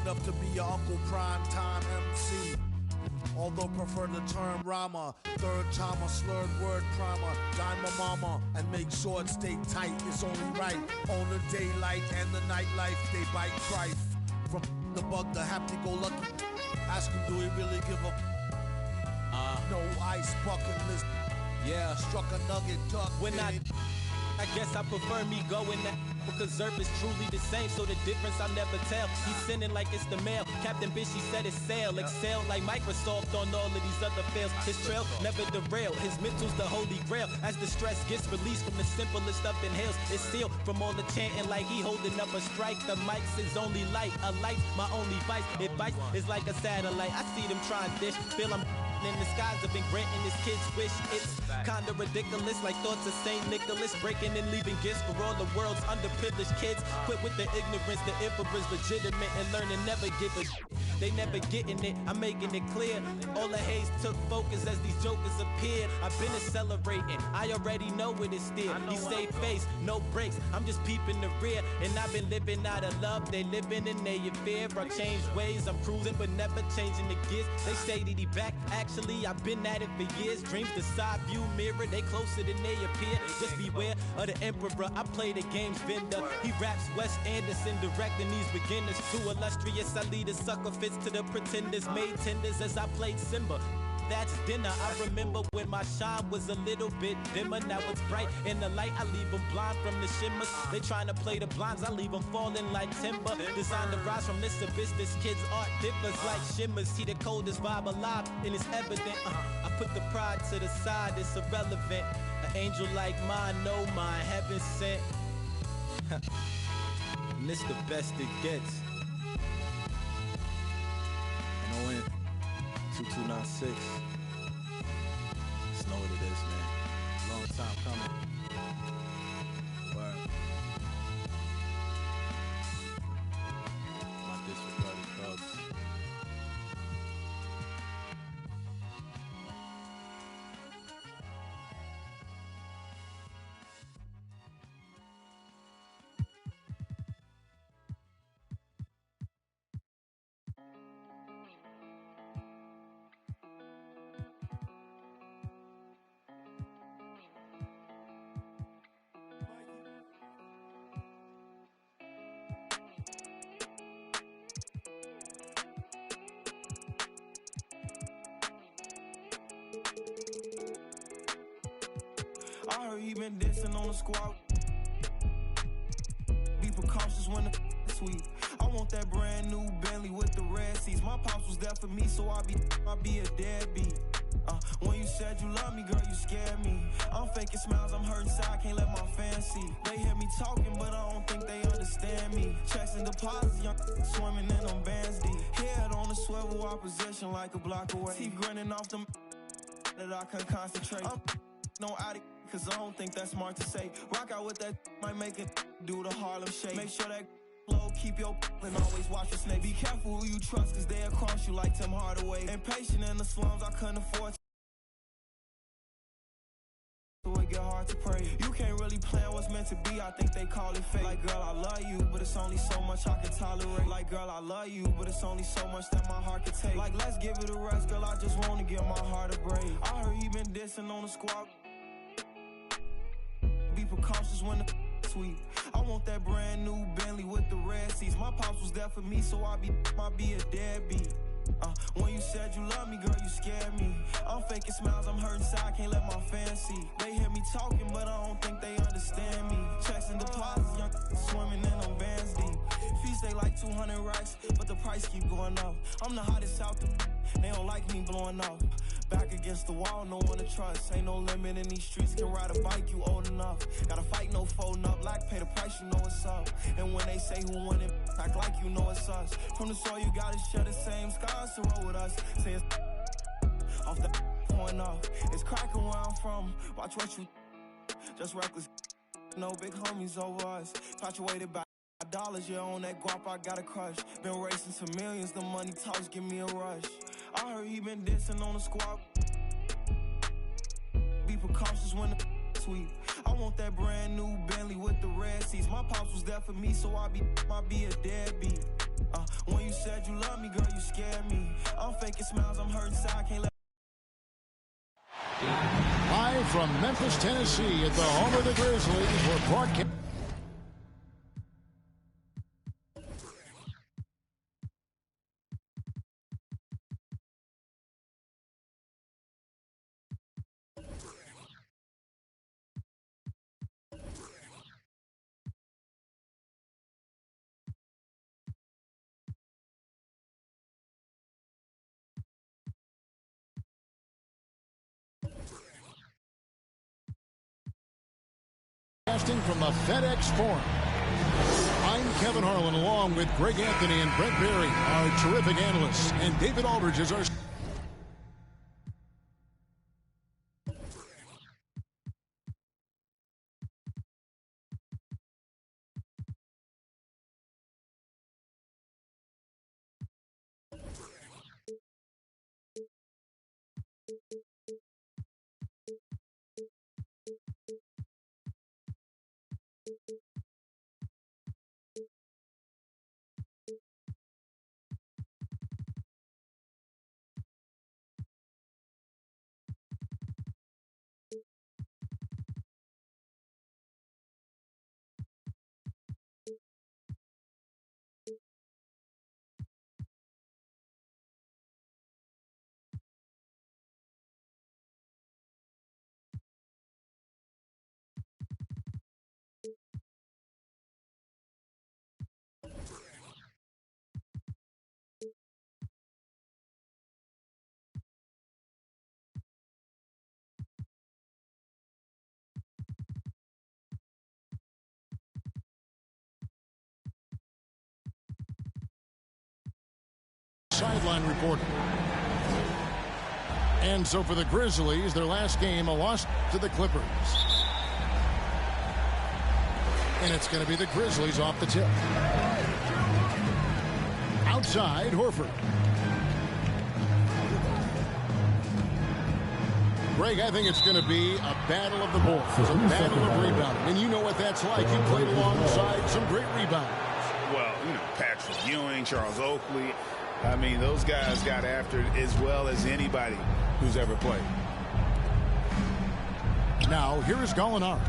enough to be your Uncle Prime Time MC. Although prefer the term rhymer, third timer, slurred word primer, dime my mama and make sure it stay tight. It's only right on the daylight and the nightlife. They bite trife from the bug, the happy-go-lucky. Ask him, do he really give a no ice bucket list? Yeah, struck a nugget duck. When I guess I prefer me going that. Because Zerp is truly the same, so the difference I'll never tell. He's sending like it's the mail. Captain Bishy said it's sail. Excel like Microsoft on all of these other fails. His trail never derail. His mental's the holy grail. As the stress gets released from the simplest stuff inhales, it's sealed from all the chanting like he holding up a strike. The mic's his only light. A light, my only vice. Advice is like a satellite. I see them trying dish. Feel I'm in the skies have been granting his kids wish. It's kinda ridiculous, like thoughts of Saint Nicholas, breaking and leaving gifts for all the world's underprivileged kids. Quit with the ignorance, the emperor's legitimate, and learning never give a they never getting it, I'm making it clear. All the haze took focus as these jokers appeared. I've been accelerating, I already know it is still. He stay face, no brakes, I'm just peeping the rear. And I've been living out of love, they living in their fear. I changed ways, I'm cruising but never changing the gears. They say that he back, actually I've been at it for years. Dreams the side view mirror, they closer than they appear. Just beware of the emperor, I play the game's vendor. He raps Wes Anderson, directing these beginners. Too illustrious, I lead a sucker fits to the pretenders. Made tenders as I played Simba. That's dinner. I remember when my shine was a little bit dimmer. Now it's bright in the light, I leave them blind from the shimmers. They trying to play the blinds, I leave them falling like timber. Designed to rise from this abyss, this kid's art differs like shimmers. See the coldest vibe alive, and it's evident. I put the pride to the side, it's irrelevant. An angel like mine, know mine, heaven sent. And it's the best it gets. And 2296. Just know what it is, man. Long time coming. Word. My disregarded thugs. I heard he been dissing on the squad. Be precautious when the sweet. I want that brand new Bentley with the red seats. My pops was there for me, so I be a deadbeat. When you said you love me, girl, you scared me. I'm faking smiles, I'm hurting inside, I can't let my fans see. They hear me talking, but I don't think they understand me. Checks and deposits, young swimming in them bands deep. Head on the swivel, opposition like a block away. Teeth grinning off them that I can concentrate. I'm no addict, cause I don't think that's smart to say. Rock out with that, might make it do the Harlem shake. Make sure that low, keep your and always watch your snake. Be careful who you trust, cause they'll cross you like Tim Hardaway. Impatient in the slums, I couldn't afford to. So it get hard to pray. You can't really plan what's meant to be, I think they call it fate. Like, girl, I love you, but it's only so much I can tolerate. Like, girl, I love you, but it's only so much that my heart can take. Like, let's give it a rest, girl, I just wanna give my heart a break. I heard he been dissing on the squad. Be precautious when the sweet. I want that brand new Bentley with the red seats. My pops was there for me, so I be a deadbeat. When you said you love me, girl, you scared me. I'm faking smiles, I'm hurting inside, can't let my fans see. They hear me talking, but I don't think they understand me. Checks and deposits, young swimming in them bands deep. Fees stay like 200 racks, but the price keep going up. I'm the hottest out the they don't like me blowing up. Back against the wall, no one to trust. Ain't no limit in these streets, can ride a bike, you old enough. Gotta fight, no folding up, like pay the price, you know what's up. And when they say who won it, act like you know it's us. From the soil, you gotta share the same scars to roll with us. Say it's off the point off. It's cracking where I'm from, watch what you just reckless, no big homies over us. Infatuated by dollars, yeah, on that guap, I got a crush. Been racing to millions, the money talks give me a rush. I heard he been dissing on the squad. Be precautious when the sweet. I want that brand new Bentley with the red seats. My pops was there for me, so I be a deadbeat. When you said you love me, girl, you scared me. I'm faking smiles, I'm hurting inside, can't let. Live from Memphis, Tennessee, at the home of the Grizzlies, we're broadcasting. From the FedEx Forum. I'm Kevin Harlan, along with Greg Anthony and Brent Berry, our terrific analysts, and David Aldridge is our sideline reporter. And so for the Grizzlies, their last game, a loss to the Clippers. And it's going to be the Grizzlies off the tip. Outside, Horford. Greg, I think it's going to be a battle of the boards, a battle of rebounding. And you know what that's like. You played alongside some great rebounders. Well, you know, Patrick Ewing, Charles Oakley. I mean, those guys got after it as well as anybody who's ever played. Now, here is Gallinari.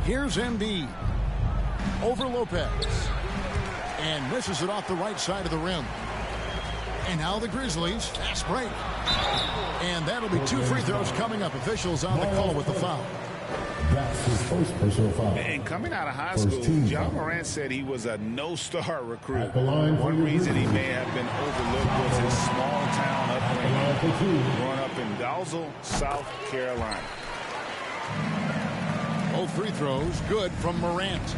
Here's Embiid. Over Lopez. And misses it off the right side of the rim. And now the Grizzlies, fast break. And that'll be 2 free throws coming up. Officials on the call with the foul. That's his first personal foul. And coming out of high school, John Morant said he was a no-star recruit. One reason he may have been overlooked was his small-town upbringing, growing up in Dalzell, South Carolina. Both free throws good from Morant.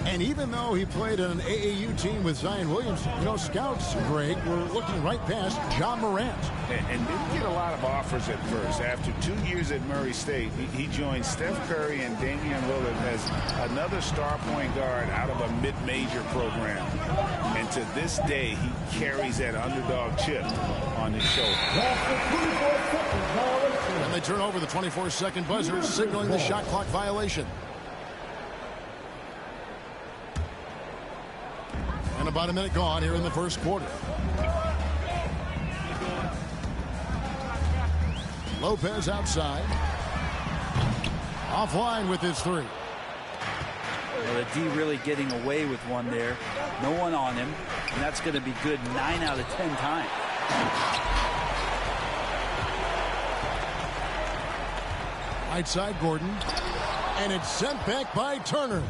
And even though he played on an AAU team with Zion Williamson, you know, scouts, Greg, were looking right past John Morant. And didn't get a lot of offers at first. After 2 years at Murray State, he joined Steph Curry and Damian Lillard as another star point guard out of a mid-major program. And to this day, he carries that underdog chip on his shoulder. And they turn over the 24-second buzzer, signaling the shot clock violation. And about a minute gone here in the first quarter. Lopez outside. Offline with his three. Well, the D really getting away with one there. No one on him. And that's going to be good 9 out of 10 times. Right side, Gordon. And it's sent back by Turner.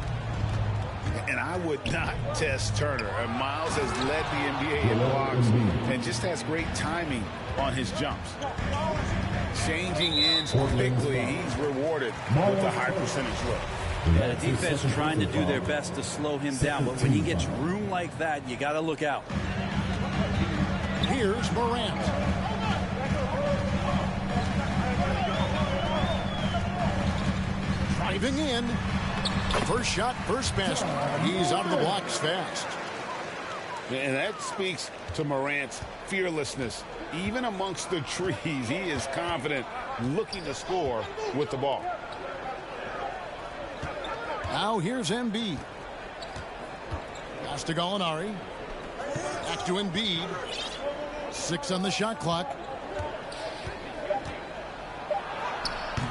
And I would not test Turner. Miles has led the NBA in blocks and just has great timing on his jumps. Changing ends quickly, he's rewarded with a high percentage look. Yeah, the defense trying to do their best to slow him down, but when he gets room like that, you got to look out. Here's Morant. Driving in. First shot, first basket. He's out of the blocks fast. And that speaks to Morant's fearlessness. Even amongst the trees, he is confident, looking to score with the ball. Now here's Embiid. Pass to Gallinari. Back to Embiid. 6 on the shot clock.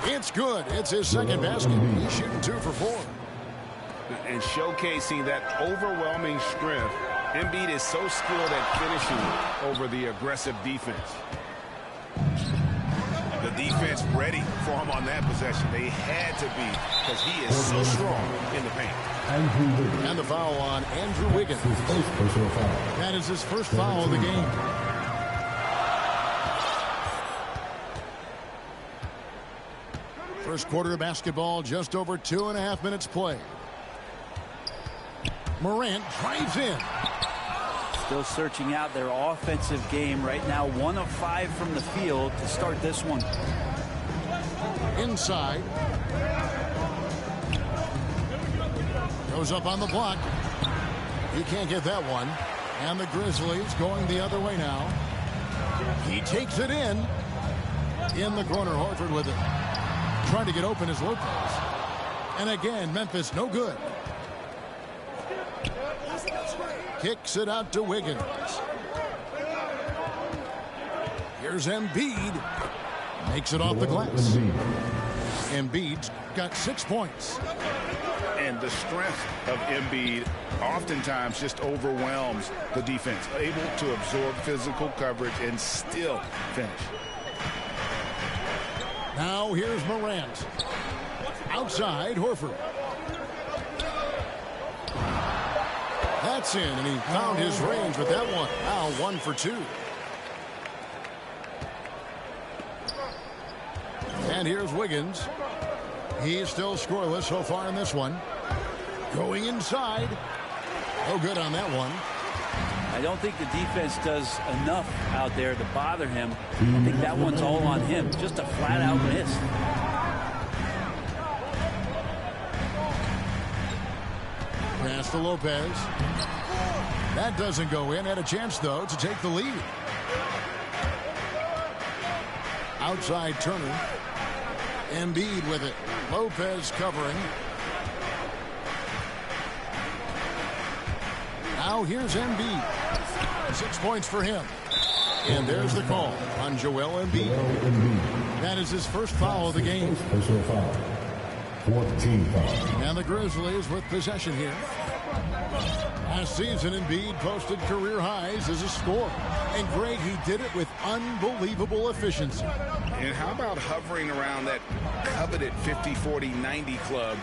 It's good. It's his second basket. He's shooting 2 for 4. And showcasing that overwhelming strength, Embiid is so skilled at finishing over the aggressive defense. The defense ready for him on that possession. They had to be, because he is so strong in the paint. And the foul on Andrew Wiggins. That is his first foul of the game. First quarter of basketball, just over 2.5 minutes play. Morant drives in. Still searching out their offensive game right now. 1 of 5 from the field to start this one. Inside. Goes up on the block. He can't get that one. And the Grizzlies going the other way now. He takes it in. In the corner, Horford with it. Trying to get open is Lopez. And again, Memphis no good. Kicks it out to Wiggins. Here's Embiid. Makes it off the glass. Embiid's got 6 points. And the strength of Embiid oftentimes just overwhelms the defense. Able to absorb physical coverage and still finish. Now here's Morant. Outside, Horford. That's in, and he found his range with that one. Now 1 for 2. And here's Wiggins. He's still scoreless so far in this one. Going inside. No good on that one. I don't think the defense does enough out there to bother him. I think that one's all on him. Just a flat-out miss. Pass to Lopez. That doesn't go in. Had a chance, though, to take the lead. Outside Turner. Embiid with it. Lopez covering. Now here's Embiid. 6 points for him. And there's the call on Joel Embiid. That is his first foul of the game. Personal foul. 14 foul. And the Grizzlies with possession here. Last season, Embiid posted career highs as a scorer. And Greg, he did it with unbelievable efficiency. And how about hovering around that coveted 50-40-90 club?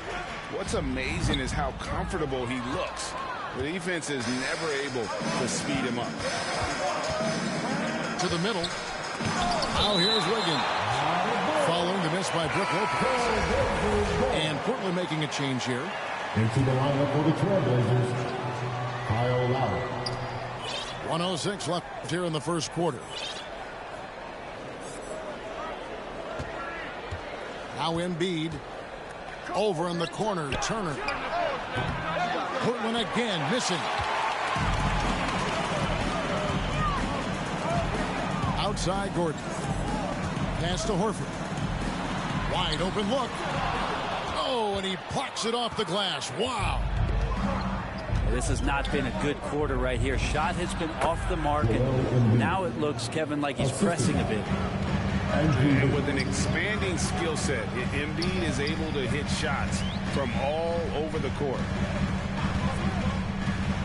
What's amazing is how comfortable he looks. The defense is never able to speed him up. To the middle. Now here's Wiggins. Following the miss by Brook Lopez. And Portland making a change here. Into the lineup for the Trailblazers, Kyle Lowry. 1:06 left here in the first quarter. Now Embiid. Over in the corner, Turner. Portland again missing. Outside Gordon. Pass to Horford. Wide open look. Oh, and he plucks it off the glass. Wow. This has not been a good quarter right here. Shot has been off the mark, and now it looks, Kevin, like he's pressing a bit. And with an expanding skill set, Embiid is able to hit shots from all over the court.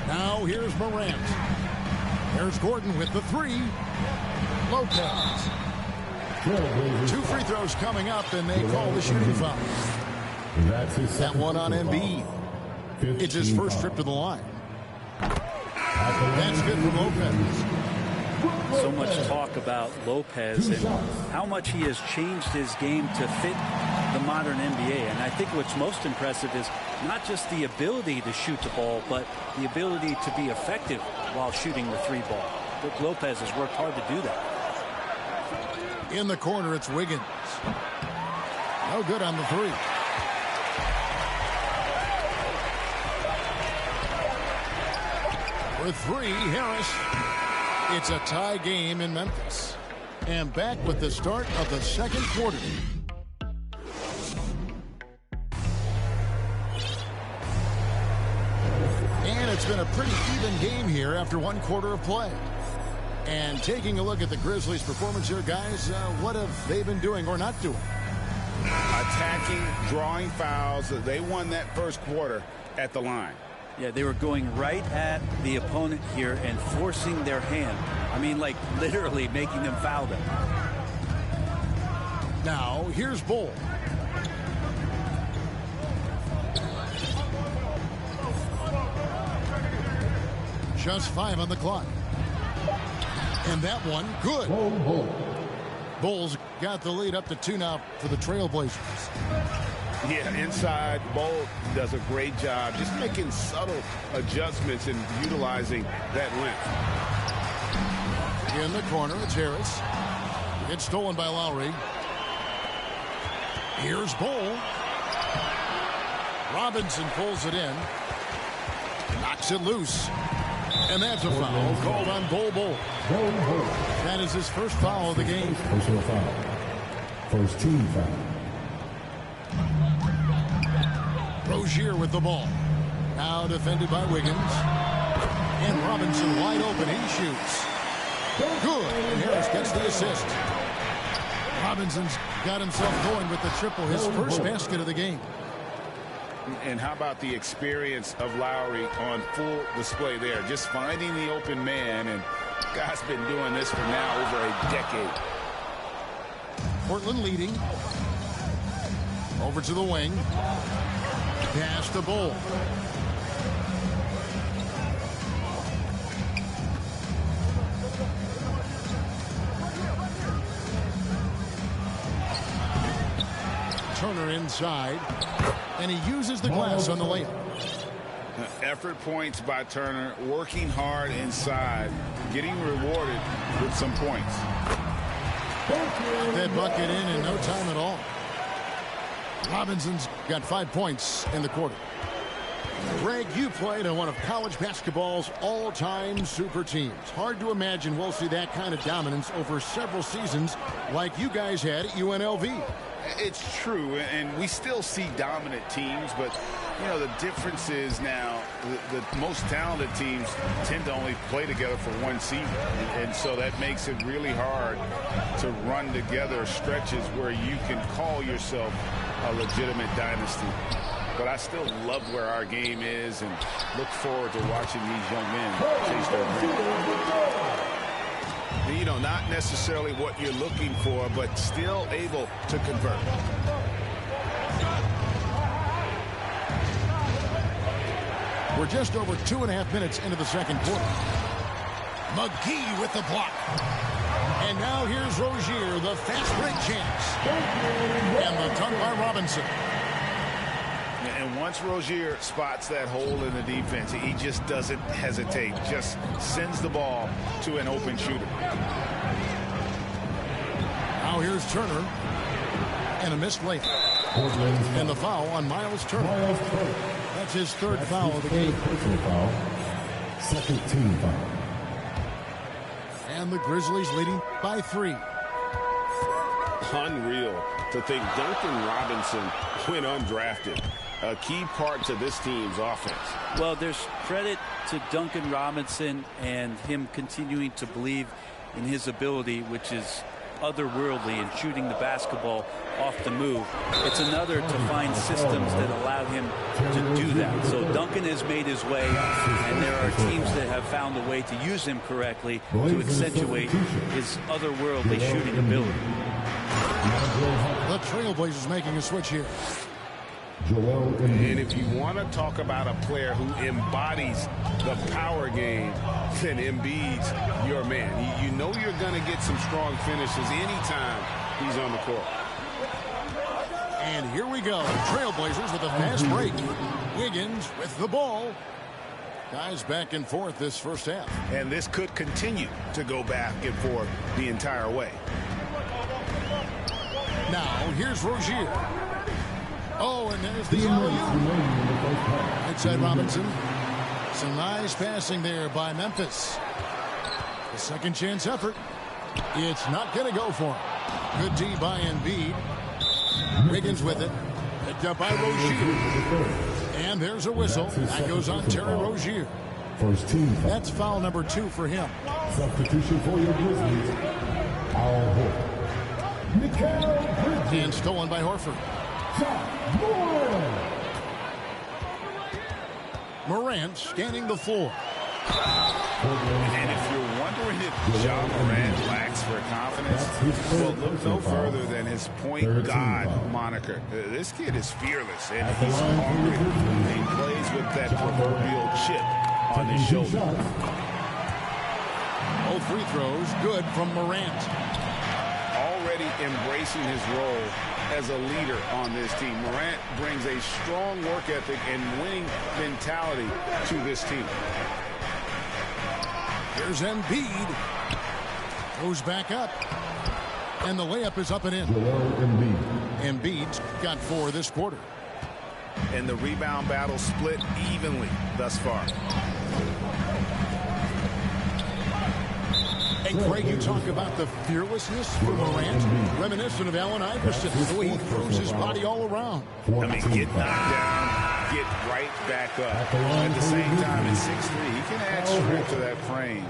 Now here's Morant. There's Gordon with the 3. Lopez. 2 free throws coming up, and they call the shooting foul. That one on Embiid. It's his first trip to the line. That's good from Lopez. So much talk about Lopez and how much he has changed his game to fit the modern NBA. And I think what's most impressive is not just the ability to shoot the ball, but the ability to be effective while shooting the 3 ball. Brook Lopez has worked hard to do that. In the corner, it's Wiggins. No good on the 3. For 3, Harris. It's a tie game in Memphis. And back with the start of the second quarter. It's been a pretty even game here after one quarter of play. And taking a look at the Grizzlies' performance here, guys, what have they been doing or not doing? Attacking, drawing fouls. They won that first quarter at the line. Yeah, they were going right at the opponent here and forcing their hand. I mean, like literally making them foul them. Now, here's Bull. Just 5 on the clock. And that one, good. Bulls got the lead up to 2 now for the Trailblazers. Yeah, inside, Bull does a great job just making subtle adjustments and utilizing that length. In the corner, it's Harris. It's stolen by Lowry. Here's Bull. Robinson pulls it in. Knocks it loose. And that's a foul called on Bull. That is his first foul of the game. Personal foul. First team foul. Rozier with the ball. Now defended by Wiggins. And Robinson wide open. He shoots. Good. And Harris gets the assist. Robinson's got himself going with the triple. His first basket of the game. And how about the experience of Lowry on full display there? Just finding the open man, and guy's been doing this for now over a decade. Portland leading. Over to the wing. Pass to Bull. Turner inside. And he uses the glass on the layup. Effort points by Turner, working hard inside, getting rewarded with some points. That bucket in no time at all. Robinson's got 5 points in the quarter. Greg, you played on one of college basketball's all-time super teams. Hard to imagine we'll see that kind of dominance over several seasons like you guys had at UNLV. It's true, and we still see dominant teams, but you know the difference is now the most talented teams tend to only play together for one season, and so that makes it really hard to run together stretches where you can call yourself a legitimate dynasty. But I still love where our game is and look forward to watching these young men chase their dreams. You know, not necessarily what you're looking for, but still able to convert. We're just over 2.5 minutes into the second quarter. McGee with the block. And now here's Rozier, the fast break chance. And the dunk by Robinson. And once Rozier spots that hole in the defense, he just doesn't hesitate. Just sends the ball to an open shooter. Now here's Turner. And a missed layup. And the foul on Miles Turner. That's his third foul of the game. Foul. Second team foul. And the Grizzlies leading by 3. Unreal to think Duncan Robinson went undrafted. A key part to this team's offense. Well, there's credit to Duncan Robinson and him continuing to believe in his ability, which is otherworldly in shooting the basketball off the move. It's another to find systems that allow him to do that. So Duncan has made his way, and there are teams that have found a way to use him correctly to accentuate his otherworldly shooting ability. The Trailblazers making a switch here. And if you want to talk about a player who embodies the power game, then Embiid's your man. You know you're going to get some strong finishes anytime he's on the court. And here we go. Trailblazers with a fast break. Wiggins with the ball. Guys back and forth this first half. And this could continue to go back and forth the entire way. Now here's Rozier. Oh, and there's the alley-oop. Inside Robinson. Some nice passing there by Memphis. The second chance effort. It's not going to go for him. Good D by Embiid. Wiggins with it. Picked up by Rozier. And there's a whistle. That goes on Terry Rozier. First team foul. That's foul number 2 for him. Substitution for your Grizzlies. Al Horford. Mikal Bridges. And stolen by Horford. John Morant. Morant scanning the floor. And if you're wondering if Ja Morant lacks for confidence, well, look no further than his point guard moniker. This kid is fearless, and he's hungry. He plays with that proverbial chip on his shoulder. Both free throws good from Morant. Already embracing his role as a leader on this team. Morant brings a strong work ethic and winning mentality to this team. Here's Embiid. Goes back up. And the layup is up and in. Embiid's got 4 this quarter. And the rebound battle split evenly thus far. And Craig, you talk about the fearlessness for Morant, reminiscent of Allen Iverson, the way he throws his body all around. I mean, get knocked down, get right back up. At the same time, at 6'3", he can add strength to that frame.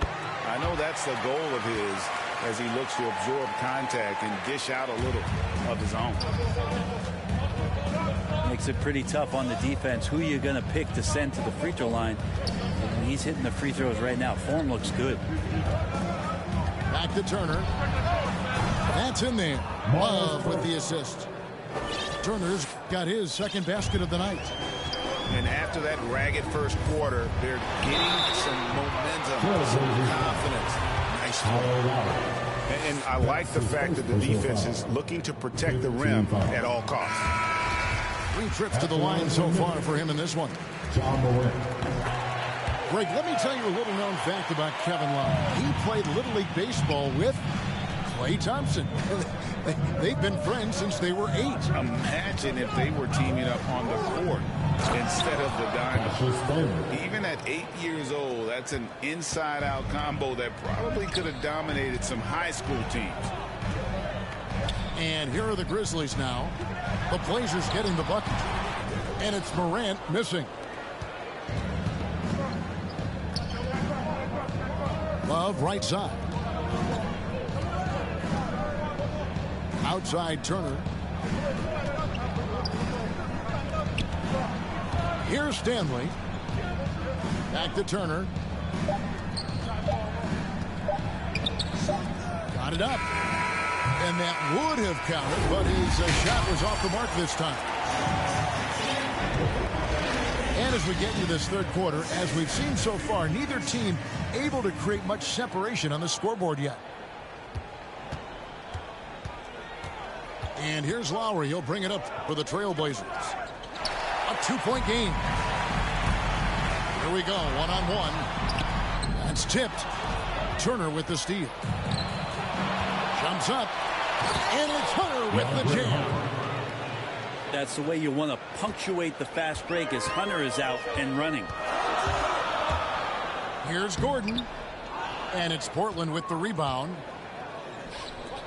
I know that's the goal of his as he looks to absorb contact and dish out a little of his own. Makes it pretty tough on the defense. Who are you going to pick to send to the free throw line? And he's hitting the free throws right now. Form looks good. Back to Turner. That's in there. Love with the assist. Turner's got his second basket of the night. And after that ragged first quarter, they're getting some momentum, some confidence. Nice play. And I like the fact that the defense is looking to protect the rim at all costs. 3 trips to the line so far for him in this one. Greg, let me tell you a little known fact about Kevin Love. He played Little League Baseball with Klay Thompson. They've been friends since they were 8. Imagine if they were teaming up on the court instead of the diamond. Even at 8 years old, that's an inside-out combo that probably could have dominated some high school teams. And here are the Grizzlies now. The Blazers getting the bucket. And it's Morant missing. Love right side. Outside Turner. Here's Stanley. Back to Turner. Got it up. And that would have counted, but his shot was off the mark this time. And as we get into this third quarter, as we've seen so far, neither team able to create much separation on the scoreboard yet. And here's Lowry. He'll bring it up for the Trailblazers. A 2-point game. Here we go, one-on-one. That's tipped. Turner with the steal. Jumps up. And it's Hunter with the jam. That's the way you want to punctuate the fast break as Hunter is out and running. Here's Gordon. And it's Portland with the rebound.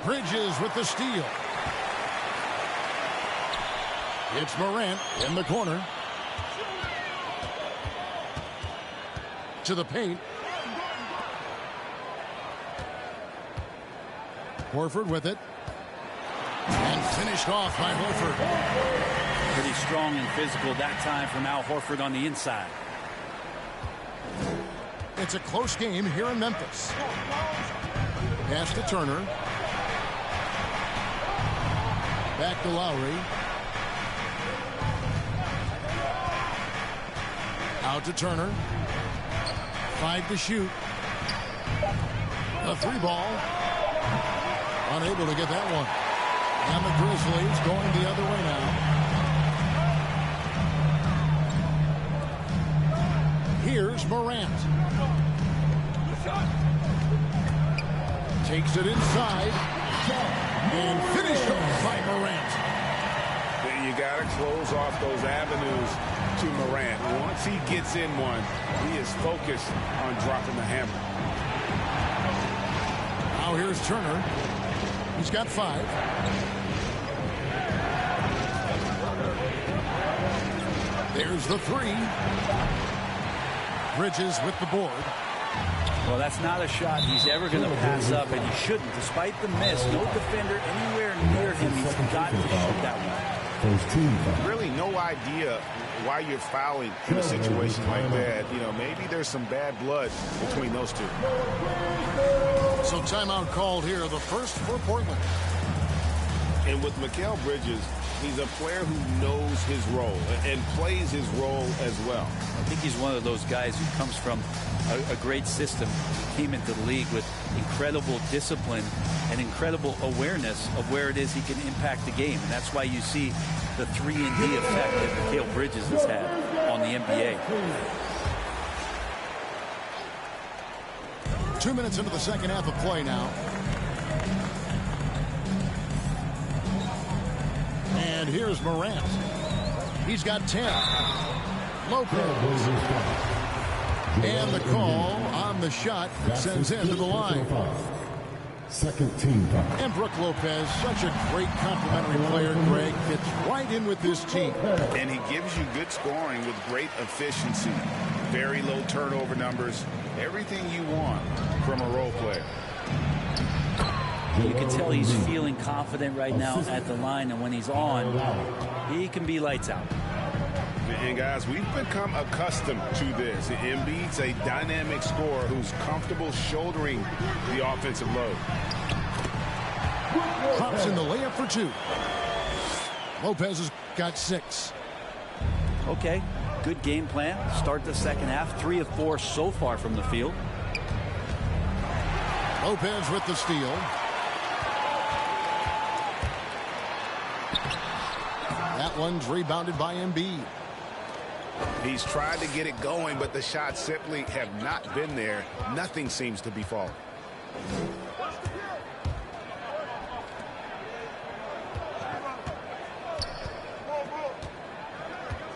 Bridges with the steal. It's Morant in the corner. To the paint. Horford with it. And finished off by Horford. Pretty strong and physical that time from Al Horford on the inside. It's a close game here in Memphis. Pass to Turner. Back to Lowry. Out to Turner. 5 to shoot. A 3 ball. Unable to get that one. And the Grizzlies going the other way now. Here's Morant. Takes it inside. And finished off by Morant. You got to close off those avenues to Morant. Once he gets in one, he is focused on dropping the hammer. Now here's Turner. He's got 5. There's the 3. Bridges with the board. Well, that's not a shot he's ever going to pass up, and he shouldn't. Despite the miss, no defender anywhere near him. He's got to shoot that one. Really no idea why you're fouling in a situation like that. You know, maybe there's some bad blood between those two. So timeout called here, the first for Portland. And with Mikal Bridges, he's a player who knows his role and plays his role as well. I think he's one of those guys who comes from a great system. He came into the league with incredible discipline and incredible awareness of where it is he can impact the game. And that's why you see the 3-and-D effect that Mikal Bridges has had on the NBA. 2 minutes into the second half of play now. And here's Morant. He's got 10. Lopez. And the call on the shot sends him to the line. Second team foul. And Brook Lopez, such a great complimentary player, Greg, fits right in with this team. And he gives you good scoring with great efficiency. Very low turnover numbers. Everything you want from a role player. You can tell he's feeling confident right now at the line, and when he's on, he can be lights out. And guys, we've become accustomed to this. Embiid's a dynamic scorer who's comfortable shouldering the offensive load. Drops in the layup for 2. Lopez has got 6. Okay, good game plan. Start the second half. 3 of 4 so far from the field. Lopez with the steal. That one's rebounded by Embiid. He's tried to get it going, but the shots simply have not been there. Nothing seems to be falling.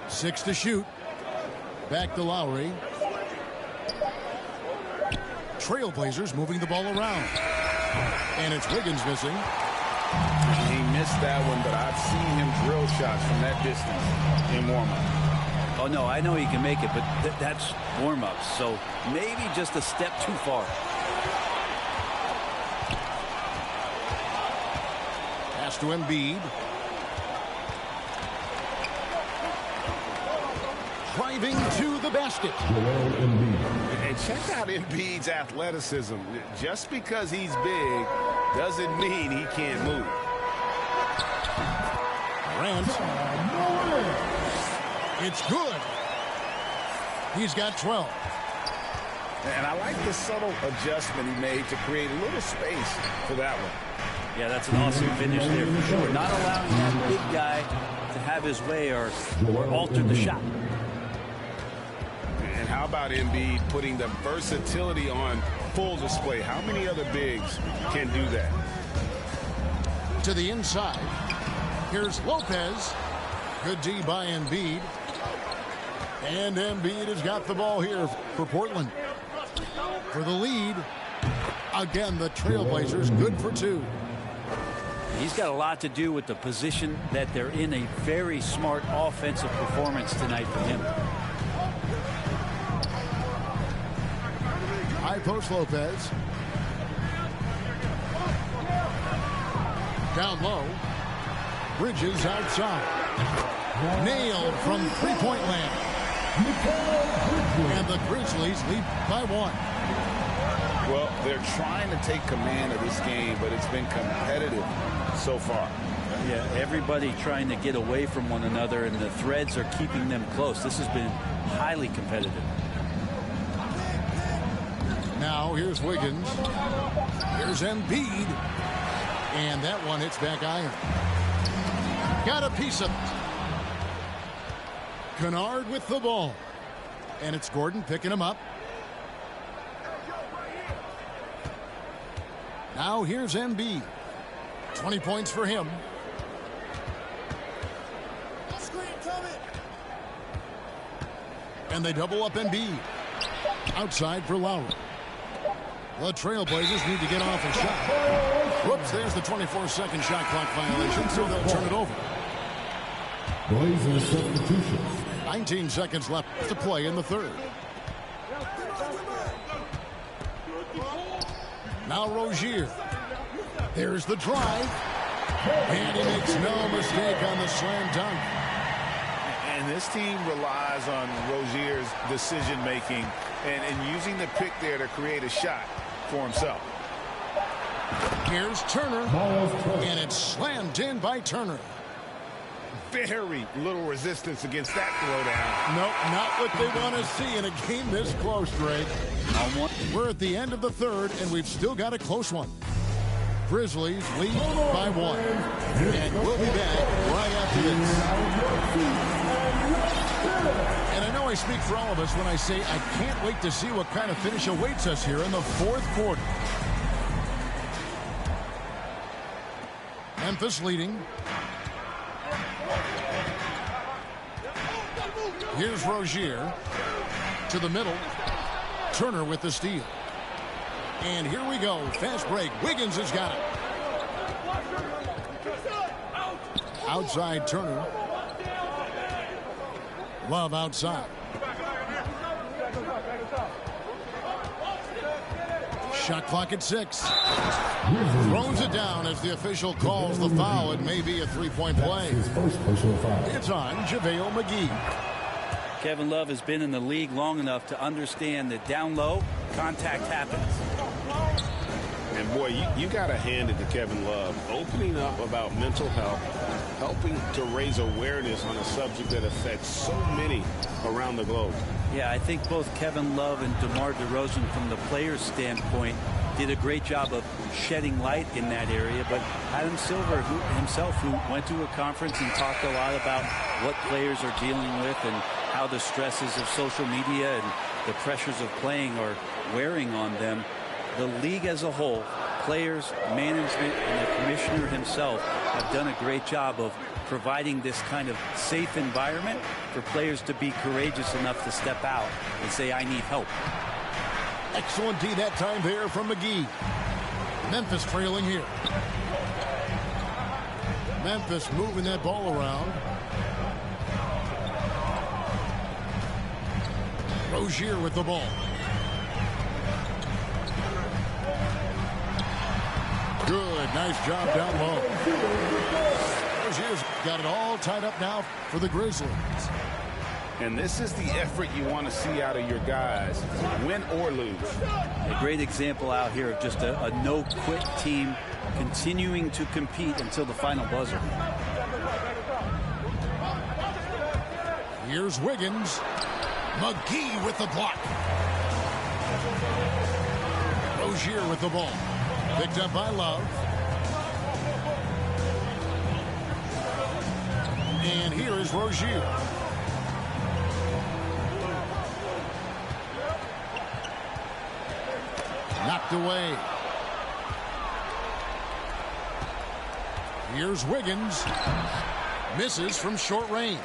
Six to shoot. Back to Lowry. Trailblazers moving the ball around. And it's Wiggins missing. He missed that one, but I've seen him drill shots from that distance in warm-up. Oh, no, I know he can make it, but that's warm-up. So maybe just a step too far. Pass to Embiid. Driving to the basket. And check out Embiid's athleticism. Just because he's big doesn't mean he can't move. Durant. It's good. He's got 12. And I like the subtle adjustment he made to create a little space for that one. Yeah, that's an awesome finish there for sure. Not allowing that big guy to have his way or alter the shot. And how about Embiid putting the versatility on full display? How many other bigs can do that? To the inside. Here's Lopez. Good D by Embiid. And Embiid has got the ball here for Portland. For the lead. Again, the Trailblazers good for 2. He's got a lot to do with the position that they're in. A very smart offensive performance tonight for him. High post Lopez. Down low. Bridges outside. Nailed from three-point land. And the Grizzlies lead by 1. Well, they're trying to take command of this game, but it's been competitive so far. Yeah, everybody trying to get away from one another, and the threads are keeping them close. This has been highly competitive. Now here's Wiggins. Here's Embiid. And that one hits back iron. Got a piece of it. Kennard with the ball. And it's Gordon picking him up. Now here's Embiid. 20 points for him. And they double up Embiid. Outside for Lowry. The Trailblazers need to get off a shot. Whoops, there's the 24-second shot clock violation, so they'll turn it over. Blazers substitution. 19 seconds left to play in the third. Now Rozier. There's the drive. And he makes no mistake on the slam dunk. And this team relies on Rozier's decision-making and using the pick there to create a shot for himself. Here's Turner. And it's slammed in by Turner. Very little resistance against that throwdown. Nope, not what they want to see in a game this close, Drake. We're at the end of the third, and we've still got a close one. Grizzlies lead by 1. And we'll be back right after this. And I know I speak for all of us when I say I can't wait to see what kind of finish awaits us here in the fourth quarter. Memphis leading. Here's Rozier to the middle. Turner with the steal. And here we go. Fast break. Wiggins has got it. Outside Turner. Love outside. Shot clock at 6. Throws it down as the official calls the foul. It may be a three-point play. It's on JaVale McGee. Kevin Love has been in the league long enough to understand that down low, contact happens. And boy, you got to hand it to Kevin Love, opening up about mental health, helping to raise awareness on a subject that affects so many around the globe. Yeah, I think both Kevin Love and DeMar DeRozan, from the player's standpoint, did a great job of shedding light in that area. But Adam Silver who went to a conference and talked a lot about what players are dealing with and how the stresses of social media and the pressures of playing are wearing on them. The league as a whole, players, management, and the commissioner himself have done a great job of providing this kind of safe environment for players to be courageous enough to step out and say, I need help. Excellent D that time there from McGee. Memphis trailing here. Memphis moving that ball around. Rozier with the ball. Good, nice job down low. Rozier's got it all tied up now for the Grizzlies. And this is the effort you want to see out of your guys, win or lose. A great example out here of just a no-quit team continuing to compete until the final buzzer. Here's Wiggins. McGee with the block. Rozier with the ball. Picked up by Love. And here is Rozier. Knocked away. Here's Wiggins. Misses from short range.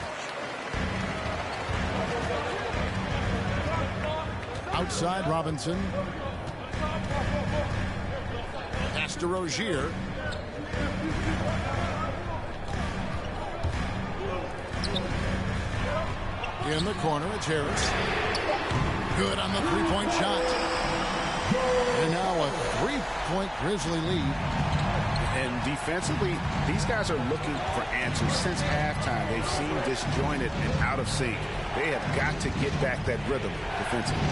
Outside Robinson. Pass to Rozier. In the corner, it's Harris. Good on the three-point shot. And now a three-point Grizzly lead. And defensively, these guys are looking for answers since halftime. They've seemed disjointed and out of sync. They have got to get back that rhythm defensively.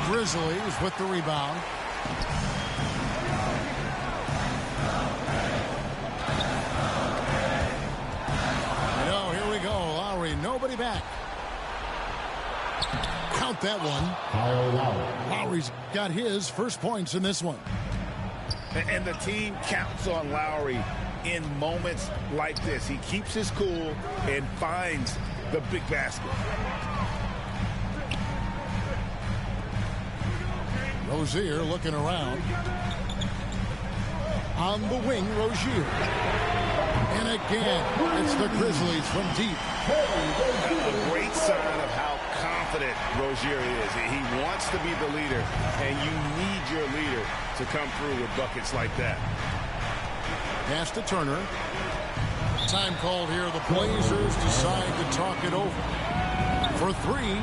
Grizzlies with the rebound. No, here we go. Lowry, nobody back. Count that one. Lowry's got his first points in this one. And the team counts on Lowry in moments like this. He keeps his cool and finds the big basket. Rozier looking around. On the wing, Rozier. And again, it's the Grizzlies from deep. A great sign of how confident Rozier is. He wants to be the leader, and you need your leader to come through with buckets like that. Pass to Turner. Time called here. The Blazers decide to talk it over. For three.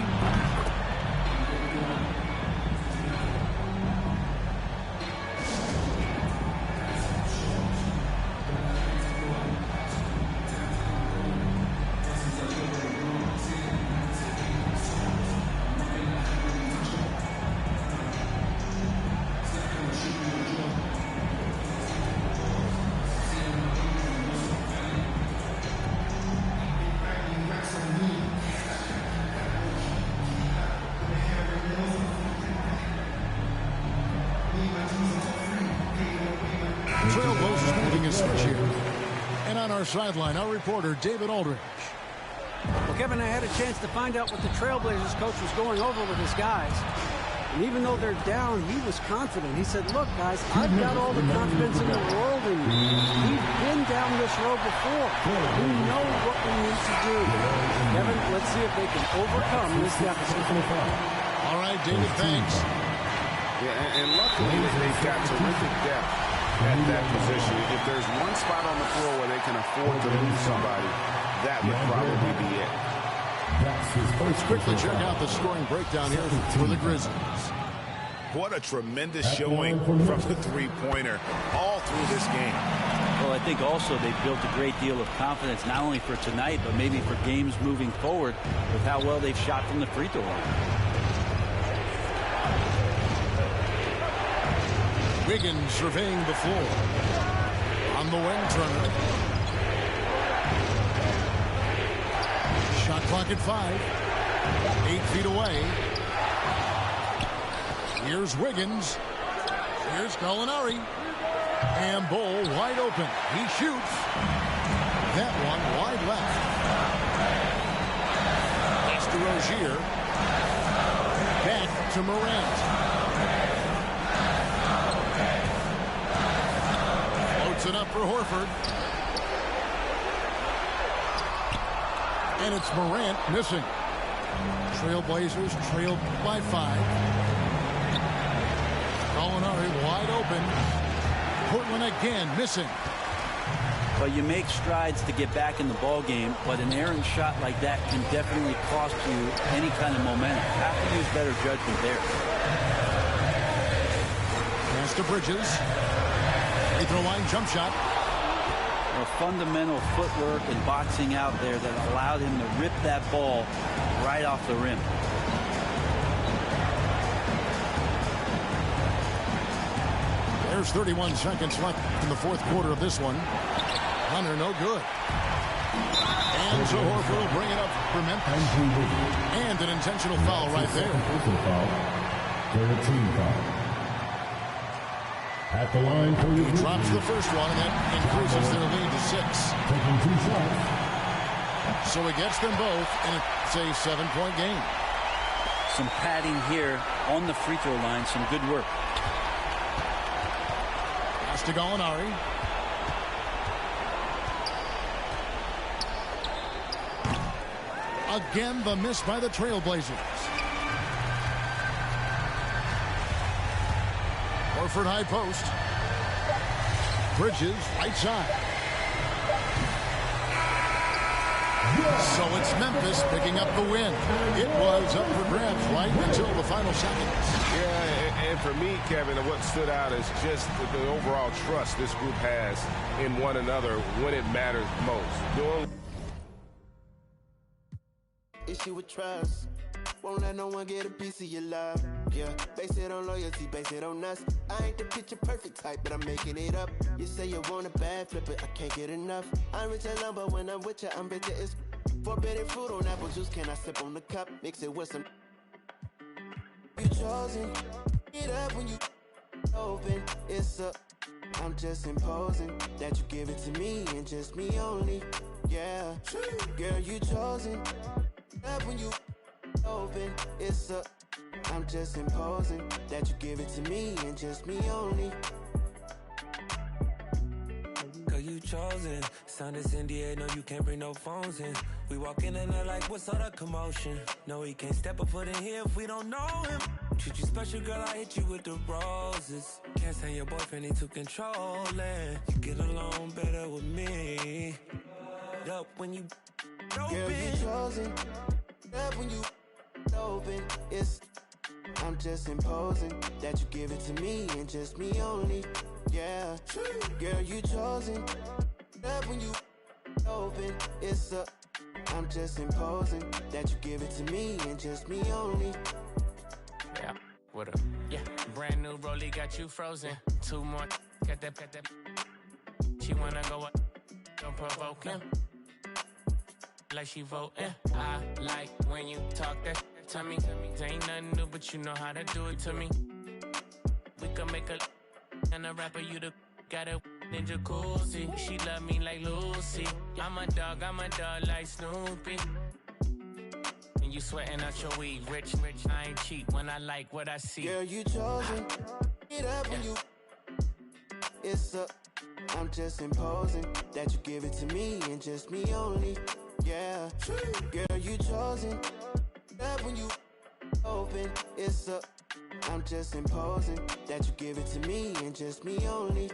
Trailblazers moving a switch here. And on our sideline, our reporter, David Aldridge. Well, Kevin, I had a chance to find out what the Trailblazers coach was going over with his guys. And even though they're down, he was confident. He said, look, guys, I've got all the confidence in the world, and we've been down this road before. We know what we need to do. Kevin, let's see if they can overcome this deficit. All right, David, thanks. Yeah, and luckily they've got terrific depth at that position. If there's one spot on the floor where they can afford to lose somebody, that would probably be it. Let's quickly check out the scoring breakdown here for the Grizzlies. What a tremendous showing from the three-pointer all through this game. Well, I think also they've built a great deal of confidence, not only for tonight, but maybe for games moving forward with how well they've shot from the free throw line. Wiggins surveying the floor. On the wing turner. Shot clock at 5. 8 feet away. Here's Wiggins. Here's Gallinari. And Bull wide open. He shoots. That one wide left. Pass to Rozier. Back to Morant. Floats it up for Horford. And it's Morant missing. Trailblazers trailed by 5. Gallinari wide open. Portland again missing. Well, you make strides to get back in the ball game, but an errant shot like that can definitely cost you any kind of momentum. Have to use better judgment there. Pass to Bridges. Free throw line jump shot. Well, fundamental footwork and boxing out there that allowed him to rip that ball right off the rim. There's 31 seconds left in the fourth quarter of this one. Hunter, no good. And so Horford will bring it up for Memphis. And an intentional foul right there. Team foul. At the line for he drops the first one, and that increases their lead to 6. Taking 2 shots. So he gets them both, and it's a 7-point game. Some padding here on the free throw line. Some good work. Pass to Gallinari. Again, the miss by the Trailblazers. Horford high post. Bridges right side. So it's Memphis picking up the win. It was up for grabs right until the final seconds. Yeah, and for me, Kevin, what stood out is just the overall trust this group has in one another when it matters most. Issue with trust. Won't let no one get a piece of your love. Yeah, base it on loyalty, base it on us. I ain't the picture perfect type, but I'm making it up. You say you want a bad flip it, I can't get enough. I'm rich and lumber when I'm with you, I'm bitter. It's forbidden fruit on apple juice. Can I sip on the cup? Mix it with some. You chosen. Get up when you open. It's up. I'm just imposing that you give it to me and just me only. Yeah, girl, you chosen. Up when you open, it's up. I'm just imposing that you give it to me and just me only. Girl, you chosen. Sign this NDA, no, you can't bring no phones in. We walk in and they're like, what's all the commotion? No, he can't step a foot in here if we don't know him. Treat you special, girl, I hit you with the roses. Can't stand your boyfriend, he too controlling. You get along better with me. Up when you open. Girl, you chosen. Up when you open. It's I'm just imposing that you give it to me and just me only. Yeah, girl, you chosen. Love when you open, it's a. I'm just imposing that you give it to me and just me only. Yeah, what up? Yeah, brand new rollie got you frozen. 2 more, got that. She wanna go up, don't provoke him. Like she voting. I like when you talk that to me. Ain't nothing new, but you know how to do it to me. We can make a and a rapper, you the got a in jacuzzi. She love me like Lucy. I'm a dog like Snoopy. And you sweating out your weed, rich, I ain't cheap when I like what I see. Girl, you chosen. Get up when you. It's a. I'm just imposing that you give it to me and just me only. Yeah, girl, you chosen. Up when you open, it's a. I'm just imposing that you give it to me and just me only.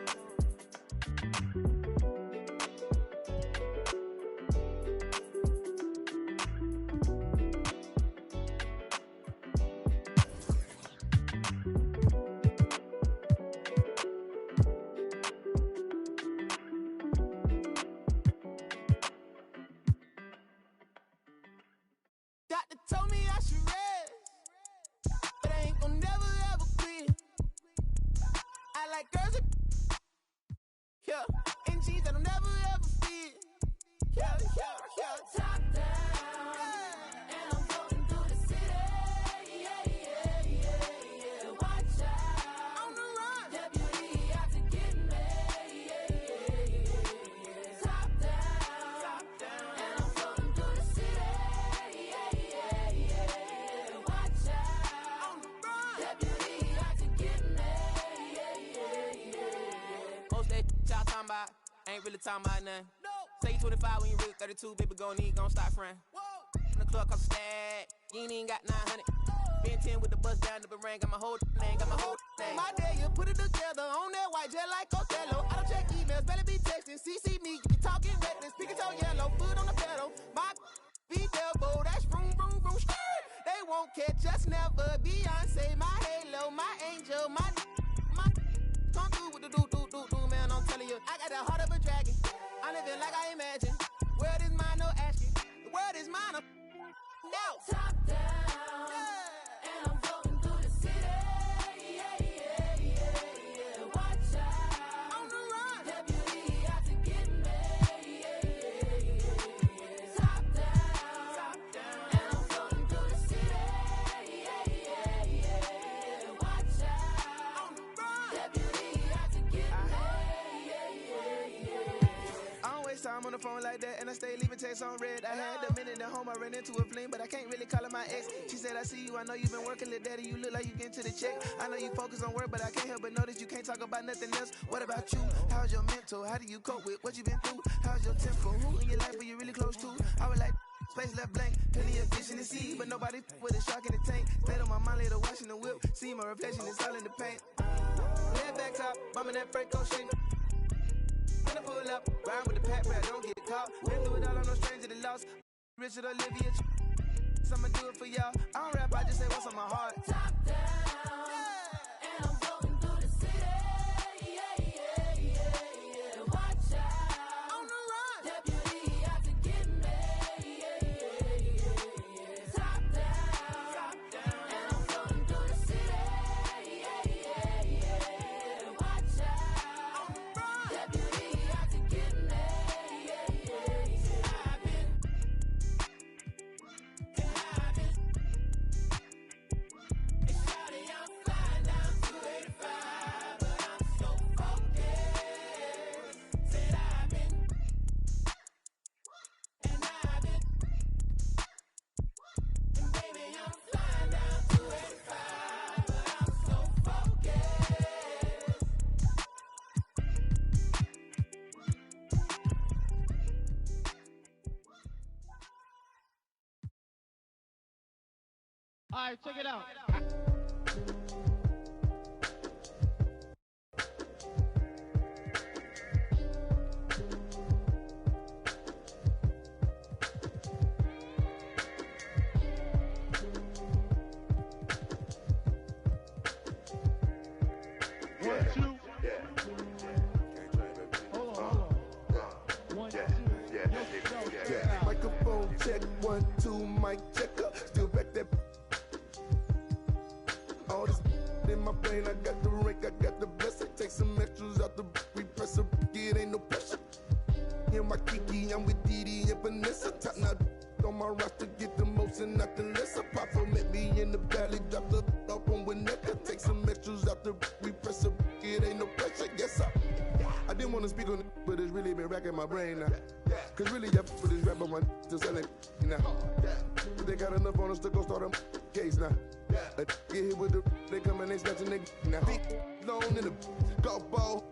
Doctor told me I should rest, but I ain't gon' never ever quit. I like girls that, yeah, in jeans that'll never ever fit. Yeah, top down, and I'm floating through the city. Yeah. Watch out, on the run, deputy out to get me. Top down, and I'm floating through the city. Watch out, on the run, deputy out to get me. Most that y'all talking about ain't really talking about nothing. Say you 25 when you really 32, baby, gon' stop frontin'. In the club, come stack, you ain't even got 900. Been 10 with the bus down the barang, got my whole name. My day, you put it together on that white jet like Othello. I don't check emails, better be texting. CC me, you be talking reckless, pick it on yellow, foot on the pedal. My be elbow, that's vroom, vroom, vroom, skirt. They won't catch us never. Beyonce, my halo, my angel, my come through with the do, man, I'm telling you. I got the heart of a dragon. I live it like I imagine. Word is mine, no asking. The word is mine, I'm now. Top down, and I'm floating through the city. Yeah. Watch out, on the run, deputy out to get me. Top down, and I'm floating through the city. Yeah. Watch out, on the run, deputy out to get me. I don't waste time on the phone like that, and I stay leaving texts on red. I had a minute at home, I ran into a fling, but I can't really call her my ex. She said, I see you, I know you've been working, little daddy, you look like you getting to the check. I know you focus on work, but I can't help but notice you can't talk about nothing else. What about you? How's your mental? How do you cope with what you been through? How's your tempo? Who in your life are you really close to? I was like, space left blank, plenty of fish in the sea, but nobody with a shark in the tank. Stayed on my mind later, washing the whip, see my reflection, it's all in the paint. Left back top, bumming that Franco shit. Gonna pull up, ride with the pack, but I don't get caught. Been through it all, I'm no stranger to loss. Richard Olivia, I'ma do it for y'all. I don't rap, I just say what's on my heart. Top down, and I'm floating through the city. Yeah. Watch out, on the run, deputy out to get me. Top down, and I'm floating through the city. Yeah. Watch out, on the run, deputy out to get me. All right, check it out. 1, 2, mic checker. Still back that. All this in my brain, I got the rank, I got the blessing. Take some extras out the repressor, it ain't no pressure. In my Kiki, I'm with Didi and Vanessa. Top now on my roster, get the most and nothing less. Papa met me in the valley, dropped the up on Winnetka. Take some extras out the repressor, it ain't no pressure. Yes, I didn't want to speak on it, but it's really been racking my brain now. Cause really, I for this rapper one to selling now. But they got enough on us to go start a case now. Get hit with the, they come and they snatching nigga now. Big loan in the golf ball.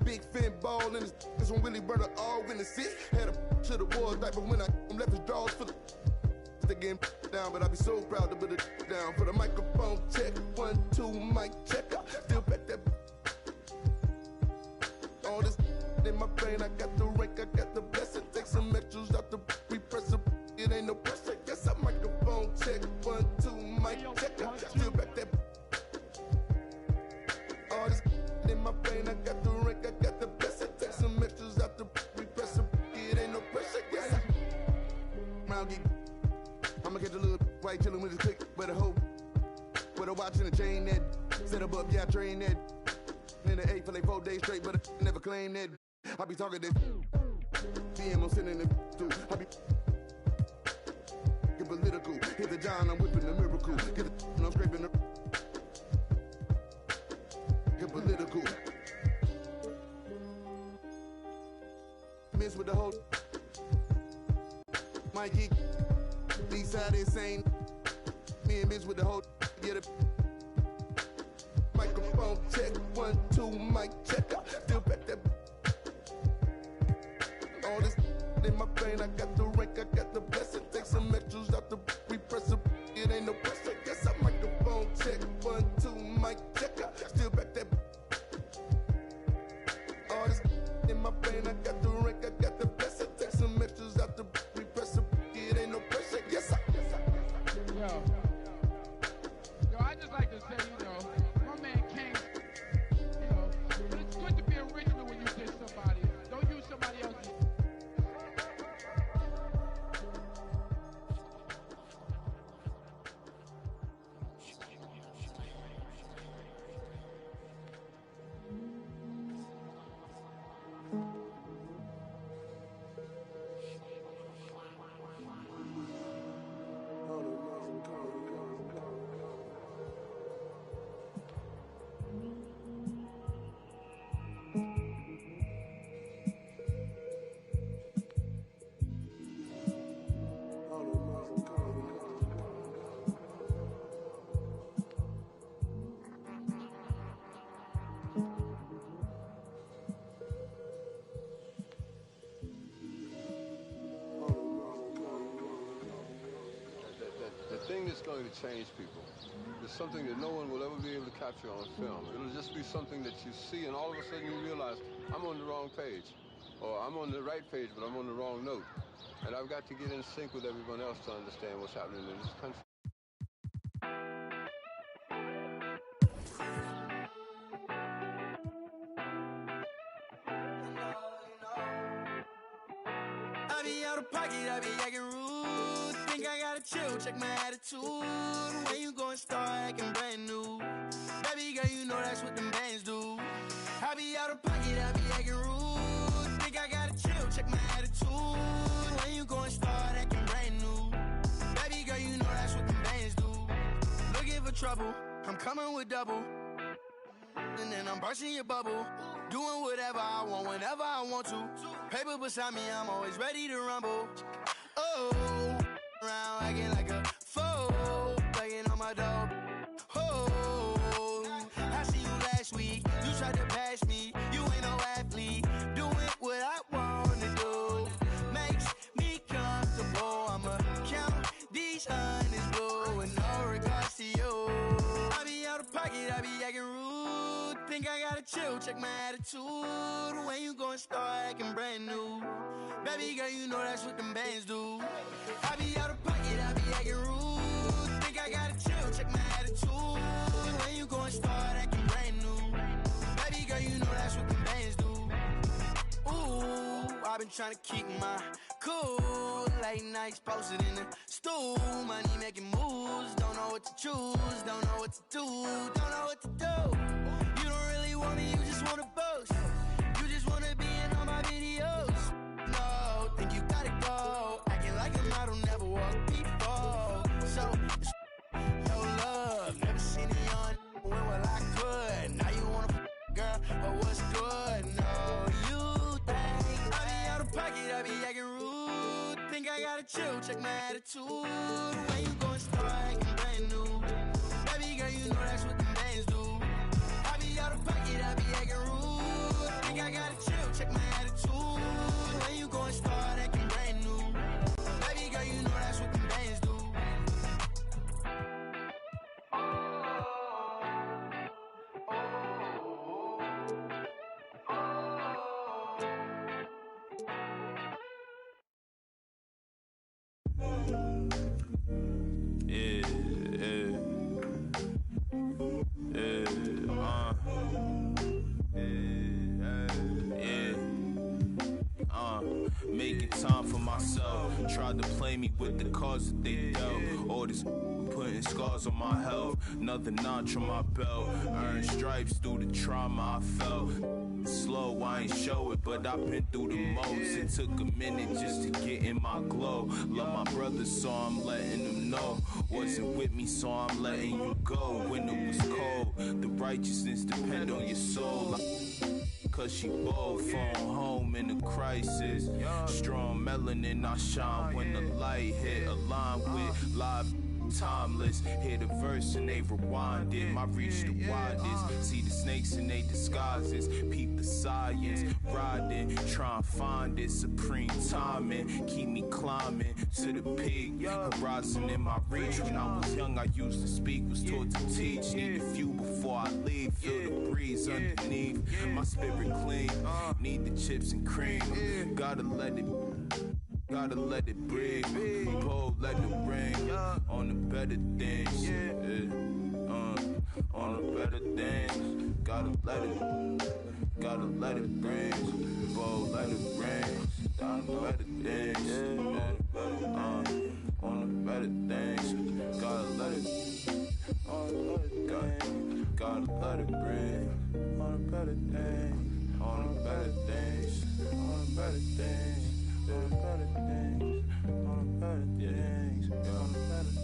Big fin ball in this one Willie Burner all in the seat. Had a to the wall type of when I left his drawers for the they getting down, but I be so proud to put it down. For the microphone check, 1, 2, mic check. Still back that. All this in my brain, I got the rank, I got the blessing. Take some extras out the repressor, it ain't no pressure. Yes, I microphone check, 1, 2, mic check. Still back that. All this in my brain, I got the rank, I got the blessing. Take some extras out the repressor, it ain't no pressure. Yes, round geek. I'ma catch a little white chillin' with his click, but a hoe. With a watch and a chain that set up, yeah, I train that. In the 8 for like 4 days straight, but I never claim that. I be talking this. DM, I'm sending it through. I be get political. Hit the John, I'm whipping the miracle. Get the and I'm scraping the. Get political. Miss with the whole. Mikey. East side insane. Me and Miss with the whole. Get it. Microphone check, 1, 2, mic check. Still back that. All this in my brain, I got the rank, I got the blessing. Take some extras out the repressor, it ain't no pressure. Yes, I microphone check, 1, 2, mic check. Still back that. All this in my brain, I got the rank, I got the blessing. Take some extras out the repressor, it ain't no pressure. Yes, I. Yo, I just like to say, you know. But it's good to be original when you diss somebody. Don't use somebody else's. It's going to change people. It's something that no one will ever be able to capture on film. It'll just be something that you see and all of a sudden you realize, I'm on the wrong page. Or I'm on the right page, but I'm on the wrong note. And I've got to get in sync with everyone else to understand what's happening in this country. I be out of pocket, I be acting rude. Think I gotta chill, check my attitude. When you gon' start acting brand new? Baby girl, you know that's what them bands do. I be out of pocket, I be acting rude. Think I gotta chill, check my attitude. When you gon' start acting brand new? Baby girl, you know that's what them bands do. Looking for trouble, I'm coming with double. And then I'm bursting your bubble. Doing whatever I want, whenever I want to. Paper beside me, I'm always ready to rumble. Oh, around acting like a fool, begging on my dog. Oh, I see you last week. You tried to pass me. You ain't no athlete. Doing what I wanna do makes me comfortable. I'ma count these hundreds blue with no regards to you. I be out of pocket, I be acting rude. Think I gotta chill, check my attitude. When you gon' start acting brand new? Baby girl, you know that's what them bands do. I be out of pocket, I be acting rude. Think I gotta chill, check my attitude. When you gon' start acting brand new? Baby girl, you know that's what them bands do. Ooh, I've been trying to keep my cool. Late nights posted in the stool. Money making moves. Don't know what to choose. Don't know what to do. Don't know what to do. You don't really want me. You just want to boast. You just want to be in all my videos. No, think you gotta go. Acting like a model, never walked before. So, no love. Never seen it on when well I could. Now you wanna girl, but what's good? No, you think I be out of pocket, I be acting rude. Think I gotta chill, check my attitude. When you gon' start acting brand new? Baby girl, you know that's what the bands do. I be out of pocket, I be acting rude. Think I gotta chill, check my attitude. When you gon' start acting brand new? Baby girl, you know that's what the bands do. Making time for myself. Tried to play me with the cards that they dealt. All this putting scars on my health. Another notch on my belt. Earned stripes through the trauma I felt. Slow, I ain't show it, but I've been through the most. It took a minute just to get in my glow. Love my brothers, so I'm letting them know. Wasn't with me, so I'm letting you go. When it was cold, the righteousness depend on your soul. Cause she bold, phone home in a crisis. Strong melanin, I shine when the light hit. Aligned with live timeless. Hear the verse and they rewind it. My reach the widest. See the snakes in they disguises. Peep the science. Riding, try and find it. Supreme timing. Keep me climbing to the peak. Horizon in my reach. When I was young, I used to speak. Was taught to teach. Need a few before I leave. Feel the breeze underneath. My spirit clean. Need the chips and cream. Gotta let it breathe. Bold, let it ring. On the better things. On the better things. Gotta let it ring. Bold, let it ring. On the better things. On the better things. Gotta let it. Gotta let it ring. On the better things. On the better things. On the better things. On the better things, on the better things, on the better things, on the better things.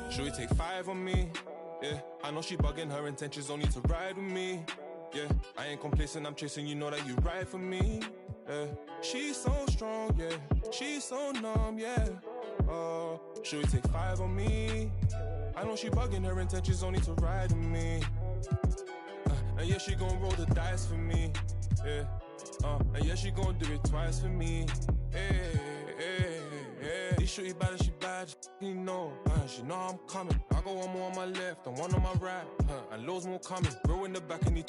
Should we take 5 on me? Yeah, I know she bugging, her intentions only to ride with me. Yeah, I ain't complacent, I'm chasing, you know that you ride for me. Yeah, she's so strong, yeah, she's so numb, yeah. Should we take 5 on me? I know she bugging, her intentions only to ride with me. And yeah, she gon' roll the dice for me. Yeah, and yeah, she gon' do it twice for me. Hey, hey, hey. This shorty bad and she bad, you know. She know I'm coming. I got one more on my left and one on my right. And loads more coming. Bro in the back and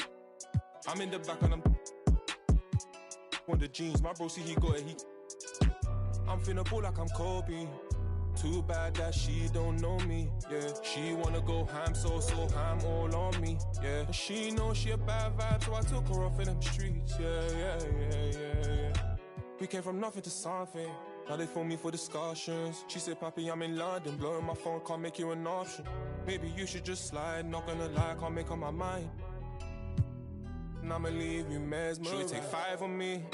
I'm in the back and I'm on the jeans. My bro see he got it. I'm finna ball like I'm Kobe. Too bad that she don't know me. Yeah, she wanna go ham, so ham all on me. Yeah, she know she a bad vibe, so I took her off in them streets. Yeah. We came from nothing to something. Now they phone me for discussions. She said, Papi, I'm in London. Blowing my phone, can't make you an option. Maybe you should just slide. Not gonna lie, can't make up my mind. And I'ma leave you mesmerized. Should we take 5 on me?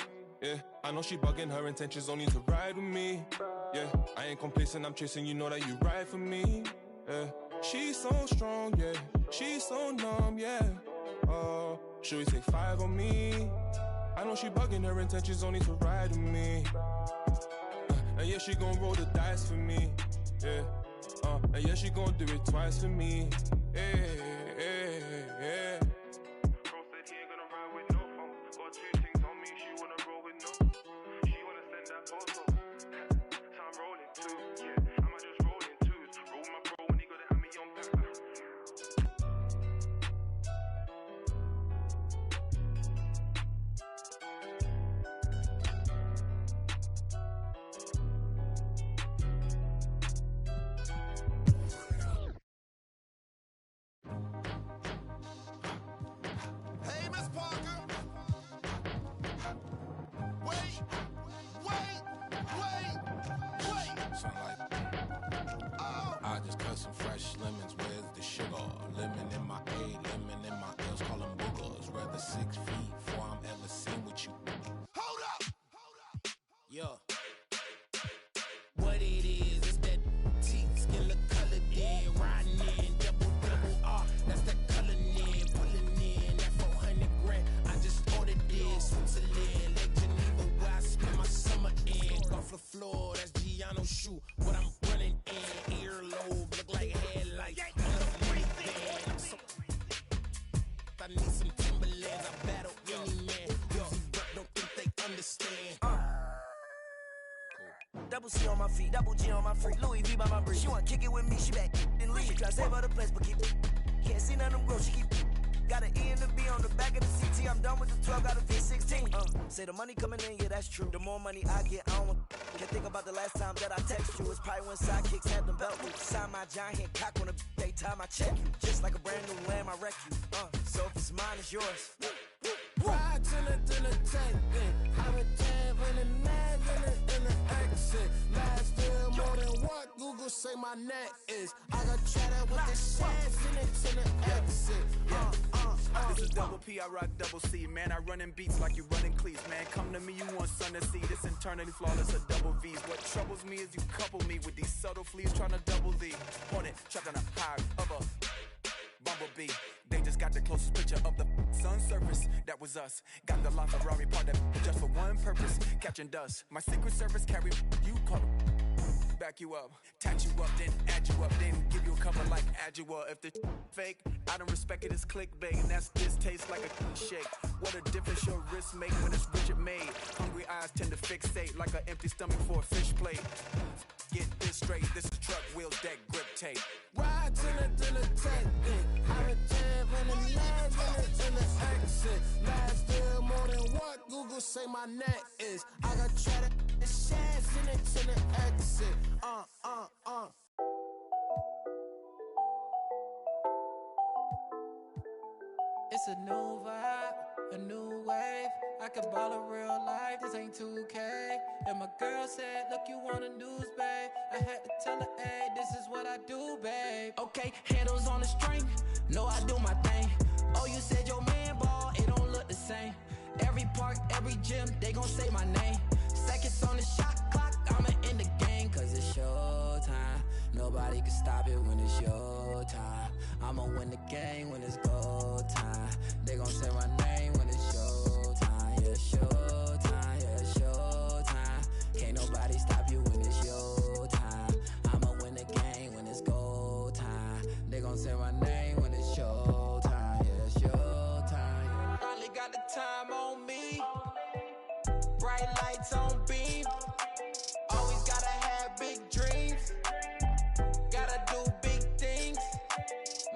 Yeah, I know she bugging, her intentions only to ride with me. Yeah, I ain't complacent, I'm chasing, you know that you ride for me. Yeah, she's so strong, yeah, she's so numb, yeah. Should we take 5 on me? I know she bugging, her intentions only to ride with me. And yeah, she gon' roll the dice for me. Yeah, and yeah, she gon' do it twice for me. Hey. Bro said he ain't gonna ride with no phone. Got 2 things on me, she wanna roll with no. She wanna send that photo. sugar. Lemon in my A, lemon in my L's, call them boogers. Rather 6 feet before I'm ever seen with you. Hold up! Yo. What it is that T skin look colored in, riding in, double R. That's that coloring in, pulling in that 400 grand. I just ordered this, Switzerland, Lake Geneva, where I spend my summer in. Off the floor, that's Giano shoe. What I'm running in, earlobe, look like headlights. I need some Timberlands, I battle any man. Yo, but don't think they understand. Double C on my feet, double G on my freak, Louis V by my breeze. She wanna kick it with me, she back and leave. She try to save her the place, but can't see none of them grow. She keep got an E and a B on the back of the CT. I'm done with the 12, got a V16. Say the money coming in, yeah, that's true. The more money I get, I don't can't think about the last time that I text you. It's probably when sidekicks had them belt loops. Sign my giant head cock when they time I check you. Just like a brand new lamb, I wreck you. So if it's mine, it's yours. Ride to the tank, I'm a tab in the mag in the exit. Last deal more than what Google say my net is. I got cheddar with the shares in it to the exit. This is double P, I rock double C. Man, I run in beats like you running cleats. Man, come to me, you want sun to see. This internally flawless, a double V's. What troubles me is you couple me with these subtle fleas trying to double D. Hornet, trapped on a high of a bumblebee. They just got the closest picture of the sun's surface. That was us. Got the LaFerrari part that just for one purpose, catching dust. My secret service carry you call them. Back you up, tatch you up, then add you up, then give you a cover like Adjua. If the fake, I don't respect it as clickbait, and that's this tastes like a shake. What a difference your wrist make when it's Richard made. Hungry eyes tend to fixate like an empty stomach for a fish plate. Get this straight, this is truck wheels, deck grip tape. Ride to the tank, I'm a tab in the mag in the exit. Last deal more than what Google say my net is. I got cheddar, the shares in it to the exit. It's a new vibe, a new wave. I could ball in real life, this ain't 2K. And my girl said, look, you want a news, babe. I had to tell her, hey, this is what I do, babe. Okay, handles on the string, know I do my thing. Oh, you said your man ball, it don't look the same. Every park, every gym, they gon' say my name. Seconds on the shot clock, I'ma end the game. Cause it's your time, nobody can stop it when it's your time. I'ma win the game when it's go time. They gon' say my name when it's your time. Yeah, it's your time, yeah, it's your time. Can't nobody stop you when it's your time. I'ma win the game when it's go time. They gon' say my name when it's your time. Yeah, it's your time. Yeah. Finally got the time on me. Bright lights on beam. Always gotta have big dreams. Gotta do big things.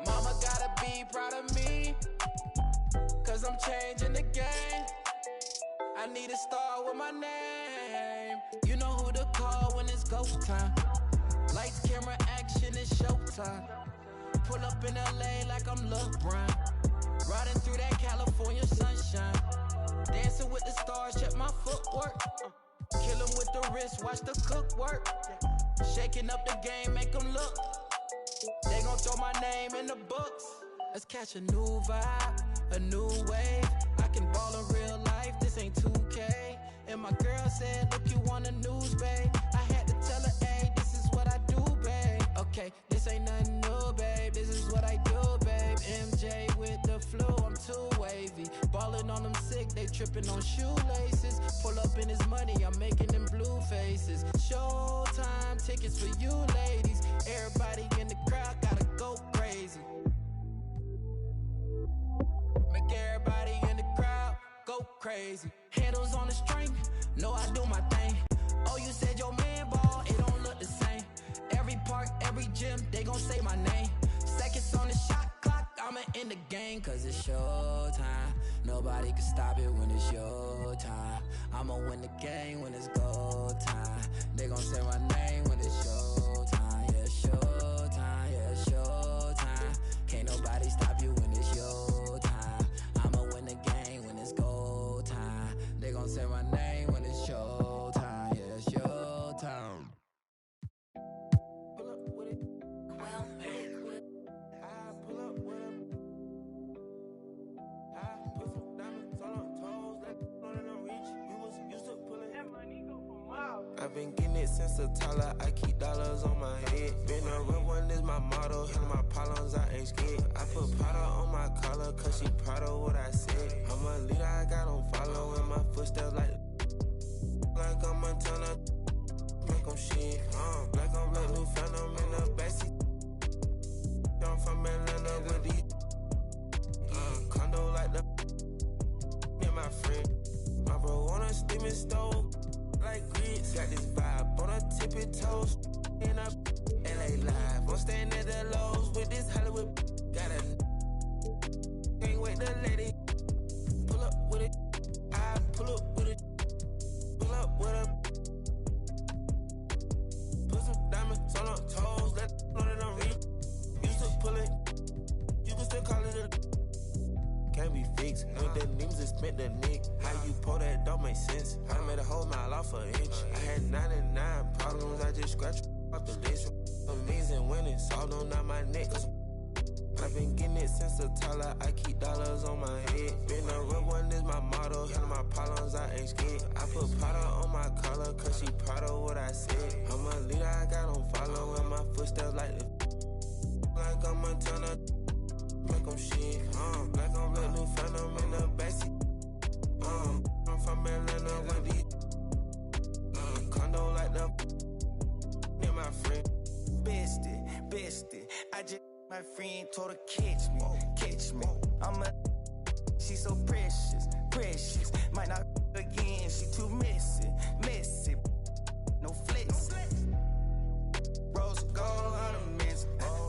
Mama gotta be proud of me. Cause I'm changing the game. I need to start with my name. You know who to call when it's go time. Lights, camera, action, it's showtime. Pull up in LA like I'm LeBron. Riding through that California sunshine. Dancing with the stars, check my footwork. Kill 'em with the wrist, watch the cook work. Shaking up the game, make 'em look. They gon' throw my name in the books. Let's catch a new vibe, a new wave. I can ball in real life, this ain't 2K. And my girl said, look, you want the news, babe. I had to tell her, hey, this is what I do, babe. Okay, this ain't nothing new, babe. This is what I do, babe. MJ with the flu, I'm too wavy. Ballin' on them sick, they trippin' on shoelaces. Pull up in his money, I'm making them blue faces. Showtime tickets for you ladies. Everybody in the crowd gotta go crazy. Make everybody in the crowd go crazy. Handles on the string, know I do my thing. Oh, you said your man ball, it don't look the same. Every park, every gym, they gon' say my name. Seconds on the shot clock, I'ma end the game. Cause it's your time, nobody can stop it when it's your time. I'ma win the game when it's go time. They gon' say my name when it's your time. Yeah, it's your time, yeah, it's your time. Can't nobody stop you when it's your time. I'ma win the game when it's go time. They gon' say my name when it's your time. Yeah, it's your time. Pull up with it. Well, I've been getting it since the Tyler. I keep dollars on my head. Been a real one is my motto. Handle my problems, I ain't scared. I put powder on my collar, cause she proud of what I said. I'm a leader, I got on follow in my footsteps like I'm Montana. Make them shit. Black on black, new phantom in the backseat. I'm from Atlanta with these. Condo like the. And my friend. My bro on a steaming stove. Like grits. Got this vibe on a tippy toes. In a LA live. I'm staying at the Lowe's with this Hollywood. Got a. Can't wait to let it. Pull up with it. I pull up with it. Pull up with a. Put some diamonds on her toes. Let know that I'm real. Used to pull it. You can still call it a. Can't be fixed. With the names that spent the nick. How you pull that don't make sense. I made a whole mile off an inch. I had 99 problems. I just scratched off the list. Amazing winning. Salt on out my neck. I've been getting it since the Tyler. I keep dollars on my head. Been a real one is my motto. Handle my problems, I ain't scared. I put powder on my collar, cause she proud of what I said. I'm a leader, I got on follow in my footsteps like the. Like I'm Montana. Make them shit. Black on black, new phantom in the backseat. I'm from Atlanta with these. Condo like the. And my friend. Bestie. I just. My friend told her catch me. She so precious. Might not again, she too messy. No flex. Rose gold ornaments.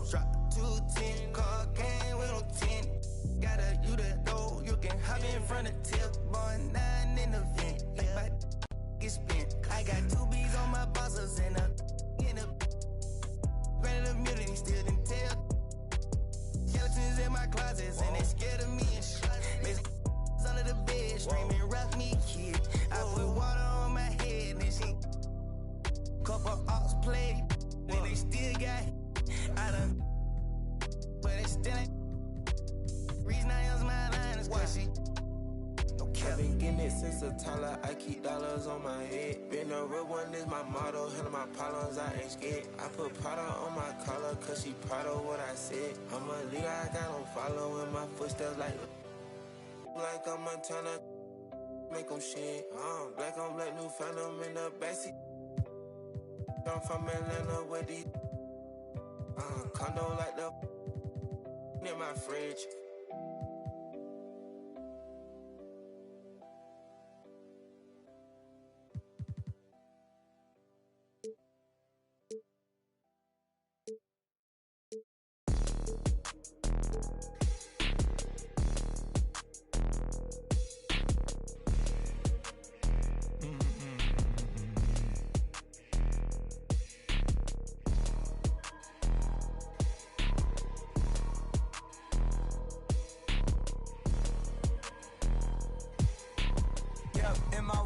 Drop 210, car game with no 10. Got a you the door, you can hop in front of tip. Boy, 9 in the vent. Like my get spent. I got 2 B's on my bosses and a granted immunity still didn't tell. Skeletons in my closets and they scared of me and shit. Under the bed, screaming, rock me, kid. I put water on my head and she couple ox played. And they still got I done, but it still ain't. Reason I use my line is cause she. I've been getting it since the Tyler. I keep dollars on my head. Been a real one is my motto. Handle my problems, I ain't scared. I put powder on my collar, cause she proud of what I said. I'm a leader, I got on follow in my footsteps like I'm Montana. Make them shit. Black on black, new phantom in the backseat. I'm from Atlanta with these. Condo like the. Near my fridge.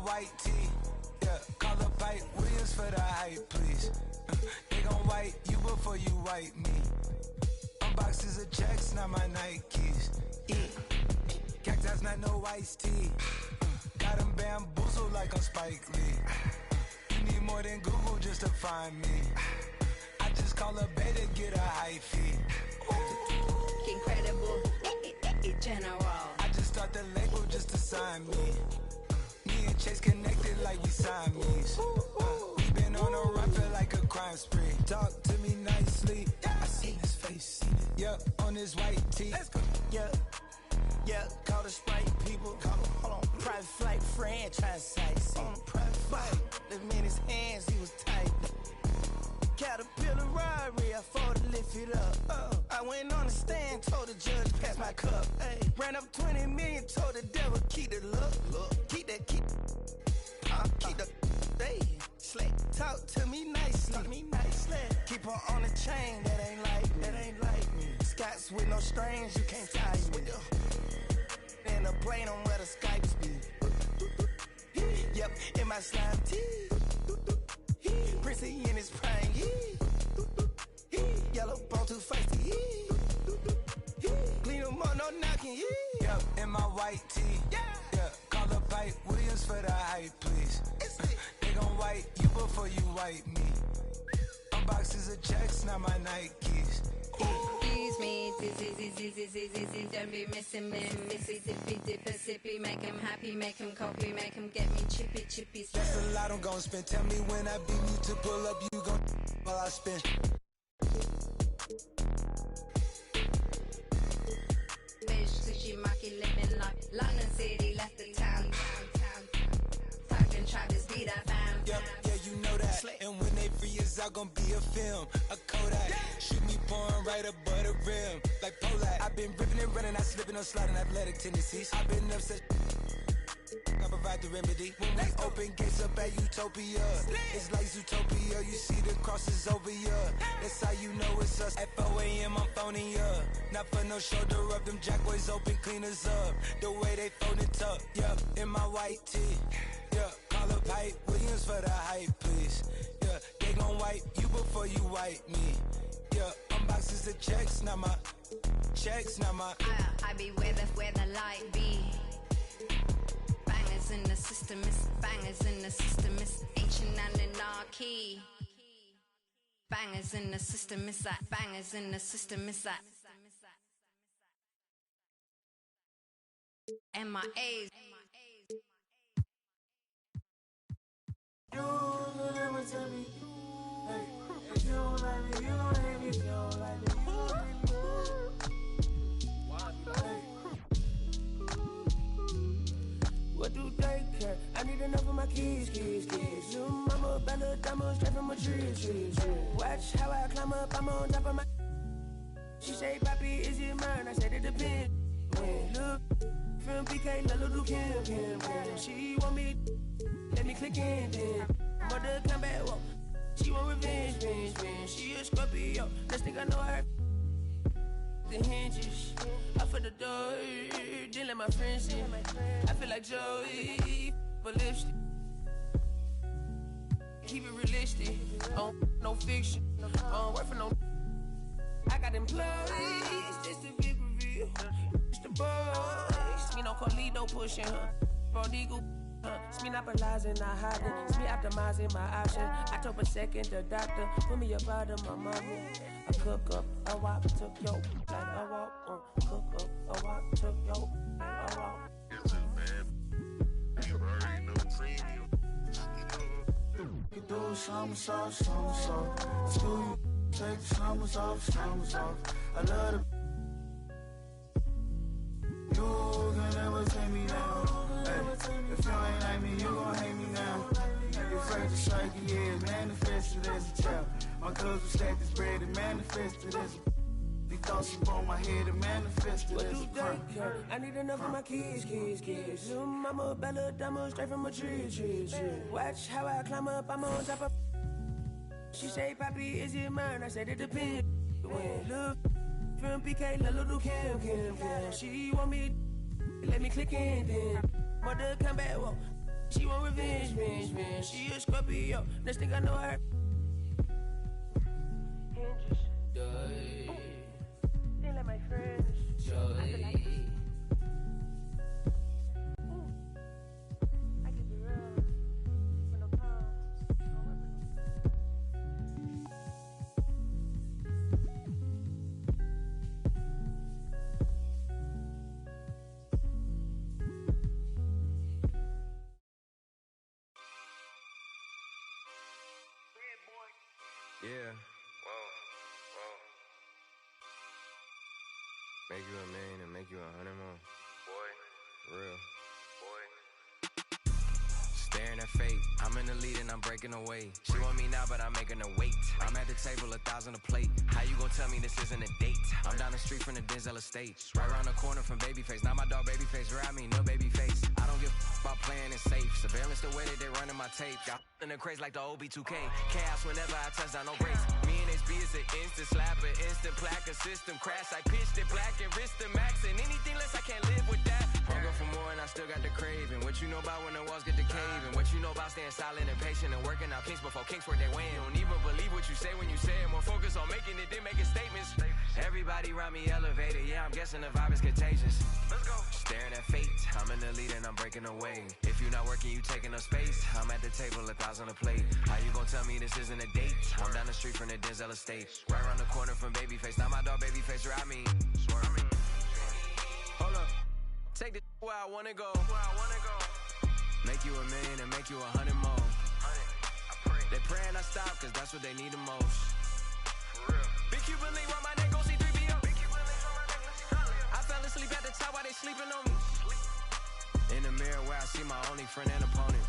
White tee, yeah, call up Ike Williams for the hype, please. They gon' wipe you before you wipe me. Unboxes of checks, not my Nikes. Cactus, not no iced tea. Got them bamboozled like I'm Spike Lee. You need more than Google just to find me. I just call a beta, get a high fee. Incredible, general. I just start the label just to sign me. Me and Chase connected like we Siamese. We been on a run, feel like a crime spree. Talk to me nicely. I seen his face. Yeah, on his white tee. Let's go. Yeah, call the Sprite people. Hold on. Private flight franchise sites. On a private flight. The man his hands, he was tight. Caterpillar robbery, I fought to lift it up. I went on the stand, told the judge, pass my cup. Ay, ran up 20 million, told the devil, keep the look. Keep the hey, slick. Talk to me nicely. Keep her on the chain, that ain't like me. Scots with no strings, you can't tie me. In a plane on where the Skypes be. Yep, in my slime tee. Prissy in his prime, yellow bone too feisty, clean him up, no knocking, Yep, in my white tee, yeah, call up Ike Williams for the hype, please. They gon' white you before you white me. Boxes of checks, not my Nikes. Excuse me, this don't be missing me. Missy, dippy, dipper, sippy, make him happy, make him copy, make him get me chippy. That's a lot I'm gon' spend. Tell me when I beat you to pull up, you gon' while I spend. Bitch, sushi, maki, living like London City, left the town. Talking, try to speed I found. Yeah, you know that. And when they free us out, gon' be a film, a Kodak. Shoot me pouring right above the rim, like Polak. I've been ripping and running, I slipping on sliding athletic tendencies. I've been upset. I provide the remedy. When we open gates up at Utopia, it's like Zootopia. You see the crosses over ya. That's how you know it's us. At 4 a.m. I'm phoning ya. Not for no shoulder up. Them jackboys open cleaners up. The way they fold it up. Yeah, in my white tee. Yeah, call up Hype Williams for the hype, please. Yeah, they gon' wipe you before you wipe me. Yeah, unboxes of checks, not my checks, not my. I be where the light be. Bangers in the system, it's bangers in the system, it's ancient anarchy. Bangers in the system, it's that bangers in the system, it's that. MIAs. You will never tell me. Hey, if you don't like me, you don't hate me. If you don't like me, you don't hate me. Hey. What do they care? I need enough of my kids. Little mama, Bella, diamond, straight from a tree. Watch how I climb up, I'm on top of my. She say, Papi, is it mine? I said it depends. When look from PK, little Kim. She want me. Let me click in then. Mother come back, whoa. She want revenge. She a Scorpio. Next thing I know her. The hinges. Up for the door. Didn't let my friends in. I feel like Joey. For lipstick. Keep it realistic. No fiction. Work for no. I got employees. This the big reveal. It's the boys. Me no Carlito pushing her. Prodigal. It's me not monopolizing, not hiding. It's me optimizing my option. October 2nd, the doctor put me up out of my mama. I cook up a walk, took yo, like a walk. Cook up a walk, took yo, like a walk. Yes, man. You already know premium. You do somersault. Do you take the slumbers off? I love the. You can never take me down. Hey, if you ain't like me, you gon' hate me now. You're afraid to strike, yeah, manifested as a child. My cousin stacked this bread and manifested as a. These thoughts upon my head and manifested as a crime. I need enough of my kids. Little mama, Bella, diamond, straight from a tree. Watch how I climb up, I'm on top of. She say, Papi, is it mine? I said it depends. When look from PK, little Kim. She want me, let me click in then. Mother come back, whoa. She want revenge. She a Scorpio. Next thing I know her. Hinges. They let my friends. I can be real. With no cons. Yeah. Whoa. Make you a million and make you 100 more. Boy. Real. Staring at fate, I'm in the lead and I'm breaking away. She want me now, but I'm making her wait. I'm at the table, 1,000 a plate. How you gon' tell me this isn't a date? I'm down the street from the Denzel estate, right around the corner from Babyface. Now my dog Babyface, around me, no Babyface. I don't give about playing it safe. Surveillance the way that they running my tape. Y'all in the craze like the OB2K. Chaos whenever I touch down, no brakes. Me and HB is an instant slapper, instant plaque, a system crash. I pitched it black and wrist the max, and anything less I can't live with that. Hunger for more and I still got the craving. And what you know about when the walls get to cave? And what you know about staying silent and patient and working out kinks before kinks work their way. You don't even believe what you say when you say it. More focus on making it than making statements. Everybody around me elevated, yeah, I'm guessing the vibe is contagious. Let's go. Staring at fate, I'm in the lead and I'm breaking away. If you're not working, you taking up space. I'm at the table, 1,000 a plate. How you gonna tell me this isn't a date? I'm down the street from the Denzel estate, right around the corner from Babyface. Now my dog Babyface, where I mean. Hold up, take this where I wanna go. Make you $1 million and make you 100 more. They praying I stop, cause that's what they need the most. Big Cuban link round my neck, go see 3PO. I fell asleep at the top while they sleeping on me. In the mirror where I see my only friend and opponent.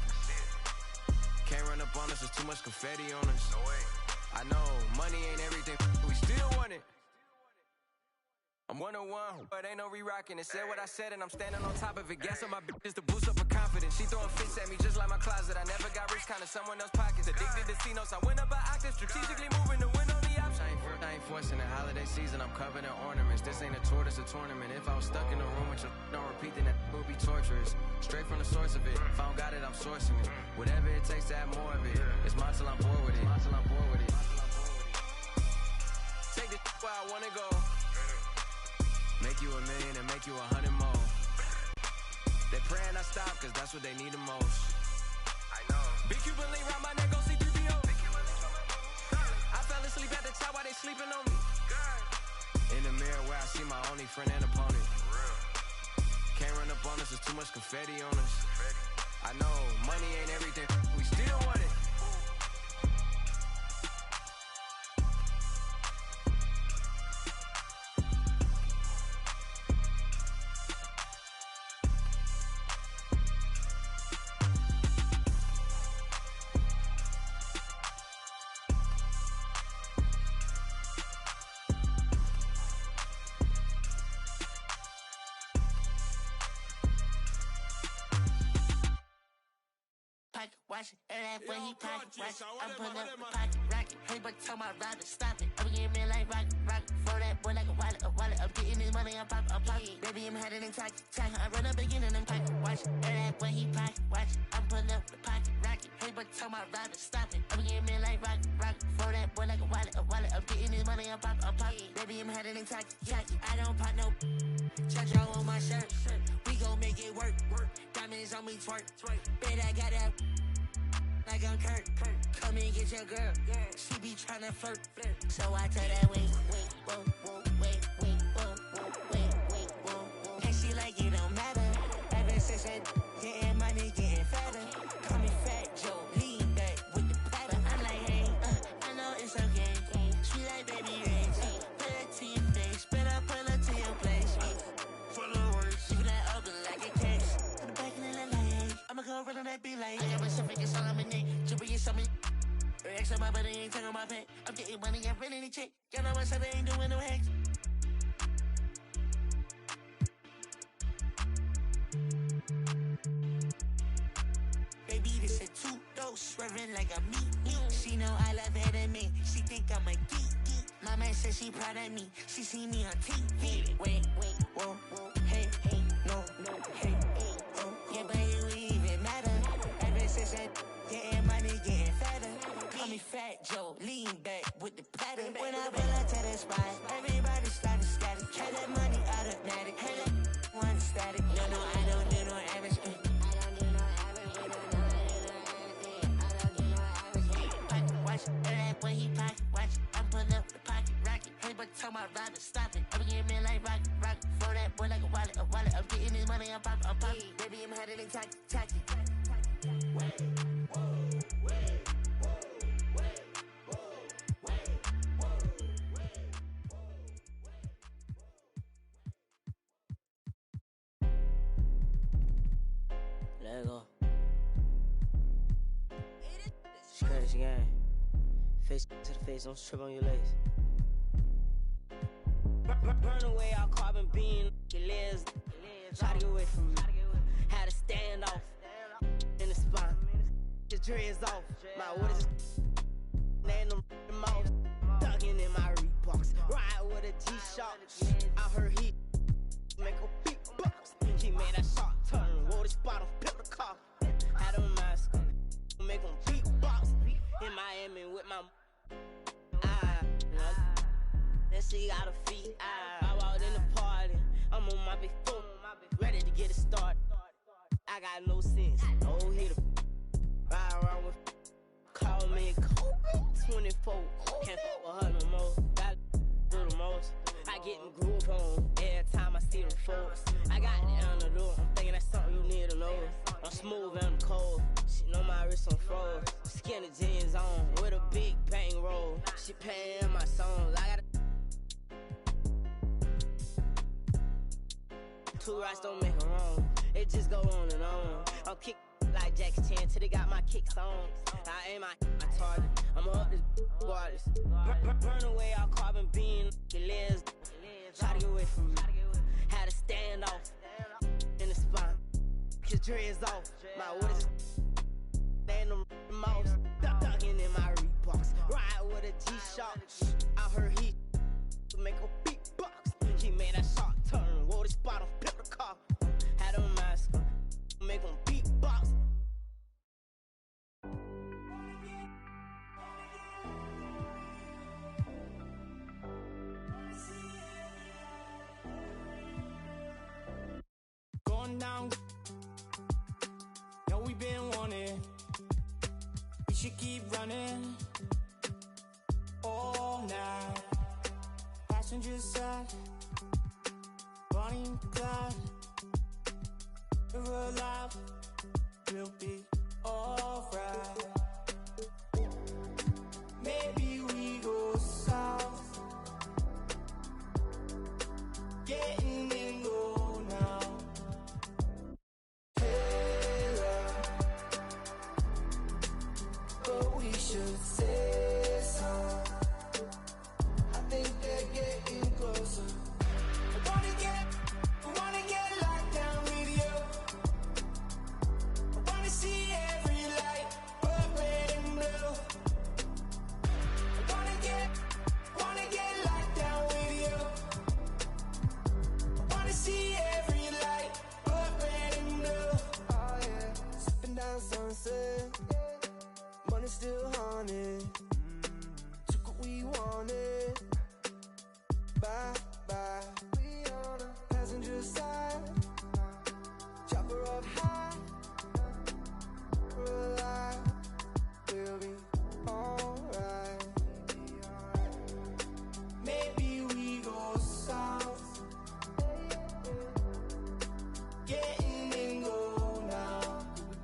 Can't run up on us, there's too much confetti on us. I know, money ain't everything, we still want it. I'm 101, but ain't no re-rocking it. Said what I said and I'm standing on top of it. Gas on my bitches to boost up her confidence. She throwing fits at me just like my closet. I never got rich, kinda someone else's pockets. Addicted to C-notes, I went up an octave. Strategically moving to win on the option. I ain't forcing the holiday season, I'm covered in ornaments. This ain't a tour, this a tournament. If I was stuck in a room with you, don't repeat, then that would be torturous. Straight from the source of it. If I don't got it, I'm sourcing it. Whatever it takes to have more of it. It's mine till I'm bored with it. Take this where I wanna go. Make you $1 million and make you 100 more. They praying I stop, cause that's what they need the most. I know. Big Cuban link round my neck, go see 3PO. I fell asleep at the top while they sleeping on me. In the mirror where I see my only friend and opponent. Can't run up on us, there's too much confetti on us. I know, money ain't everything, we still want it. Watch it, and that when he pocket watch it. I'm pulling up the pocket rocket. Hey, but tell my rider stop it. I'm getting me like rocket. For that boy like a wallet. I'm getting this money, I'm pocket. Baby, I'm heading in tacky. I run up again and I'm pocket watch it. And that when he pocket watch it. I'm pulling up the pocket rocket. Hey, but tell my rider stop it. I'm getting me like rocket. For that boy like a wallet. I'm getting this money, I'm pocket. Baby, I'm heading in tacky. I don't pop no. Check on my shirt. We gon' make it work. Diamonds on me twerk. Bet I got that. Like I'm Kurt. Come and get your girl. She be tryna flirt. So I tell that wait, whoa. And she like it don't matter. Ever since that getting money, getting fatter. Call me Fat Joe, lean back with the platter. I'm like, hey, I know it's okay. She like baby rings. Put it to your face, better pull her to your place. For the worst, you that open like a case. To the back and then like, hey, I'ma go run on that beat like. I got myself against all I'm in it. X on my body ain't talking my pay. I'm getting money, I'm renting the check. Y'all know my son ain't doing no hacks. Baby, this a two-dose, swerving like a meat. She know I love her than me. She think I'm a geek. My man said she proud of me. She see me on TV. Wait, whoa, hey, no, hey, oh, yeah, but it would even matter. Ever since that getting money, getting fatter. Call me Fat Joe, lean back with the platter. When I pull up to the spot, everybody started scatter. Try that money automatic. Hey, that one static. No, I don't do no average. Pocket watch, and that when he pocket watch, I'm pulling up the pocket rocket. Hey, but tell my rider stop it. I'm getting me like rocket. For that boy like a wallet. I'm getting this money, I'm pocket. Baby, I'm headed in tacky. Let go. It's crazy game. Face to the face, don't trip on your legs. Burn away all carbon beam, your legs. Try to get away from me. Had to stand off in the spine. Your dreads off. My waters laying them mouth. Dugging in my Reeboks. Ride with a G-Shock. I heard he make a beatbox. He made that shot turn. Wore this bottle pillar. I'm on my big phone, ready to get it started. I got no sense, no hitter. Ride around with, call me Kobe 24. Can't fuck with her no more. Gotta do the most. I get in groove on every time I see them folks. I got it on the door. I'm thinking that's something you need to know. I'm smooth and I'm cold. She know my wrist on froze. Skinny jeans on with a big bang roll. She paying my songs. I got two rights don't make them wrong. It just go on and on. I'm kick like Jackie Chan till they got my kicks on. I aim my target. I'm up this waters. Burn away all carbon beam. The legs. Try to get away from me. Had to stand off in the spot. His dreads off. My waters stand them mouse. Ducking in my Reeboks. Ride with a G-Shock. I heard he make a beatbox. He made that shot turn. Wore the spot off, pick the car. Had a mask. Make him beatbox. Going down. Know we been wanting. We should keep running all night. Passenger side, Bonnie and Clyde. If we're alive, we'll be alright. Maybe we go south, getting in go now. Hey, but we should say so. I think they're getting closer. I wanna get locked down with you. I wanna see every light, but red and blue. I wanna get locked down with you. I wanna see every light, but red and blue. Oh yeah, sipping down sunset, money still haunted. Took what we wanted. Bye bye. We on a passenger side. Chopper up high. We're alive. We'll be alright. Maybe we go south. Getting in go now.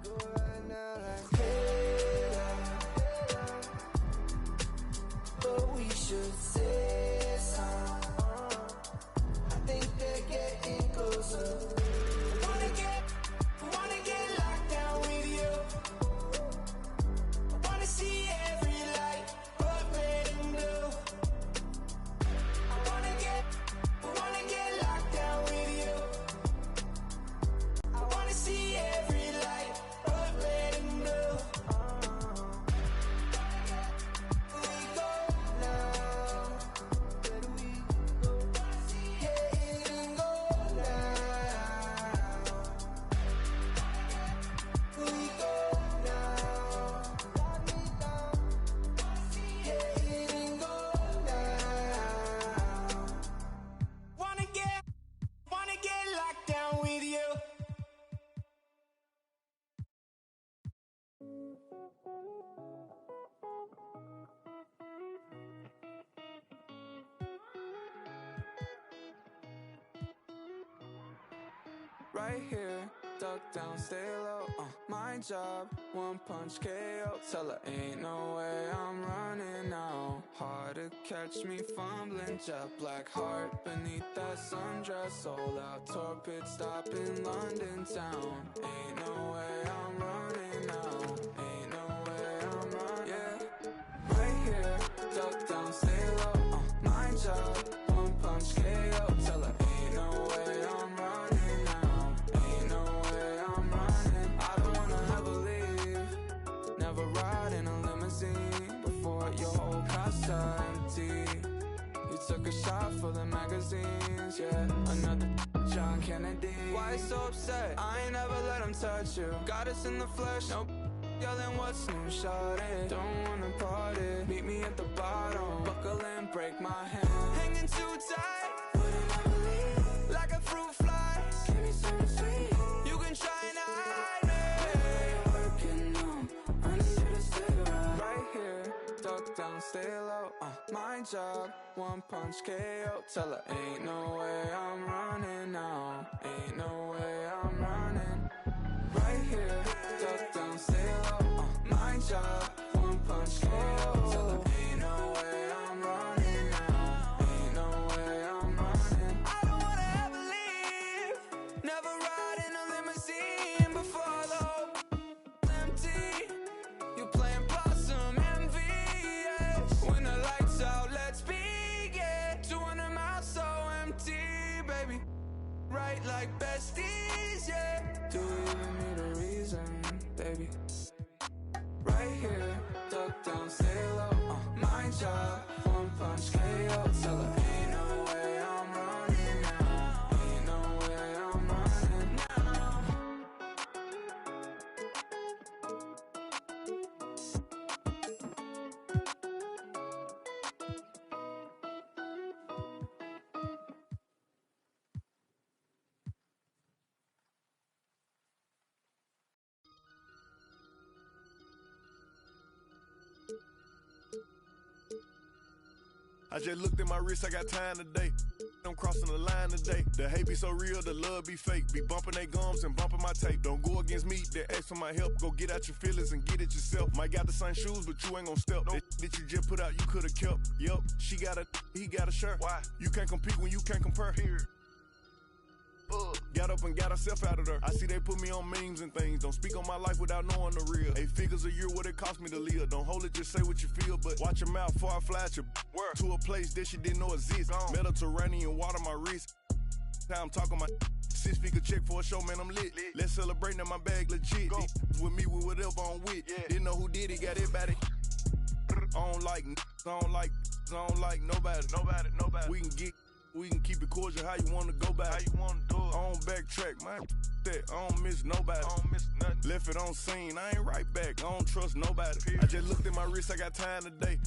We go right now like hey, but we should say something. I think they're getting closer. I wanna get locked down with you. I wanna see every light, but red and blue. I wanna get locked down with you. I wanna see every light, but red and blue. We go now. Where do we go? Get and go now. We go now. Lock me down. Get and go now. Wanna get locked down with you. Right here, duck down, stay low. My job, one punch KO. Tell her ain't no way I'm running now. Hard to catch me fumbling. Jet black heart beneath that sundress. Sold out tour pit stop in London town. Ain't no way I'm running now. Ain't no way I'm running. Yeah, right here, duck down, stay low. My job, one punch KO. Tell her ain't no way I'm running now. Ain't no way I'm running. I don't wanna ever leave. Never ride in a limousine before your whole car's empty. You took a shot for the magazines, yeah. Another John Kennedy. Why so upset? I ain't never let him touch you. Got us in the flesh, no yelling what's new, shawty. Don't wanna party. Meet me at the bottom. Buckle in, break my hand. Hanging too tight, wouldn't ever leave. Like a fruit job, one punch KO. Tell her ain't no way I'm running now. Ain't no way I'm running. Right here, duck down, stay low. My job, one punch KO. Tell her ain't no way I'm running now. Ain't no way I'm running. I don't wanna ever leave. Never ride in a limousine before the empty. You playing Blossom MV, yeah. When the lights out, let's begin. 200 miles so empty, baby. Right like besties, yeah. Do you even need a reason, baby? Right here, duck down, stay low. My job, one punch KO. Tell her ain't no way I'm running now. Ain't no way I'm running now. I just looked at my wrist, I got time today. I'm crossing the line today. The hate be so real, the love be fake. Be bumping they gums and bumping my tape. Don't go against me, they ask for my help. Go get out your feelings and get it yourself. Might got the same shoes, but you ain't gon' step. Nope. That you just put out, you could've kept. Yup, she got a, he got a shirt. Why? You can't compete when you can't compare. Period. Got up and got herself out of there. I see they put me on memes and things. Don't speak on my life without knowing the real. 8 figures a year, what it cost me to live. Don't hold it, just say what you feel. But watch your mouth before I fly at your word. To a place that she didn't know exists. Mediterranean water my wrist. Now I'm talking my 6-figure check for a show, man, I'm lit. Let's celebrate, now my bag legit. Go. With me, with whatever I'm with. Yeah. Didn't know who did it, got it about it. I don't like nobody. We can keep it cordial, how you wanna go back. How you wanna do it. I don't backtrack, man. That I don't miss nobody. I don't miss nothing. Left it on scene, I ain't right back. I don't trust nobody. Period. I just looked at my wrist, I got time today.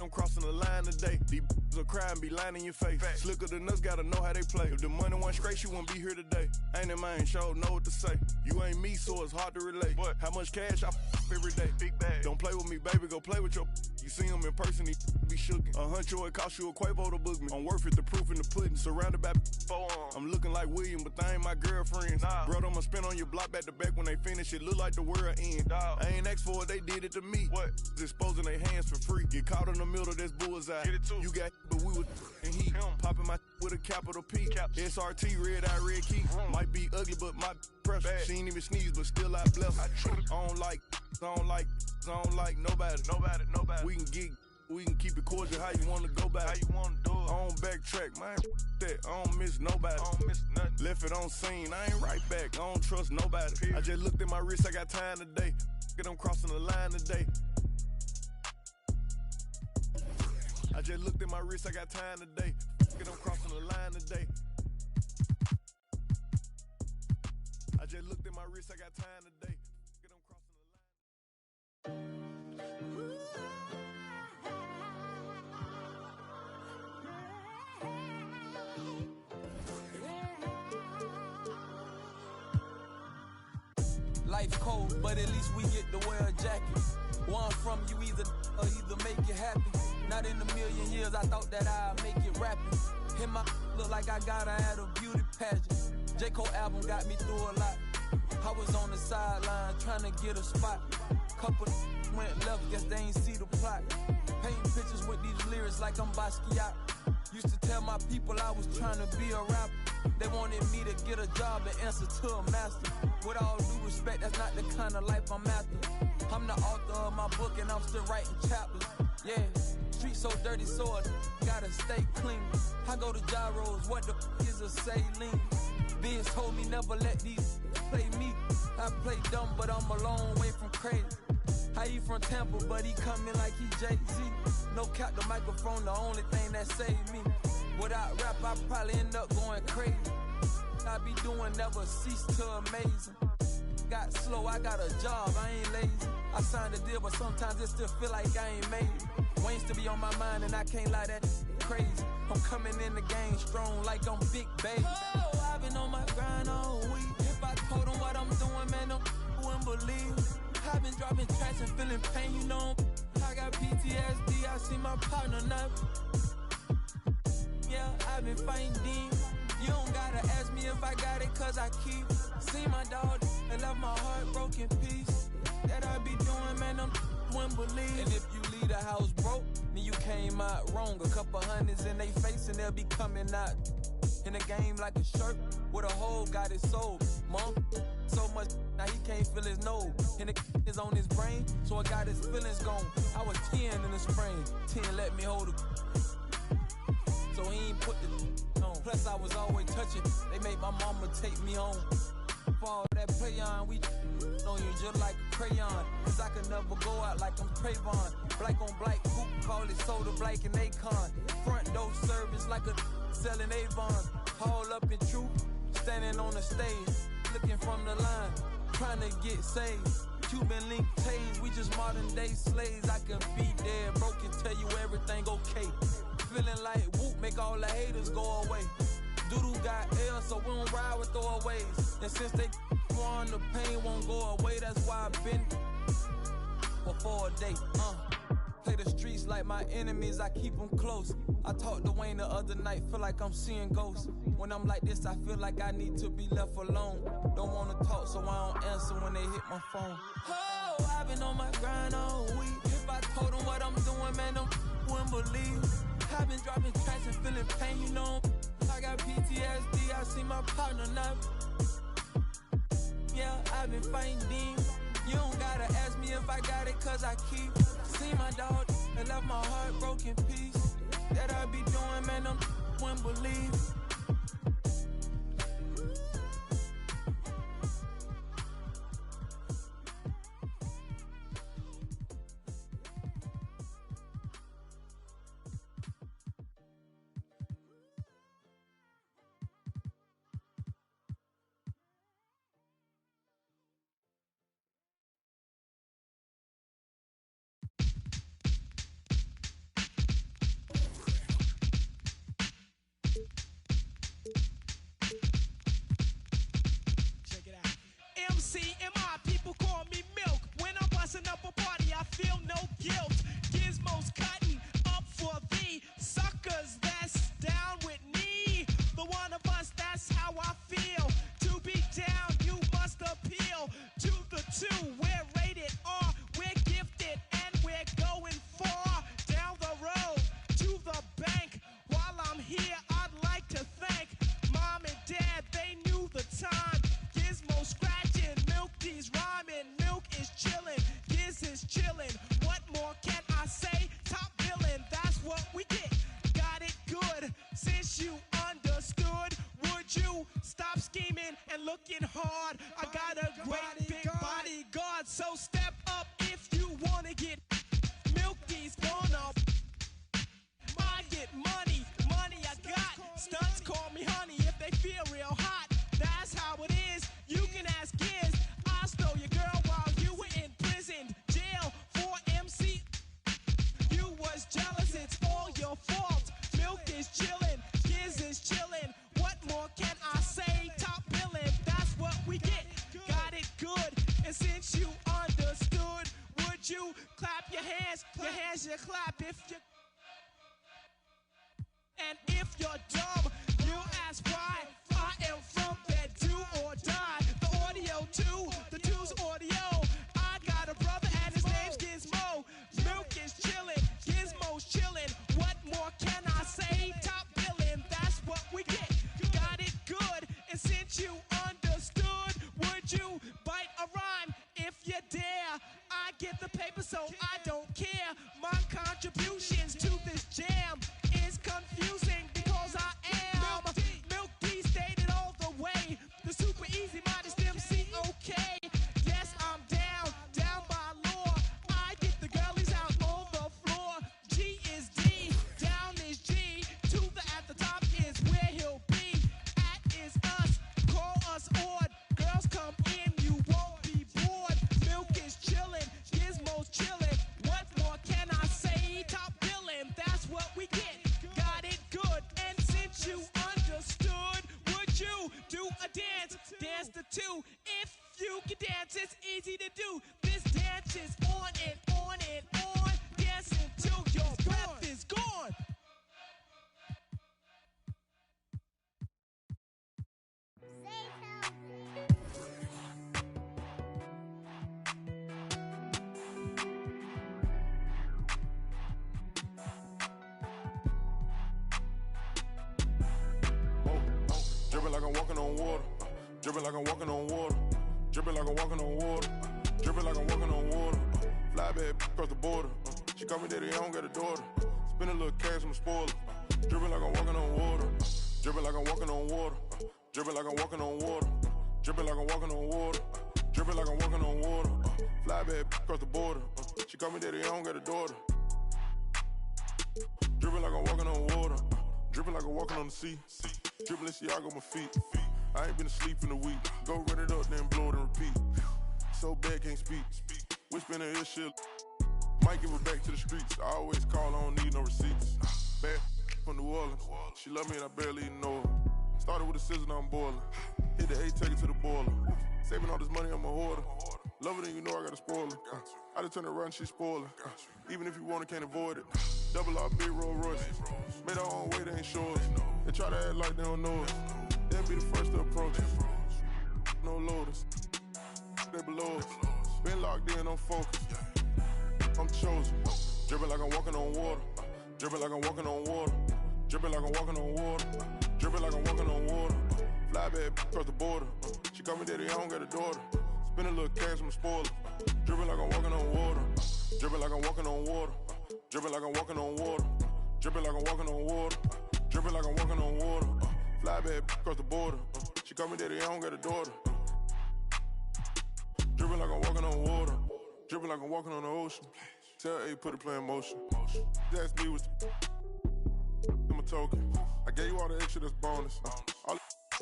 I'm crossing the line today. These will cry and be lying in your face. Fact. Slicker than us, gotta know how they play. If the money went straight, she wouldn't be here today. Ain't in mine, sure know what to say. You ain't me, so it's hard to relate. But how much cash I every day? Big bag. Don't play with me, baby, go play with your. You see him in person, he be shookin'. A huncho, it cost you a Quavo to book me. I'm worth it, the proof in the pudding. Surrounded by forearms. I'm looking like William, but they ain't my girlfriends. Nah. Bro, I'ma spin on your block back to back when they finish. It look like the world end. Dog. I ain't asked for it, they did it to me. What? Exposing their hands for free. Get caught in the middle, that's bullseye. Get it too. You got, but we was and he popping my with a capital P. SRT, red eye, red key. Might be ugly, but my pressure. Bad. She ain't even sneeze, but still I bless her. I don't like nobody. We can keep it cordial, how you wanna go back. How you wanna do it. I don't backtrack, man. That I don't miss nobody. I don't miss nothing. Left it on scene, I ain't right back. I don't trust nobody. Period. I just looked at my wrist, I got time today. I'm crossing the line today. I just looked at my wrist, I got time today. I'm crossing the line today. I just looked at my wrist, I got time today. I'm crossing the line. Life cold, but at least we get to wear a jacket. One from you either make you happy. Not in a million years, I thought that I'd make it rapping. Hit my look like I got her at a beauty pageant. J. Cole album got me through a lot. I was on the sideline trying to get a spot. Couple went left, guess they ain't see the plot. Painting pictures with these lyrics like I'm Basquiat. Used to tell my people I was trying to be a rapper. They wanted me to get a job and answer to a master. With all due respect, that's not the kind of life I'm after. I'm the author of my book and I'm still writing chapters. Yeah, street so dirty, so I gotta stay clean. I go to gyros, what the is a saline? Vince told me never let these play me. I play dumb, but I'm a long way from crazy. How he from Tampa, but he coming like he Jay-Z. No cap, the microphone, the only thing that saved me. Without rap, I probably end up going crazy. I be doing never cease to amazing. Got slow, I got a job, I ain't lazy. I signed a deal, but sometimes it still feel like I ain't made it. Wayne's to be on my mind, and I can't lie, that crazy. I'm coming in the game strong like I'm Big Baby. Oh, I've been on my grind all week. If I told them what I'm doing, man, them wouldn't believe. I've been dropping tracks and feeling pain, you know. I I got PTSD, I see my partner not. Yeah, I've been fighting demons. You don't gotta ask me if I got it, cause I keep. See my dog and left my heart broken piece. That I be doing, man, them wouldn't believe. And if you leave the house broke, then you came out wrong. A couple hundreds in they face and they'll be coming out. In the game like a shirt with a hole got his soul. Mom, so much now he can't feel his nose. And the is on his brain, so I got his feelings gone. I was 10 in the spring, 10 let me hold it. So he ain't put the on. Plus I was always touching, they made my mama take me home. For all that play on, we on you just like a crayon. Cause I could never go out like I'm Trayvon. Black on black, hoop, call it soda, black and Akon. Front door service like a selling Avon. Haul up in truth, standing on the stage, looking from the line, trying to get saved. Cuban link tase, we just modern day slaves. I can be dead broke and tell you everything okay. Feeling like whoop, make all the haters go away. Doodoo got L, so we don't ride with throwaways. And since they on the pain won't go away, that's why I've been for a day. Play the streets like my enemies, I keep them close. I talked to Wayne the other night, feel like I'm seeing ghosts. When I'm like this, I feel like I need to be left alone. Don't wanna talk, so I don't answer when they hit my phone. Oh, I've been on my grind all week. If I told them what I'm doing, man, them wouldn't believe. I've been dropping tracks and feeling pain, you know. I got PTSD, I see my partner not. Yeah, I've been fighting demons. You don't gotta ask me if I got it, cause I keep. See my dog and left my heart broken piece. That I be doing, man, them wouldn't believe. It's easy to do. This dance is on and on and on. dance until your breath is gone. Dripping like I'm walking on water. Dripping like I'm walking on water. Dripping like I'm walking on water. Dripping like I'm walking on water. Fly bad across the border. She call me daddy, I don't got a daughter. Spend a little cash, I'm a spoiler. Dripping like I'm walking on water. Dripping like I'm walking on water. Dripping like I'm walking on water. Dripping like I'm walking on water. Dripping like I'm walking on water. Fly bad across the border. She call me daddy, I don't got a daughter. Dripping like I'm walking on water. Dripping like I'm walking on the sea. Dripping Balenciaga on my feet. I ain't been asleep in a week. Go run it up, then blow it and repeat. So bad, can't speak. Whisper in her ear shit. Might give her back to the streets. I always call, I don't need no receipts. Bad from New Orleans. She love me and I barely even know her. Started with a scissors, now I'm boiling. Hit the A, take it to the boiler. Saving all this money, I'm a hoarder. Love it and you know I got a spoiler. I just turn around, she spoiling. Even if you want it, can't avoid it. Double R, big Rolls Royce. Made our own way, they ain't sure. They try to act like they don't know us. They'll be the first to approach us. No loaders. They below us. Been locked in, I'm focused. I'm chosen. Dripping like I'm walking on water. Dripping like I'm walking on water. Dripping like I'm walking on water. Dripping like I'm walking on water. Fly bad across the border. She call me daddy, I don't got a daughter. Spend a little cash, I'm a spoiler. Dripping like I'm walking on water. Dripping like I'm walking on water. Dripping like I'm walking on water. Dripping like I'm walking on water. Dripping like I'm walking on water. Fly bad across the border. She call me daddy, I don't got a daughter. Dripping like I'm walking on water. Dripping like I'm walking on the ocean. Tell A, put the play in motion. Ask me what's in my token. I gave you all the extra, that's bonus. All the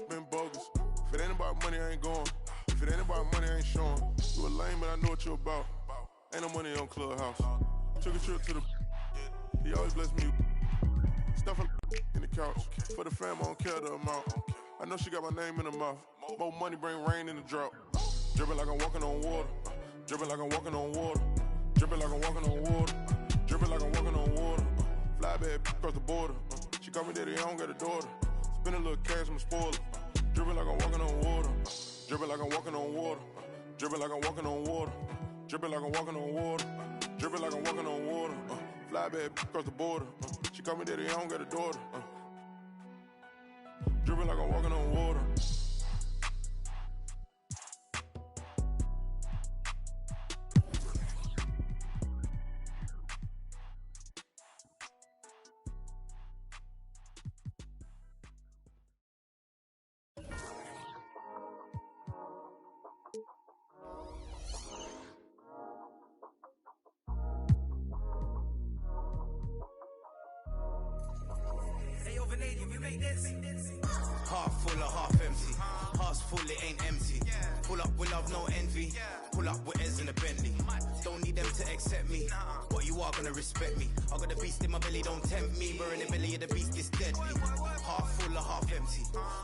been bogus. If it ain't about money, I ain't going. If it ain't about money, I ain't showing. You a lame, but I know what you about. Ain't no money on Clubhouse. Took a trip to the. He always bless me. Stuff in the couch. For the fam, I don't care the amount. I know she got my name in her mouth. More money bring rain in the drought. Dripping like I'm walking on water. Dripping like I'm walking on water. Dripping like I'm walking on water. Dripping like I'm walking on water. Fly bad across the border. She call me daddy, I don't got a daughter. Spend a little cash, I'm a spoiler. Dripping like I'm walking on water. Dripping like I'm walking on water. Dripping like I'm walking on water. Dripping like I'm walking on water. Dripping like I'm walking on water. Fly bad across the border. She call me daddy, I don't got a daughter. Dripping like I'm walking on water. Half full or half empty. Heart's full, it ain't empty. Pull up with love, no envy. Pull up with Ez in a Bentley. Don't need them to accept me, but you are gonna respect me. I got a beast in my belly, don't tempt me. We're in the belly of the beast, it's deadly. Half full or half empty.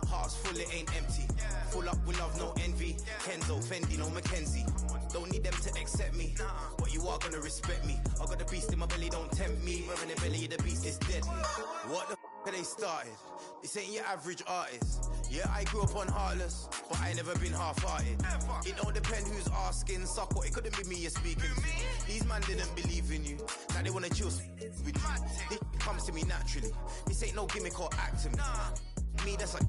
Heart's full, it ain't empty. Full up with love, no envy. Kenzo, Fendi, no Mackenzie. Don't need them to accept me, but you are gonna respect me. I got a beast in my belly, don't tempt me. We're in the belly of the beast, it's deadly. What the f*** they started? This ain't your average artist. Yeah, I grew up on Heartless, but I never been half-hearted. It don't depend who's asking, suck what, it couldn't be me you're speaking to. These man didn't believe in you, now they wanna chill with you. This comes to me naturally, this ain't no gimmick or acting. Me, that's like,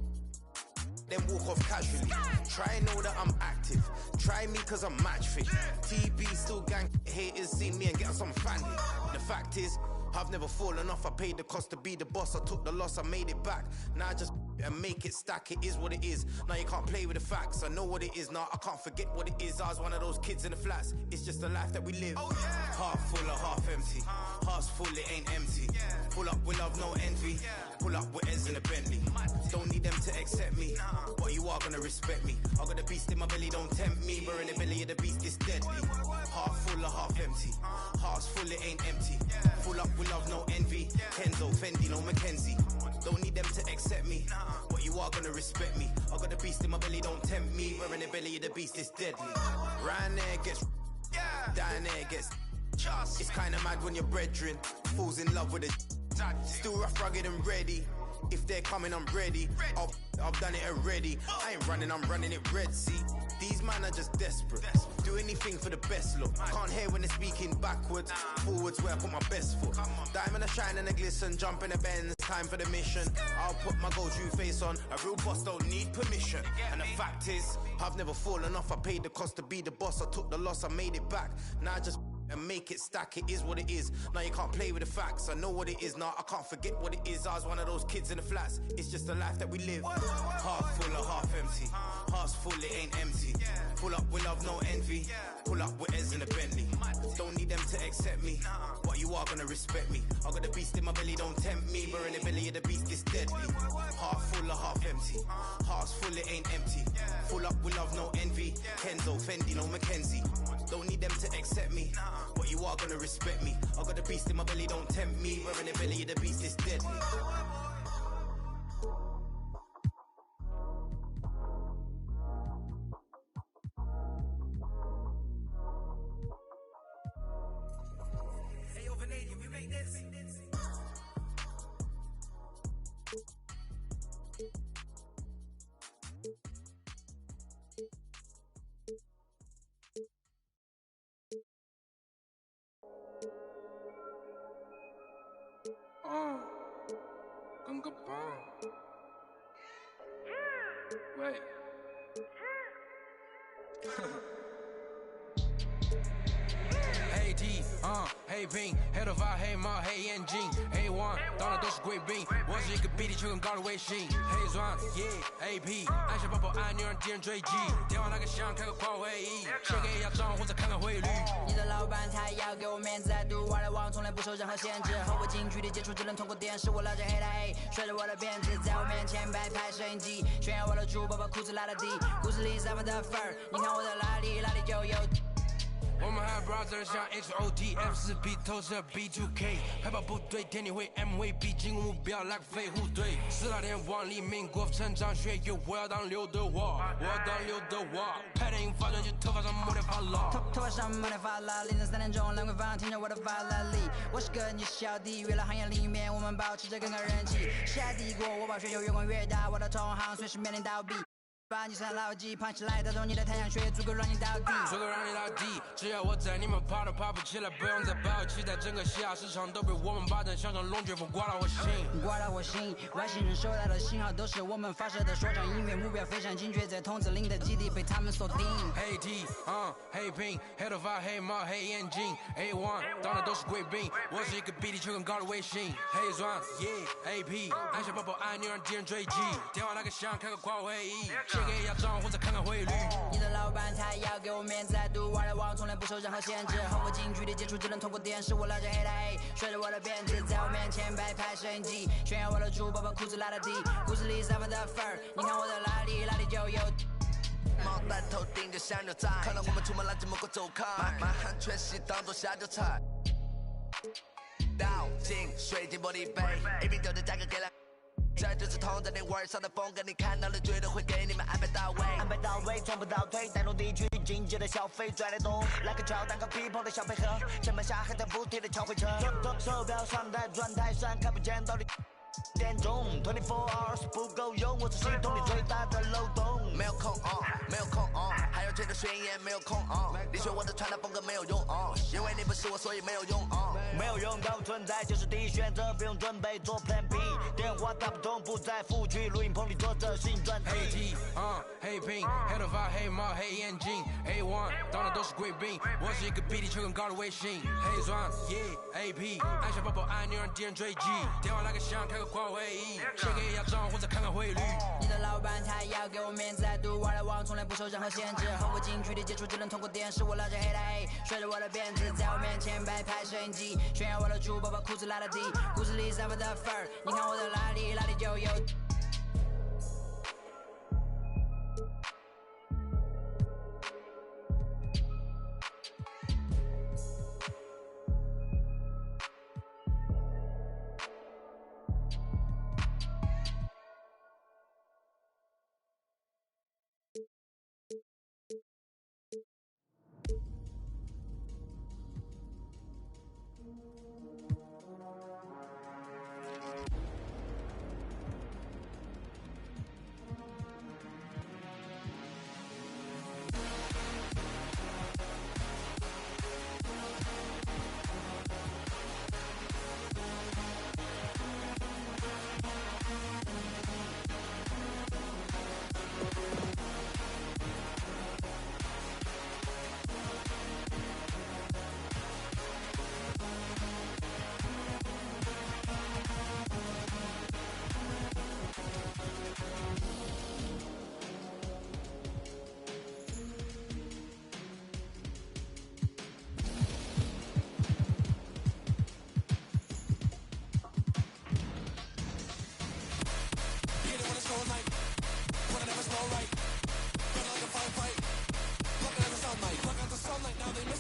then walk off casually. Try and know that I'm active, try me cause I'm match fit. TB still gang, haters see me and get some fanny. The fact is, I've never fallen off, I paid the cost to be the boss. I took the loss, I made it back. Now I just and make it stack, it is what it is. Now you can't play with the facts, I know what it is. Now I can't forget what it is. I was one of those kids in the flats, it's just the life that we live. Half full or half empty. Heart's full, it ain't empty. Pull up with love, no envy. Pull up with Ez in a Bentley. Don't need them to accept me, but you are gonna respect me. I got a beast in my belly, don't tempt me. We're in the belly of the beast, it's deadly. Half full or half empty. Heart's full, it ain't empty. Full up with love, no envy. Kenzo, Fendi, no Mackenzie. Don't need them to accept me, but you are gonna respect me. I got a beast in my belly, don't tempt me. We're in the belly of the beast, it's deadly. Round there gets, down there gets. It's kinda mad when your brethren falls in love with a still rough, rugged and ready. If they're coming, I'm ready. I've done it already. I ain't running, I'm running it red, see. These man are just desperate. Do anything for the best look. Can't hear when they're speaking backwards. Forwards where I put my best foot. Diamond a shine and a glisten. Jump in the Benz, time for the mission. I'll put my gold true face on. A real boss don't need permission. And the fact is, I've never fallen off. I paid the cost to be the boss. I took the loss, I made it back. Now I just and make it stack, it is what it is. Now you can't play with the facts, I know what it is. Now I can't forget what it is. I was one of those kids in the flats. It's just the life that we live. Half full or half empty. Heart's full, it ain't empty. Pull up with love, no envy. Pull up with Ez in the Bentley. Don't need them to accept me, but you are gonna respect me. I got the beast in my belly, don't tempt me. But in the belly of the beast, it's deadly. Half full or half empty. Heart's full, it ain't empty. Full up with love, no envy. Kenzo, Fendi, no Mackenzie. Don't need them to accept me, but you are gonna respect me. I got the beast in my belly, don't tempt me. We're in the belly of the beast, it's deadly. Hey, over Canadian, we make this. Gunga bomb. Wait. Hey D,黑兵，黑头发，黑帽，黑眼镜，A1，到哪都是贵宾。我是一个比地球更高的卫星，黑钻，AP，按下爆破按钮让敌人追击。电话那个响，开个跨会议，先给一下账户再看看汇率。你的老板他要给我面子，I do what I want，从来不受任何限制。和我近距离接触只能通过电视，我拉着黑的 A， 甩着我的辫子，在我面前摆拍摄影机，炫耀我的珠宝，把裤子拉到底，故事里散发的粉儿，你看我的哪里就有。我们还 brother 像 XOT F4B 投射 B2K 海豹部队天地会 MVP 进攻目标来个飞虎队4大天王黎明国成长学友我要当刘德华拍电影发专辑头发上抹点发蜡头发上抹点发蜡凌晨3点钟兰桂坊听着我的发拉力我是个你是小弟娱乐行业里面我们保持着更高人气下帝国我把学友越滚越大我的同行随时面临倒闭把你算牢记胖起来打中你的太阳穴足够让你倒地足够让你倒地只要我在你们跑都跑不起来不用再抱期待整个西亚市场都被我们霸占像龙卷风刮到我心外星人收到的信号都是我们发射的说唱音乐目标非常精确在筒子林的基地被他们锁定黑 T 黑瓶黑头发黑帽黑眼镜 A1 到哪都是贵宾我是一个比地球更高的卫星黑钻 AP 按下爆破按钮让敌人追击电话那个响开个跨会议先给一下账户再看看汇率你的老板他要给我面子 I do what I want 从来不受任何限制和我近距离接触只能通过电视我拉着黑的 A 甩着我的辫子在我面前摆拍摄影机炫耀我的珠宝把裤子拉到底故事里散发的粉儿你看我的哪里就有毛带头顶着香牛仔看到我们出门拦着某个走开满汉全席当作下酒菜倒进水晶玻璃杯一瓶酒的价格给了这就是同在你玩上的风格，你看到了绝对会给你们安排到位，从不倒退，带动地区经济的消费，拽得动，来个跳蛋和 people 的小配合，前门下还在补贴的敲回车，手表上戴转台上看不见到底。点钟24 hours 不够用，我是系统里最大的漏洞。没有空还有钱的宣言没有空你学我的传达风格没有用因为你不是我，所以没有用没有用到存在就是第一选择，不用准备做 Plan B。电话打不通，不在府区录音棚里做着新专辑。黑 T 黑瓶黑头发黑帽黑眼镜 A1 到哪都是贵宾，我是一个比地球更高的卫星。黑钻 AP 按下爆破按钮让敌人追击，电话那个响开个跨会议，先给一下账户再看看汇率。你的老板他要给我面子 I do what I want 从来不受任何限制和我近距离接触只能通过电视我拉着黑的 A 甩着我的辫子在我面前摆拍摄影机炫耀我的珠宝把裤子拉到底故事里散发的粉儿你看我的哪里就有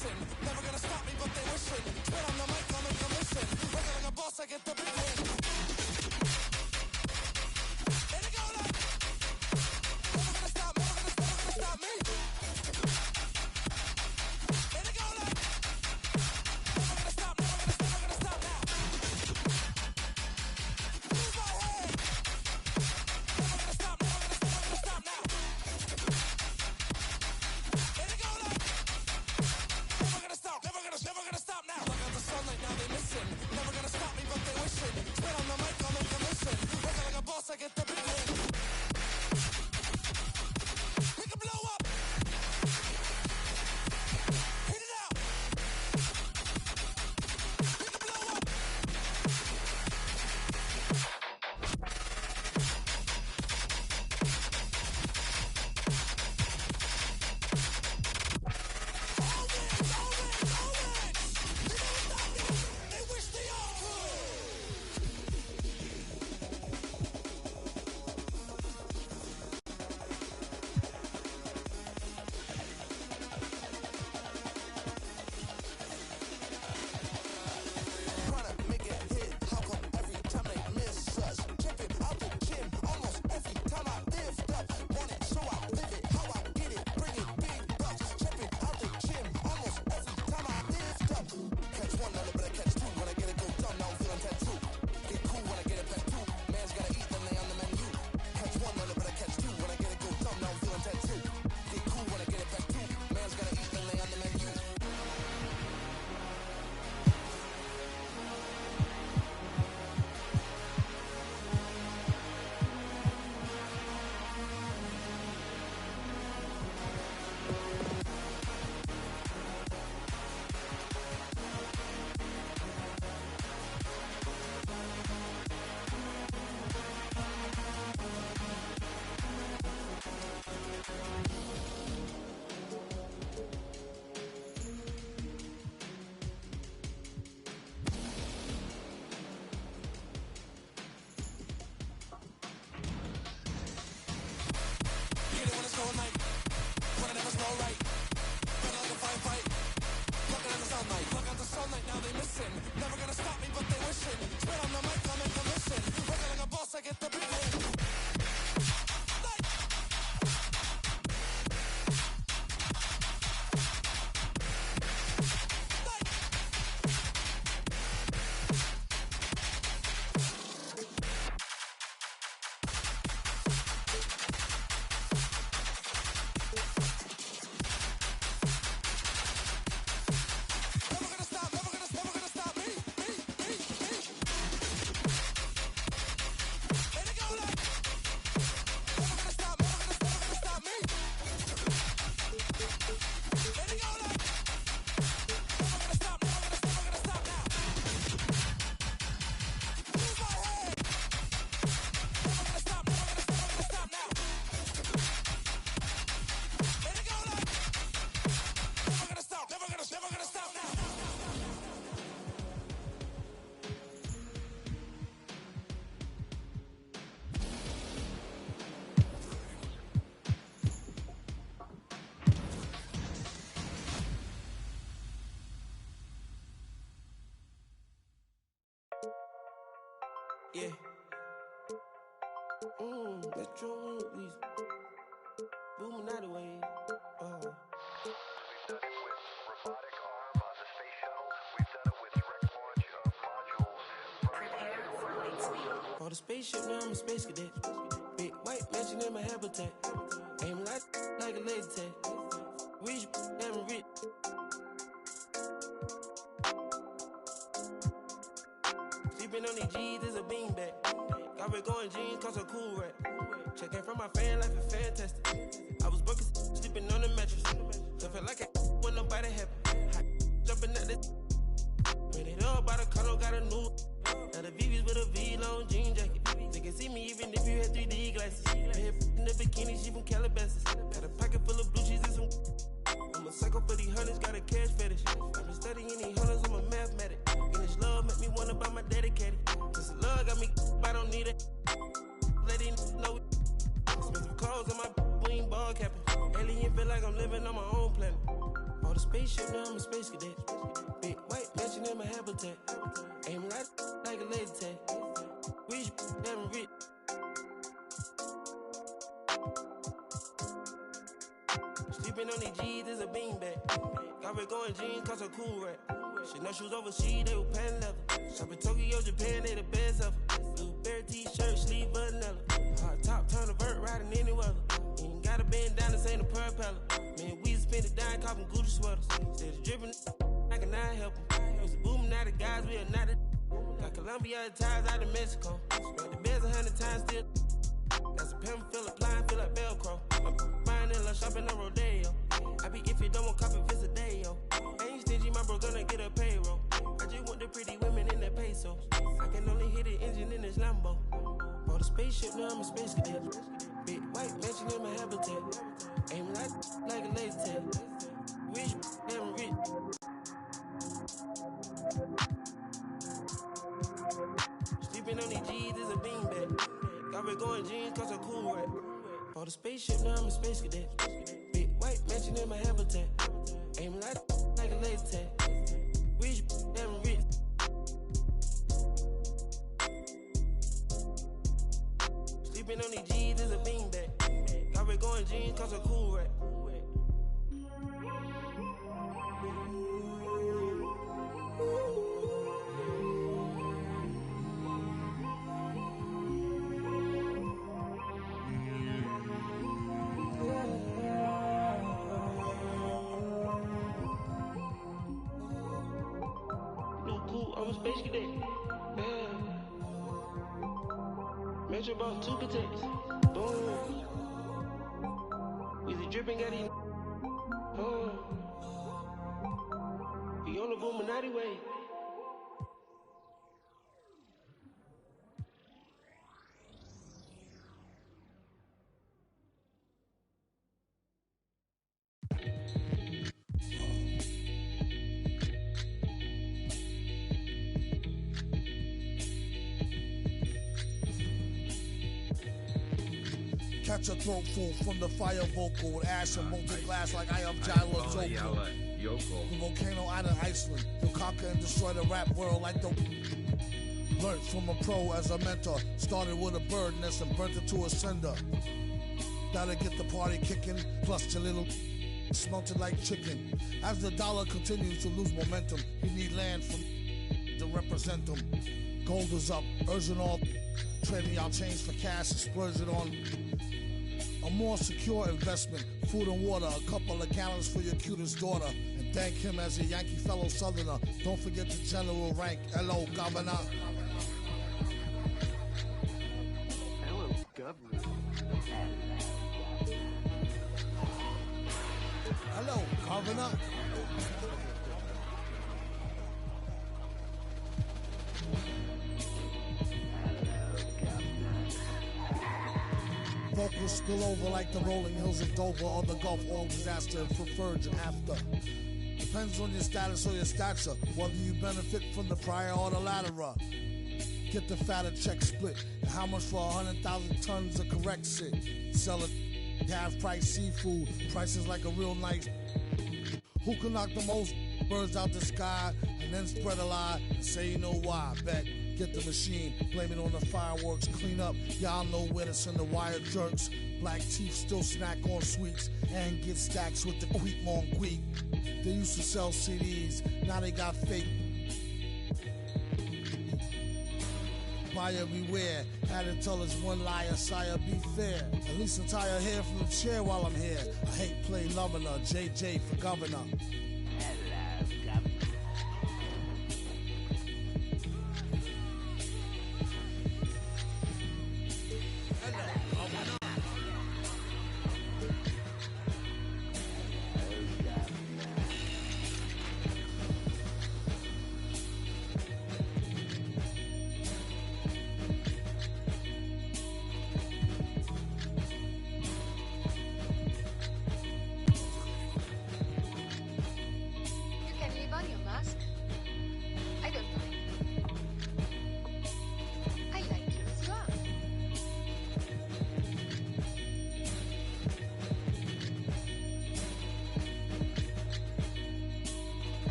missing. Never gonna stop me, but they wishing. Spit on the mic, I'll make a mission. Working like a boss, I get the big win. Here they go like, never gonna stop, never gonna stop me. Here they go like, never gonna stop, never gonna stop now. Move my head. Never gonna stop, never gonna stop now. Here they go like, never gonna stop, never gonna stop now. Look at the sunlight, now they missing. Never gonna stop me, but they wishing. Spit on the mic, I'll make a mission. Working like a boss, I get the big win. We can blow up. Hit it out. We can blow up. All wins, all wins, all wins. They never stop me. They wish they all could. Tryna make it hit. How come every time they miss us? Jumping out the gym almost every time I lift up. Want it, so I live it. How I get it, bring it big bucks. Jumping out the gym almost every time I lift up. Catch one, now but I catch two. When I get it, go dumb, now I'm feeling tattoo. Get cool when I get it back two. Man's gotta eat, then they on the menu. Catch one, now but I catch two. When I get it, go dumb, now I'm feeling tattoo. Get cool when I get it back two. Man's gotta eat, then they on the menu. Get it when it's going like, when I never slow right. Better like a fight. Looking at the sunlight, look at the sunlight, now they missing. Never gonna stop me, but they wishing. Spit on the mic, I'll make a mission. Working like a boss, I get the big win. Like, never gonna stop, never gonna stop me. Here they go like, never gonna stop, never gonna stop me. Here they go like, never gonna stop, never gonna stop now. Move my head. Never gonna stop, never gonna stop now. Here they go like, never gonna stop, never gonna stop now. Yeah. Metro, please. Booming out the way. For the spaceship, now I'm a space cadet. Big white mansion in my habitat. Aim like a laser tag. Rich, damn rich. Sleeping on these G's is a beanbag. Got red going jeans, cost a cool rack. Checking from my fan life is fantastic. I was broken, sleeping on the mattress. Don't feel like when nobody happy. Jumping at this. Made it up by the condo, got a new. Now the VV's with a V-long jean jacket. They can see me even if you had 3D glasses. Head in the bikini, she from Calabasas. Got a pocket full of blue cheese and some. I'm a psycho for these hundreds, got a cash fetish. I've been studying these hundreds, I'm a mathematic. And this love make me wanna buy my dedicated. This love got me, I don't need it. Let it know. Spend some clothes on my wing ball capping. Alien feel like I'm living on my own planet. All the spaceship, now I'm a space cadet. Big white mansion in my habitat. Aim like a laser tag. Rich, damn rich. Sleeping on these G's is a beanbag. Got red going jeans, cause a cool rack. Shit, no shoes overseas, they were pan leather. Shop in Tokyo, Japan, they the best ever. Blueberry t-shirt, sleeve vanilla. Hot top, turn a vert, riding any weather. Ain't gotta bend down, this ain't a propeller. Man, we spend it down, copping Gucci sweaters. Instead of dripping, I can not help them. Used to booming out of guys, we are not a. Got Colombia ties out of Mexico. Spread the beds 100 times still. Got some pimp, feel applying, feel like Velcro. I'm buying in shopping on Rodeo. I be if you don't want copy, visit a day, yo. Ain't stingy, my bro gonna get a payroll. I just want the pretty women in their pesos. I can only hit the engine in this Lambo. Bought a spaceship, now I'm a space cadet. Big white mansion in my habitat. Aim like a laser tag. Rich, damn rich. Sleeping on these G's is a beanbag. Got red going jeans, cause a cool rack. Bought a spaceship, now I'm a space cadet. Big white mansion in my habitat. Aim like a laser tag. Rich, damn rich. Sleeping on these G's is a beanbag. Got red going jeans, cause a cool rack. I'm a space cadet. Yeah. Metro bought 2 cadets. Boom. Weezy dripping, got it. We on the Boominati way. Catch a throat full from the fire vocal with ash and molten glass like I am Jala Joko. The volcano out of Iceland. He'll conquer and destroy the rap world like the. Learned from a pro as a mentor. Started with a bird nest and burnt it to a cinder. Gotta get the party kicking. Plus your little smelted like chicken. As the dollar continues to lose momentum, you need land from to represent them. Gold is up, urging all. Trading y'all change for cash and splurging on a more secure investment, food and water, a couple of gallons for your cutest daughter, and thank him as a Yankee fellow Southerner. Don't forget the general rank. Hello, Governor. Hello, Governor. Hello, Governor. Vocals spill over like the rolling hills of Dover or the Gulf Oil disaster for virgin after. Depends on your status or your stature, whether you benefit from the prior or the latter. Get the fatter check split, and how much for 100,000 tons of correct shit? Sell it, half price seafood, prices like a real nice. Who can knock the most birds out the sky and then spread a lie and say you know why? Bet. Get the machine, blame it on the fireworks, clean up. Y'all know where to send the wire jerks. Black teeth still snack on sweets and get stacks with the quick on quick. They used to sell CDs, now they got fake. Buyer beware, had to tell us one liar, sire, be fair. At least untie her hair from the chair while I'm here. I hate play loving her, JJ for governor.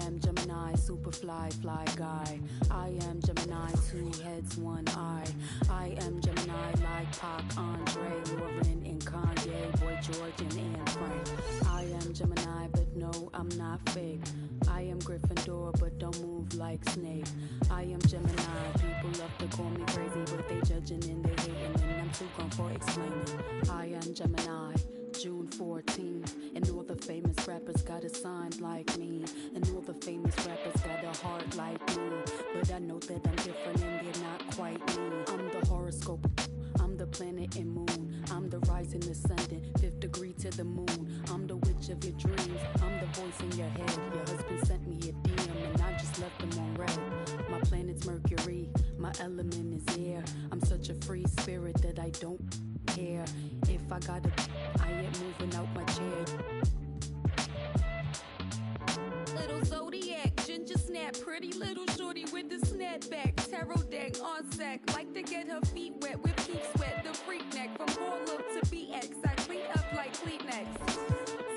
am Gemini, super fly guy. I am Gemini, 2 heads, 1 eye. I am Gemini like Pac, Andre, Lauren, and Kanye, Boy George, and Anne Frank. I am Gemini, but no, I'm not fake. I am Gryffindor, but don't move like Snape. I am Gemini, people love to call me crazy, but they judging and they hating, and I'm too gone for explaining. I am Gemini, June 14th, and all the famous rappers got a sign like me, and all the famous rappers got a heart like me, but I know that I'm different and they're not quite me. I'm the horoscope, I'm the planet and moon, I'm the rising ascendant, 5th degree to the moon, I'm the witch of your dreams, I'm the voice in your head. Your husband sent me a DM and I just left him on red. My planet's Mercury, my element is air, I'm such a free spirit that I don't care. If I gotta, I ain't moving out my chair. Little zodiac, ginger snap, pretty little shorty with the snapback, tarot deck on sack, like to get her feet wet with peep sweat, the freak neck from Harlem to BX, I clean up like Kleenex.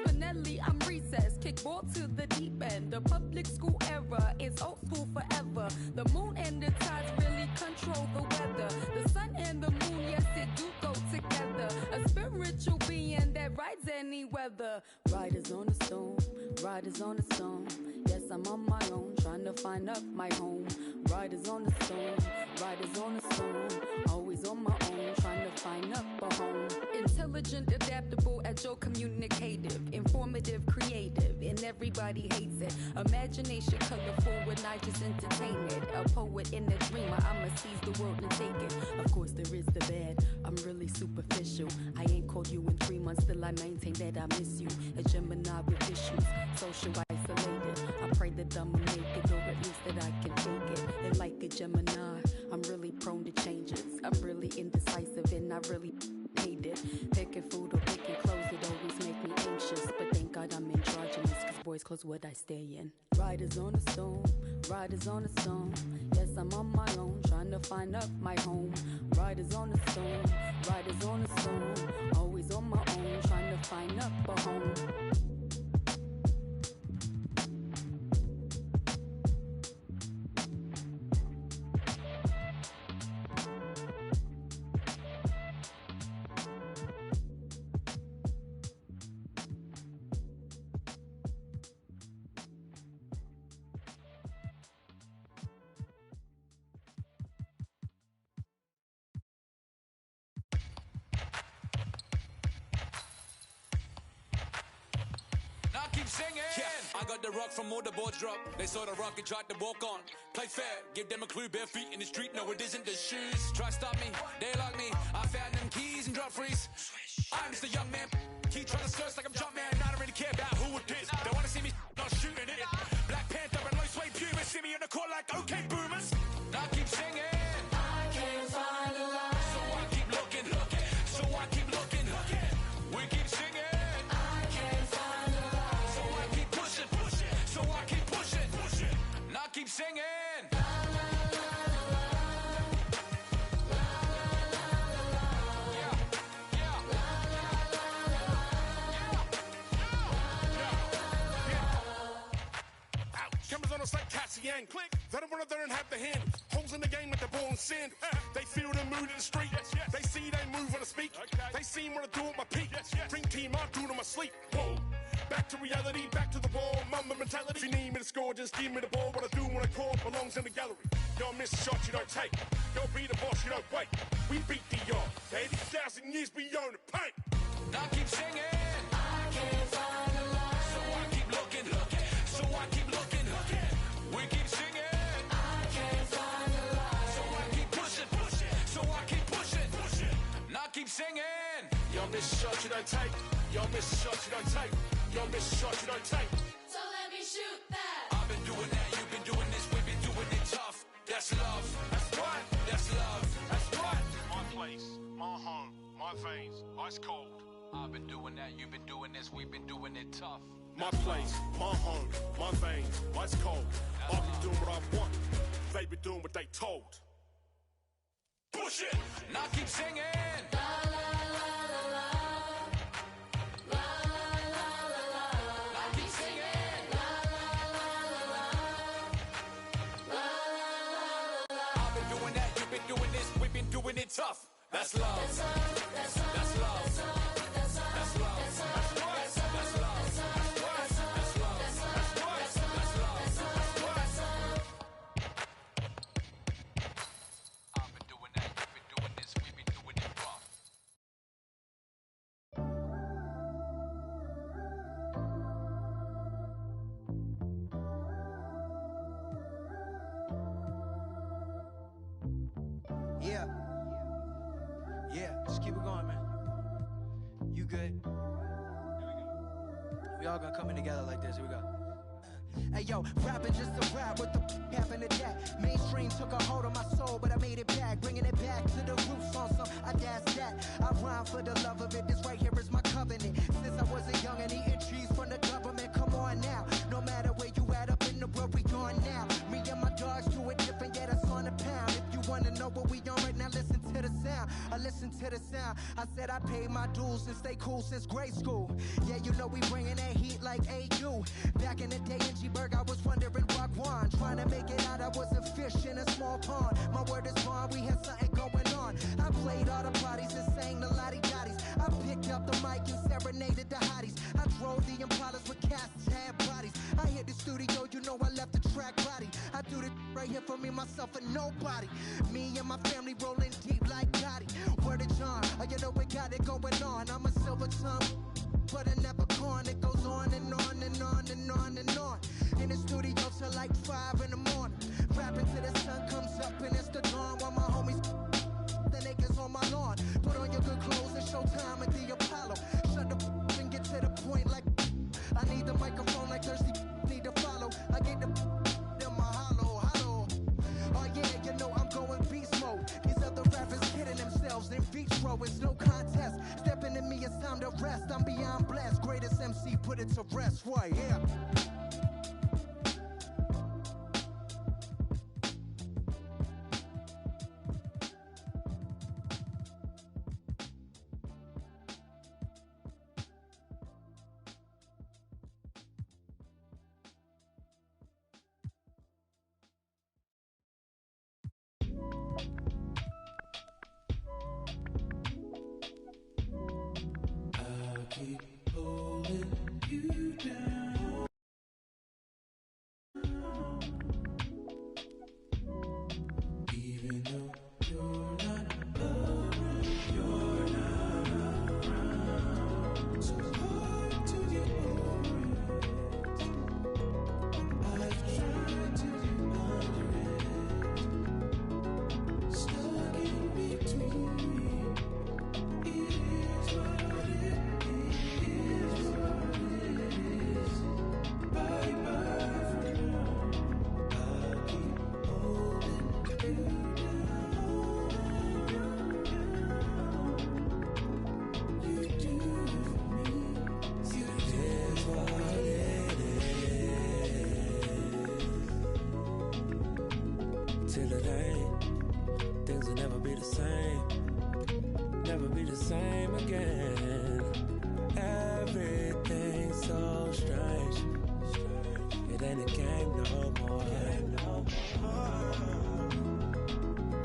Spinelli, I'm recess, kickball to the deep end, the public school era is old school forever. The moon and the tides really control the weather. The sun and the moon, yes it do go together. A spiritual being that rides any weather. Riders on the stone, riders on the stone. Yes, I'm on my own, trying to find up my home. Riders on the stone, riders on the stone. Always on my own, trying to find up a home. Intelligent, adaptable, agile, communicative, informative, creative, and everybody hates it. Imagination colorful when I just entertain it. A poet and a dreamer, I'ma seize the world and take it. Of course there is the bad, I'm really superficial. I ain't called you in 3 months, still I maintain that I miss you. A Gemini with issues, social isolated. I pray that I'ma make it, or at least that I can take it. And like a Gemini, I'm really prone to changes. I'm really indecisive and I really hate it. Picking food or picking clothes, it always make me anxious. But thank God I'm androgynous, cause boys clothes what I stay in. Riders on the stone, riders on the stone. Yes, I'm on my own, trying to find up my home. Riders on the stone, riders on the stone. Always on my own, trying to find up a home. Singing. Yeah, I got the rock from all the boards drop. They saw the rock and tried to walk on. Play fair, give them a clue, bare feet in the street. No, it isn't the shoes. Try stop me, they like me. I found them keys and drop freeze. I'm just a young man. Keep trying to search like I'm Jumpman. I don't really care about who it is. They wanna see me not shooting it. Black Panther and low suede pumas. See me in the court like okay boomers. Now keep singing. I can't find a line. So I keep looking. So I keep looking. We keep singing. Keep singing. Cameras on us like Cassian. Click. They don't wanna there and have the hand. Holes in the game with the ball and sand. They feel the mood in the street. They see they move when I speak. They see when I do at my peak. Dream team, I do it on my sleep. Whoa. Back to reality, back to the ball, mama mentality. If you need me to score, just give me the ball. What I do when I call belongs in the gallery. Y'all miss a shot, you don't take. Y'all be the boss, you don't wait. We beat the yard. 80,000 years beyond the paint. Now keep singing. I can't find a line. So I keep looking. So I keep looking. We keep singing. I can't find a line. So I keep pushing. So I keep pushing. Now keep singing. Y'all miss a shot, you don't take. Y'all miss a shot, you don't take. Y'all miss a shot, you don't take. So let me shoot that. I've been doing that, you've been doing this, we've been doing it tough. That's love. That's right. That's love. That's right. My place, my home, my veins, ice cold. I've been doing that, you've been doing this, we've been doing it tough. My place, my home, my veins, ice cold. I've been doing what I want. They been doing what they told. Push it. Now keep singing. La la la la la. La la la la la. Now keep singing. La la la la la. tough. That's love. That's love. That's love. That's love. That's love. That's love. That's love. That's love. That's love. That's love. That's love. I've been doing that. You've been doing this. We've been doing it rough. Yeah. Yeah, just keep it going, man. You good? We all gonna come in together like this. Here we go. Hey yo, rapping just a rap, what the happened to that? Mainstream took a hold of my soul, but I made it back, bringing it back to the roots on some audacious that. I rhyme for the love of it, this right here is my covenant. Since I was a young and eating trees from the government, come on now. No matter where you at up in the world, we on now. Me and my dogs do it different, yeah, that's on the pound. If you wanna know what we on right now, listen to the sound. I listen to the sound. I said I paid my dues and stay cool since grade school. Yeah, you know we bringing that heat like AU. Back in the day in G-Berg, I was wondering rock one. Trying to make it out, I was a fish in a small pond. My word is bond, we had something going on. I played all the parties and sang the lottie-dotties. I picked up the mic and serenaded the hotties. I drove the Impalas with cats, had bodies. I hit the studio, you know I left the track body. I do this right here for me, myself, and nobody. Me and my family rolling deep like Gotti. Word of John, oh, you know we got it going on. I'm a silver tongue, but I never corn. It goes on and on and on and on and on. In the studio till like 5 in the morning. Rapping till the sun comes up and it's the dawn. While my homies the niggas on my lawn. Put on your good clothes and showtime at the Apollo. Shut the and get to the point like I need the microphone like thirsty need to follow. I get the in my hollow. Oh yeah, you know I'm going beast mode. These other rappers kidding themselves in vitro. It's no contest. Stepping in me, it's time to rest. I'm beyond blessed. Greatest MC, put it to rest. Why, yeah. till it ain't. Things will never be the same, never be the same again. Everything's so strange. It ain't a game no more.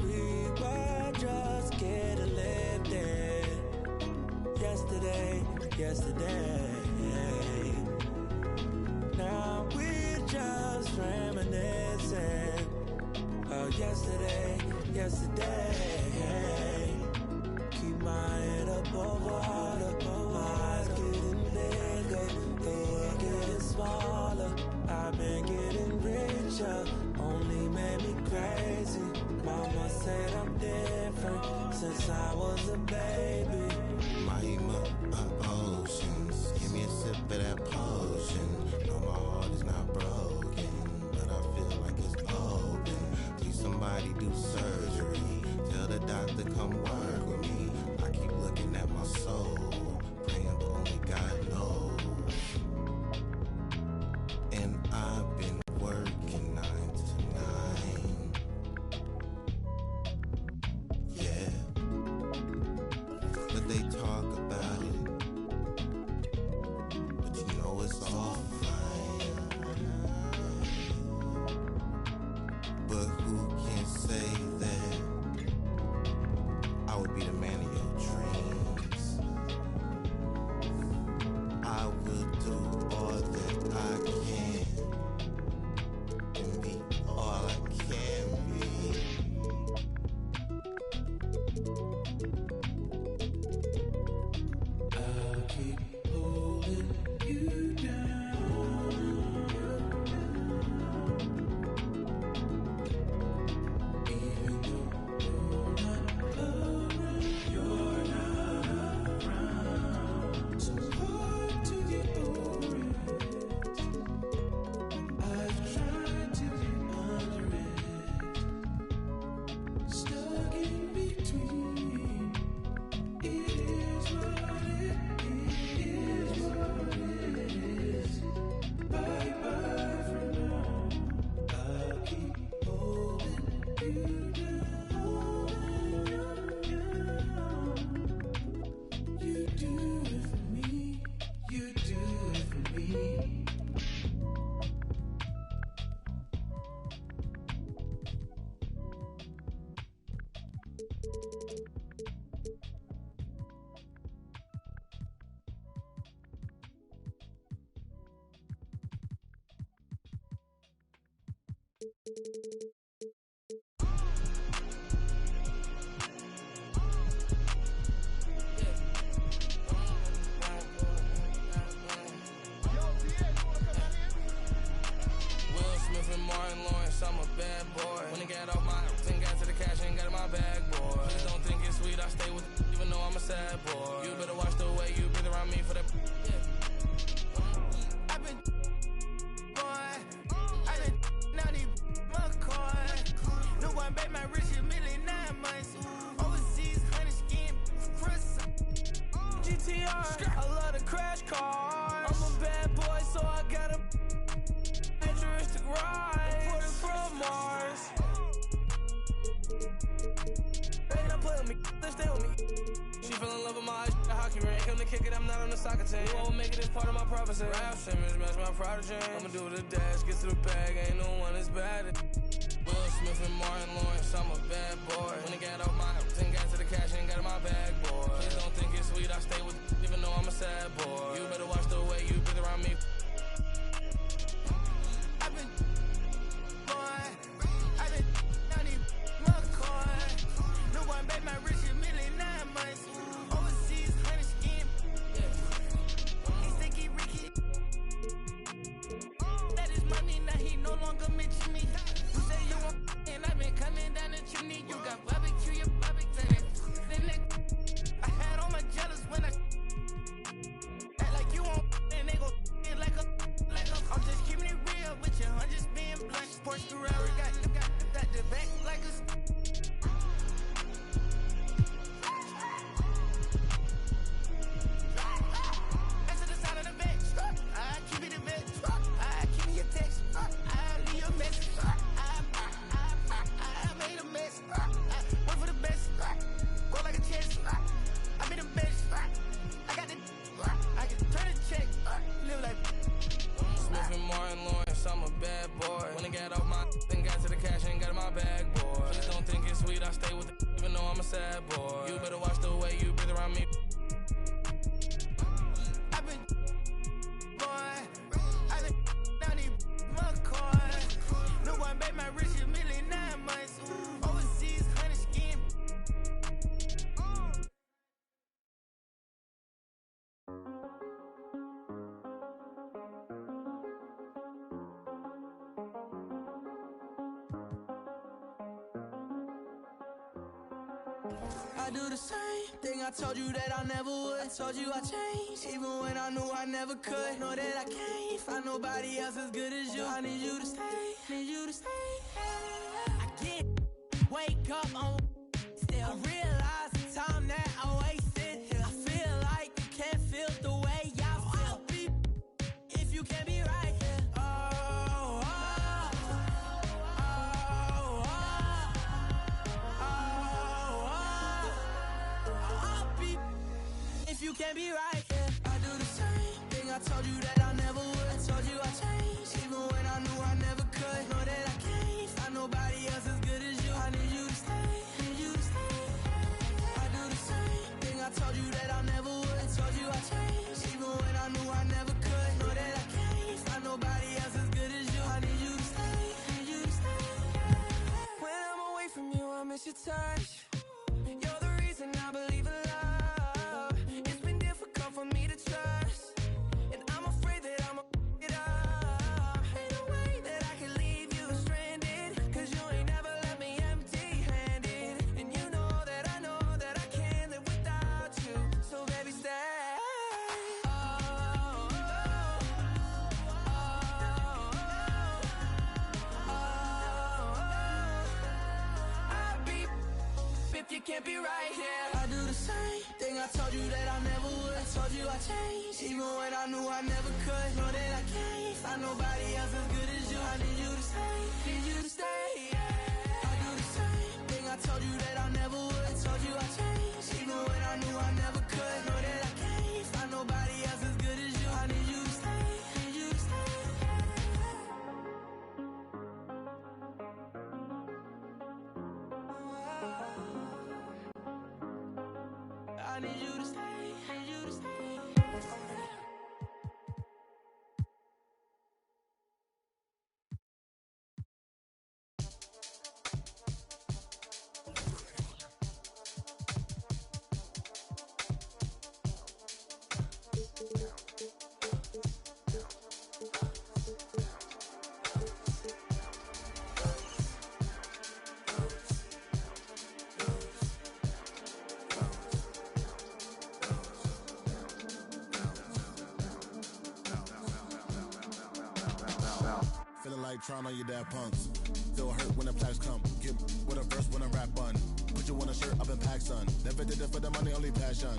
We were just getting lifted yesterday. Now we're just reminiscing of yesterday. Keep my head up over water, my eyes getting bigger, the world getting smaller. I've been getting richer, only made me crazy. Mama said I'm different since I was a baby. Mahima, oceans, give me a sip of that potion. No, my heart is not broken, but I feel like it's open. Please somebody do surgery, tell the doctor come work with me. I keep looking at my soul, praying Lawrence, I'm a bad boy. When I got off my and got to the cash and got in my bag, boy. Please don't think it's sweet, I stay with even though I'm a sad boy. You better watch the way you breathe around me for that. I've been naughty McCoy. No one bet my rich a million 9 months. Overseas, honey skin, GTR, I love the crash cars. I'm a bad boy, so I got a futuristic ride. Imported from Mars. They not play with me, they stay with me. She fell in love with my hockey ring. Come to kick it, I'm not on the soccer team. You won't make it as part of my prophecy. Rap Simmons, match my prodigy. I'ma do the dash, get to the bag, ain't no one as bad. Will Smith and Martin Lawrence, I'm a bad boy. When I got off my and got to the cash and got in my bag, boy. Please don't think it's sweet, I stay with even though I'm a sad boy. You better watch the way you breathe around me. I've been naughty McCoy. No one bet my rich a million 9 months. Overseas, honey skin. He sticky Ricky. That is money, now he no longer mention me. You say you want and I've been coming down the chimney. You got barbecue, your barbecue. I had all my jealous when I act like you won't and they go like a. I'm just keeping it real with you, I'm just being blunt. Porsche Ferrari got the back like a. I'm a bad boy. When I got off my and got to the cash and got in my bag, boy. Please don't think it's sweet, I stay with it, even though I'm a sad boy. You better watch the way you breathe around me. I've been naughty McCoy. No one bet my rich a million 9 months. Overseas, honey skin. I do the same thing I told you that I never would. I told you I changed, even when I knew I never could. Know that I can't find nobody else as good as you. I need you to stay, need you to stay. I get, wake up on, still I realize the time that I wasted. I feel like you can't feel the way I feel. If you can't be right here. If you can't be right, yeah. I do the same thing I told you that I never would. I told you I changed, even when I knew I never could. Know that I can't find nobody else as good as you. I need you to stay, need you to stay. I do the same thing I told you that I never would. I told you I changed, even when I knew I never could. Know that I can't find nobody else as good as you. I need you to stay, need you to stay. When I'm away from you, I miss your touch. You're the reason I believe in love. It's been difficult for me to trust, and I'm afraid that I'ma it up. Ain't no way that I can leave you stranded, cause you ain't never left me empty-handed. And you know that I can't live without you. So baby, stay. I'll be if you can't be right here. I do the same thing I told you that I never would. I told you I changed, even when I knew I never could. Know that I can't find nobody else as good as you. I need you to stay, need you to stay. I do the same thing I told you that I never would. I told you I changed, even when I knew I never could. Know that I can't find nobody else as good as you. I need you to stay, need you to stay. I need you to stay, need you to stay. like trying on your dad punks. Feel hurt when the plaques come. Get with a verse when I rap on. Put you on a shirt up in pack, son. Never did it for the money, only passion.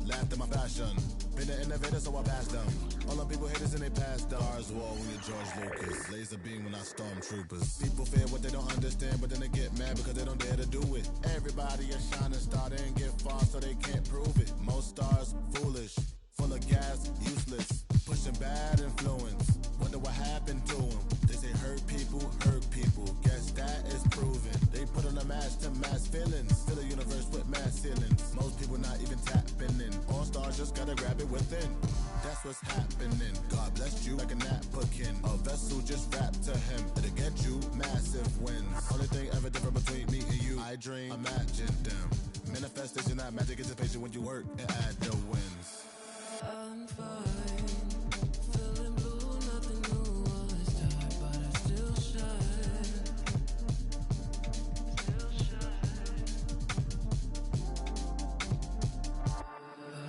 Laughed at my fashion. Been an innovator, so I passed them. All the people haters and they passed them. Stars wall when you're George Lucas. Laser beam when I stormtroopers. People fear what they don't understand, but then they get mad because they don't dare to do it. Everybody a shining star, they ain't get far, so they can't prove it. Most stars, foolish. Full of gas, useless. Pushing bad influence. Wonder what happened to them. They say hurt people, hurt people. Guess that is proven. They put on a mask to mass feelings. Fill the universe with mass ceilings. Most people not even tapping in. All stars just gotta grab it within. That's what's happening. God blessed you like a napkin. A vessel just wrapped to him. It'll get you massive wins. Only thing ever different between me and you. I dream, imagine them. Manifestation, not magic, it's a patient when you work and add the wins. I'm fine, feeling blue, nothing new, all is dark, but I still shine.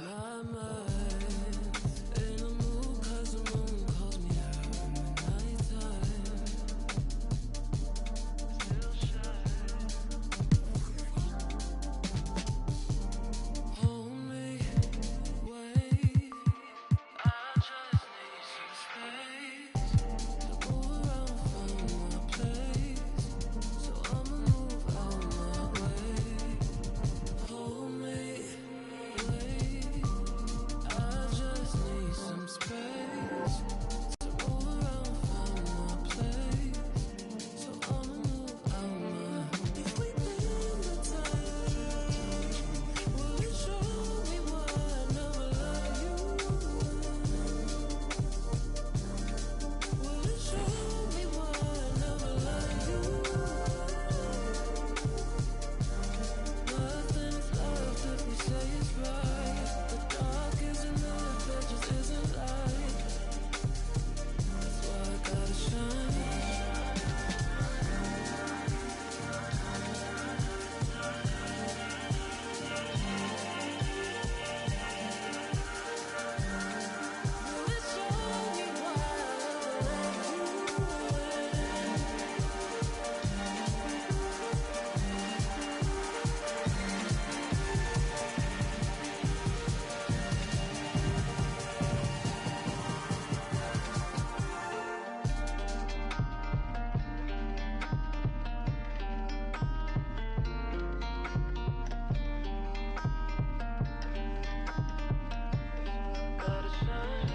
My mind's in a mood 'cause the moon calls me out in the nighttime. Still shine. Hold me, wait. I just need some space to move around, find my place. So I'ma move out my way. Hold me, wait. I just need some space to move around, find my place. So I'ma move out my. If we in the time, will you show me why I never loved you? Will you show me why I never loved you? Nothing's left if we say it's right. The dark isn't enough, it just isn't light. That's why I gotta shine. Will you show me why I never gotta shine.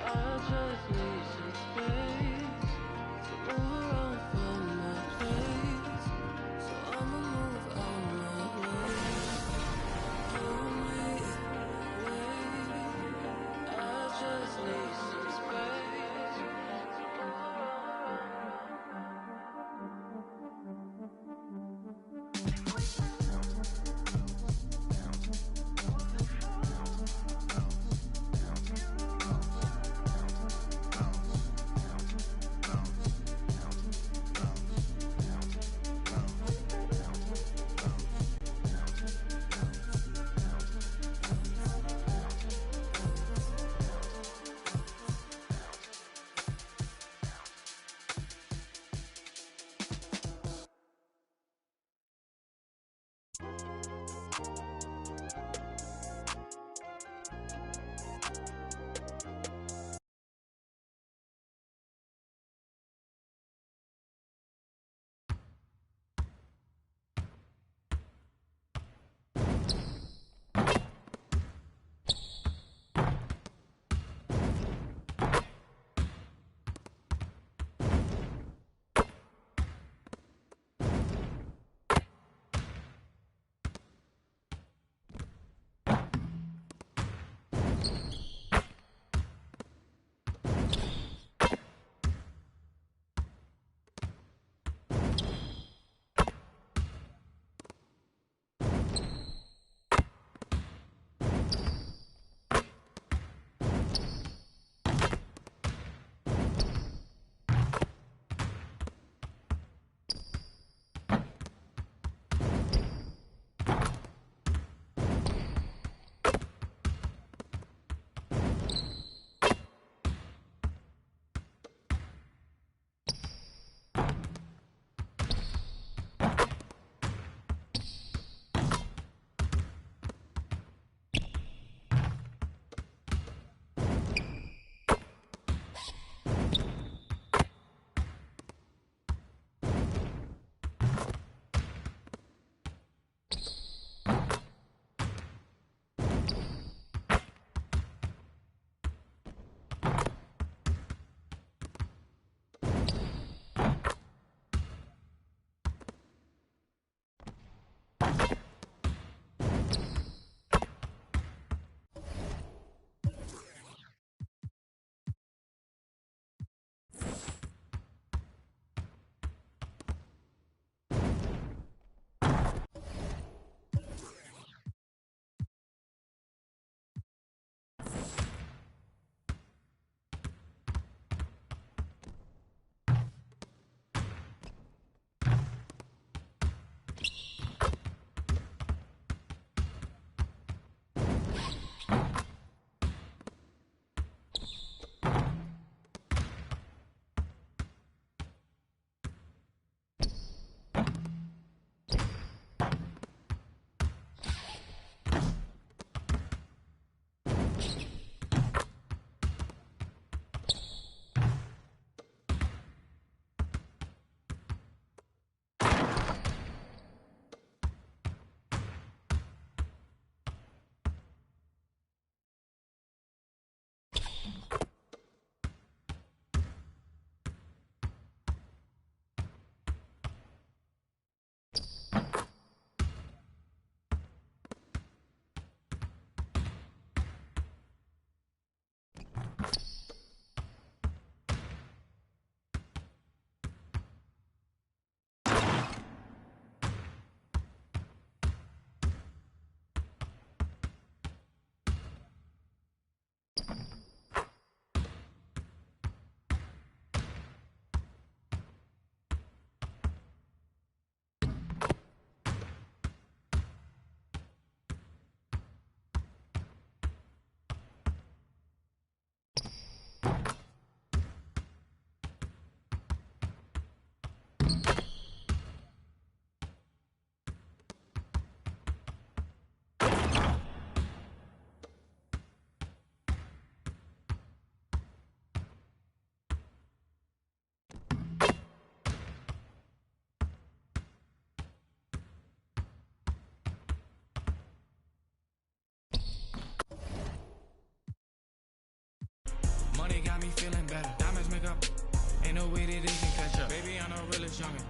I just need some space to move around, find my place. So I'ma move out my way. Hold me, wait. I just need some space.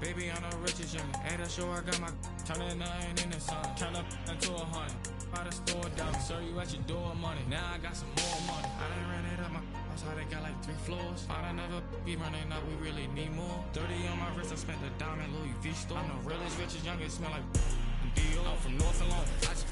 Baby, I'm the richest young. At the show, I got my turning nothing in the sun. Turn up into 100. By the store down, serve you at your door money. Now I got some more money. I done ran it up my house, how they got like 3 floors. I done never be running up, we really need more. 30 on my wrist, I spent the diamond Louis V store. I'm the realest, richest, youngest, smell like Dior. I'm from North alone, I just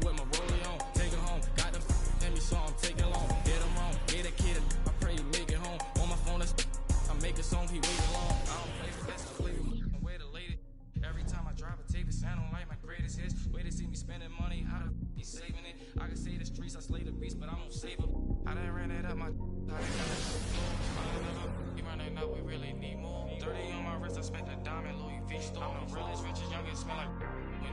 with my rollie on. Take it home, got them let me so I'm taking long. Get them wrong, get a kid, I pray he make it home. On my phone, I make a song, he waiting long. I don't play for this, I play with way the lady. Every time I drop a tape, it sound like my greatest hits. Way to see me spending money, how the he saving it. I can say the streets, I slay the beast, but I don't save it. I done ran it up my I done never be running up, we really need more. 30 on my wrist, I spent the diamond Louis V store. I'm the realest, richest, youngest, smell like when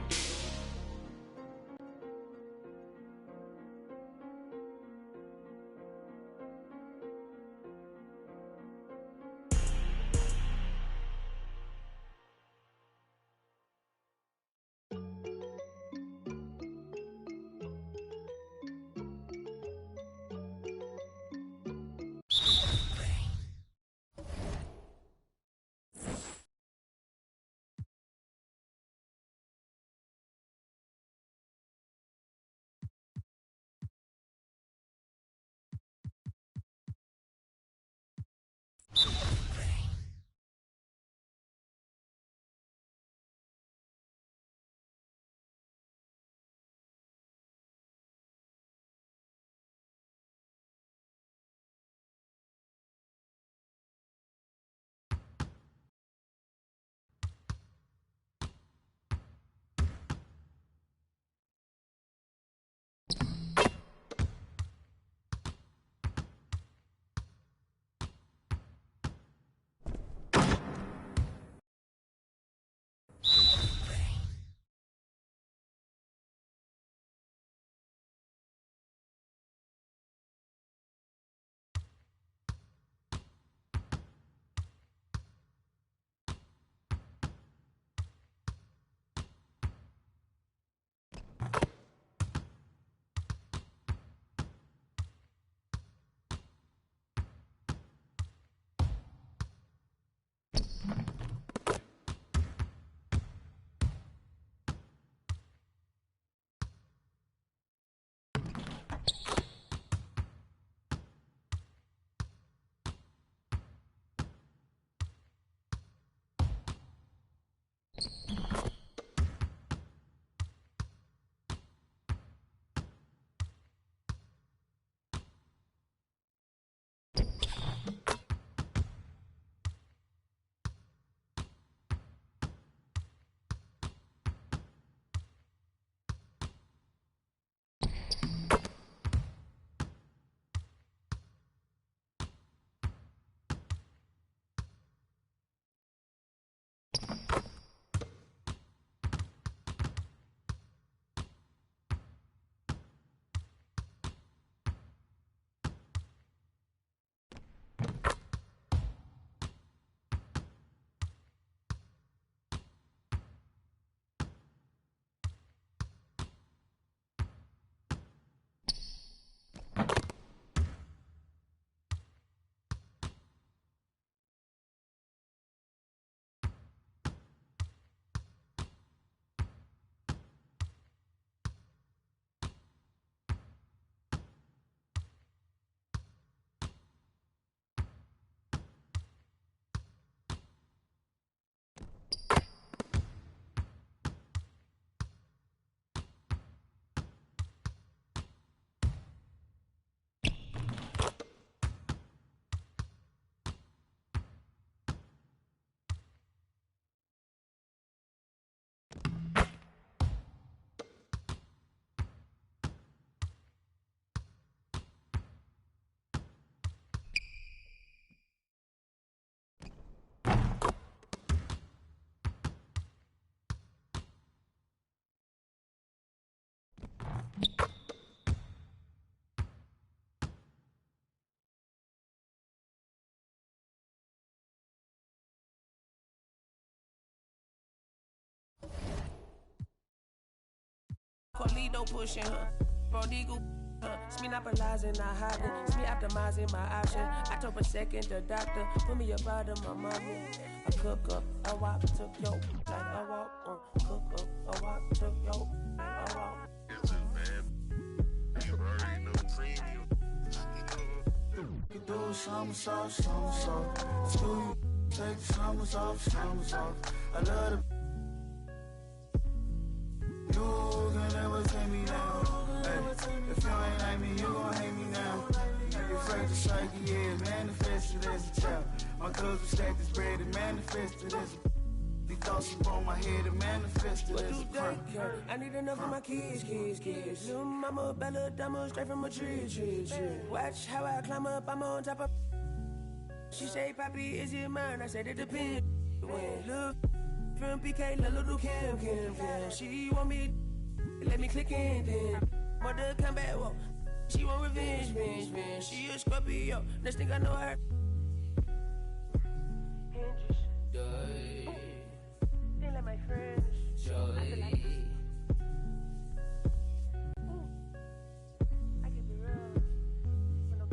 Carlito pushing her. Prodigal It's me not monopolizing, not hiding. It's me optimizing my option. I told a second the doctor, put me up out of my mommy. I cook up, a wop, took yo, like a walk. Cook up, a wop, took yo, like a walk. It's just bad. You already know premium. You do some. Screw you, take the summers off. I love the. You can never take me down. Hey, if you ain't like me, you gon' hate me now. You afraid to strike, yeah, manifested as a child. My cousin stacked this bread and manifested as a. These thoughts upon my head and manifested as a crime. I need enough for my kids. Little mama, Bella, Dama, straight from a tree. Watch how I climb up, I'm on top of. She say, Papi, is it mine? I said, it depends. When look from PK, little Kim. She want me, let me click in then. Mother come back, whoa. She want revenge. She a Scorpio, next thing I know her. They let my friends. I can be real. When I'm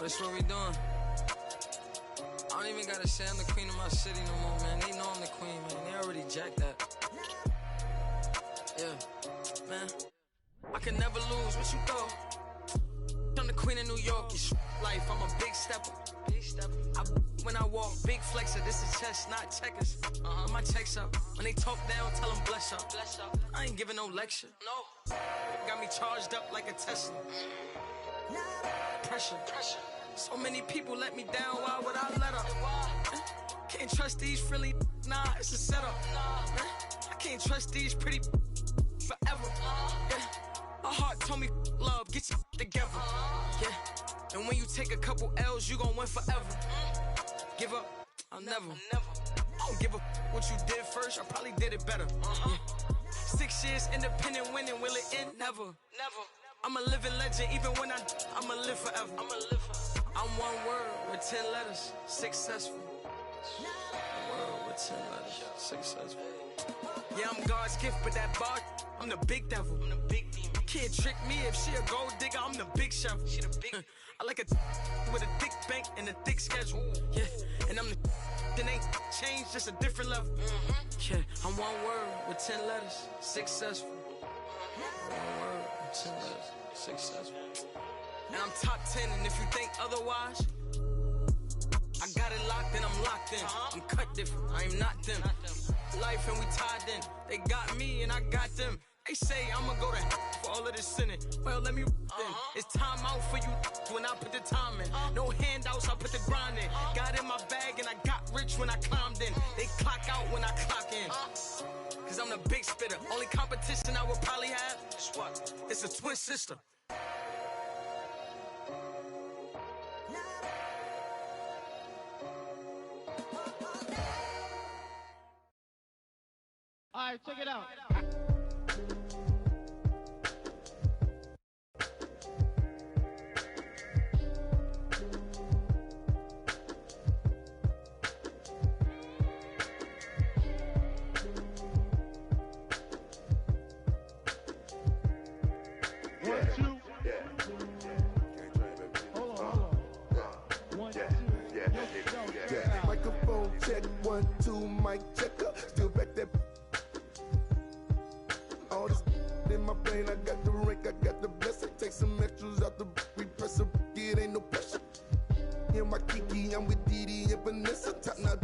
That's what we doing. I don't even gotta say I'm the queen of my city no more, man. They know I'm the queen, man. They already jacked that. Yeah, man. I can never lose. What you thought? I'm the queen of New York. It's life. I'm a big stepper. When I walk, big flexer. This is chess, not checkers. My checks up. When they talk down, tell them bless up. I ain't giving no lecture. No. Got me charged up like a Tesla. Pressure. So many people let me down, why would I let up? Can't trust these friendly, nah, it's a setup. I can't trust these pretty forever. Yeah. My heart told me love, get your together. Yeah. And when you take a couple L's, you gon' win forever. Give up, I'll never. I don't give a what you did first, I probably did it better. Yeah. 6 years independent winning, will it end? Never. I'm a living legend, even when I'ma live forever. I'm one word with 10 letters, successful. One word with 10 letters, successful. Yeah, I'm God's gift, but that bar, I'm the big devil. I'm the big demon. Can't trick me if she a gold digger, I'm the big chef. She the big. I like a with a thick bank and a thick schedule. Yeah, and I'm the that ain't changed, just a different level. Yeah, I'm one word with 10 letters, successful. One word with 10 letters, successful. And I'm top 10, and if you think otherwise, I got it locked and I'm locked in. I'm cut different, I am not them. Life and we tied in. They got me and I got them. They say I'ma go to for all of this sinning. Well, let me then. It's time out for you when I put the time in. No handouts, I put the grind in. Got in my bag and I got rich when I climbed in. They clock out when I clock in. Cause I'm the big spitter. Only competition I would probably have is what? It's a twin sister. All right, check it out. Microphone check, 1, 2, mic checker. Still back that. All this in my brain, I got the rank, I got the blessing. Take some extras out the repress a it ain't no pressure. In my Kiki, I'm with Didi and Vanessa. Top now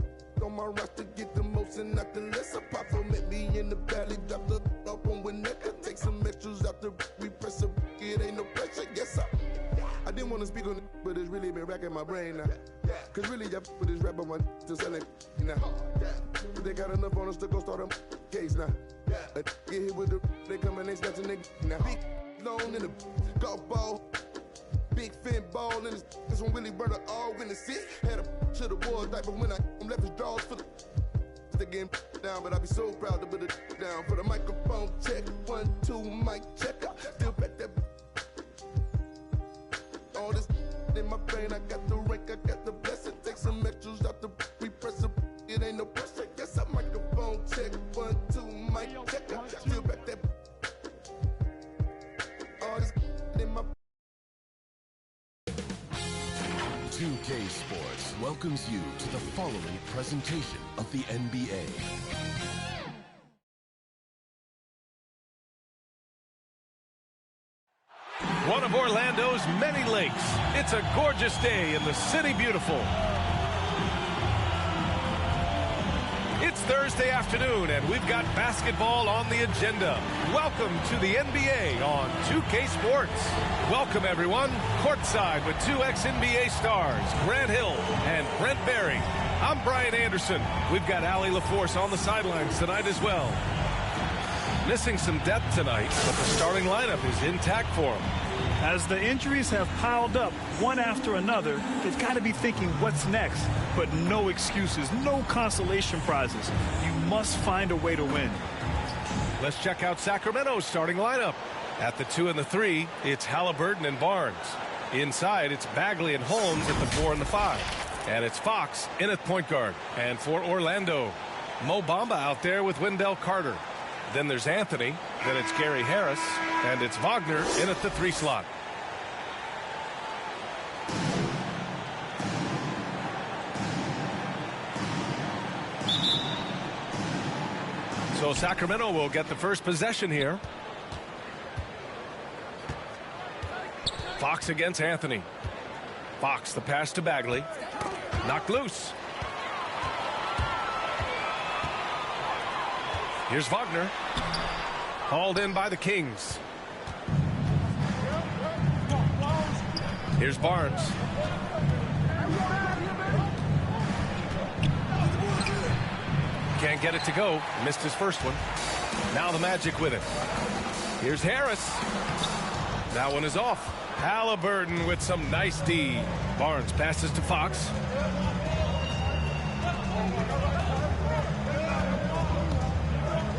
on my roster, get the most and not the lesser. Papa met me in the valley, drop the up on Winnetka. Take some extras out the repress a it ain't no pressure. Yes, sir. I didn't want to speak on it, but it's really been racking my brain now. Cause really, I with this rapper one to sell it now. But they got enough on us to go start a case now. Get hit with the, they come and they snatching they now. Known in the golf ball. Big fin ball in his this one really brother all in the seat. Had a to the wall diaper when I left his drawers for the getting down, but I be so proud to put it down. For the microphone check, 1, 2, mic check. Still back that all this in my brain. I got the rank, I got the blessing. Take some extras out the repress. It ain't no pressure. Guess a microphone check, 1, 2, mic check. Still back that all this in my 2K Sports welcomes you to the following presentation of the NBA. One of Orlando's many lakes. It's a gorgeous day in the city beautiful. It's Thursday afternoon, and we've got basketball on the agenda. Welcome to the NBA on 2K Sports. Welcome, everyone. Courtside with two ex-NBA stars, Grant Hill and Brent Barry. I'm Brian Anderson. We've got Allie LaForce on the sidelines tonight as well. Missing some depth tonight, but the starting lineup is intact for them. As the injuries have piled up one after another, they've got to be thinking what's next. But no excuses, no consolation prizes. You must find a way to win. Let's check out Sacramento's starting lineup. At the 2 and the 3, it's Halliburton and Barnes. Inside, it's Bagley and Holmes at the 4 and the 5. And it's Fox in at point guard. And for Orlando, Mo Bamba out there with Wendell Carter. Then there's Anthony, then it's Gary Harris, and it's Wagner in at the 3 slot. So Sacramento will get the first possession here. Fox against Anthony. Fox, the pass to Bagley. Knocked loose. Here's Wagner. Hauled in by the Kings. Here's Barnes. Can't get it to go. Missed his first one. Now the Magic with it. Here's Harris. That one is off. Halliburton with some nice D. Barnes passes to Fox.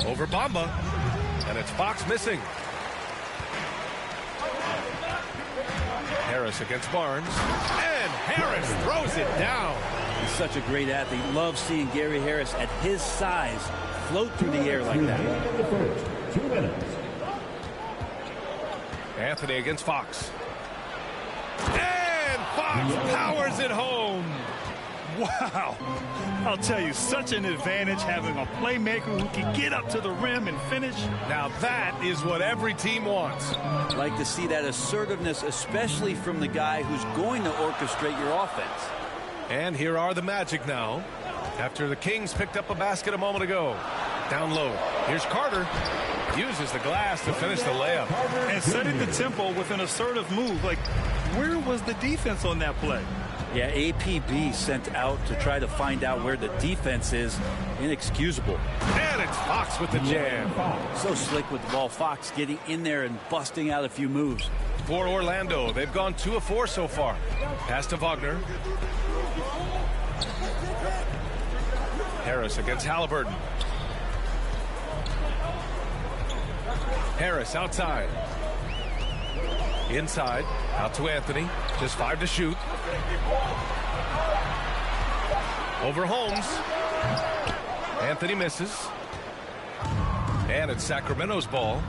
Over Bamba, and it's Fox missing. Harris against Barnes, and Harris throws it down. He's such a great athlete. Love seeing Gary Harris at his size float through the air like that. 2 minutes. Anthony against Fox. And Fox powers it home. Wow. I'll tell you, such an advantage having a playmaker who can get up to the rim and finish. Now that is what every team wants. Like to see that assertiveness, especially from the guy who's going to orchestrate your offense. And here are the Magic now. After the Kings picked up a basket a moment ago. Down low. Here's Carter. Uses the glass to finish the layup. And setting the tempo with an assertive move. Like, where was the defense on that play? Yeah, APB sent out to try to find out where the defense is. Inexcusable. And it's Fox with the jam. So slick with the ball. Fox getting in there and busting out a few moves. For Orlando, they've gone 2 of 4 so far. Pass to Wagner. Harris against Halliburton. Harris outside. Inside, out to Anthony. Just 5 to shoot. Over Holmes. Anthony misses. And it's Sacramento's ball.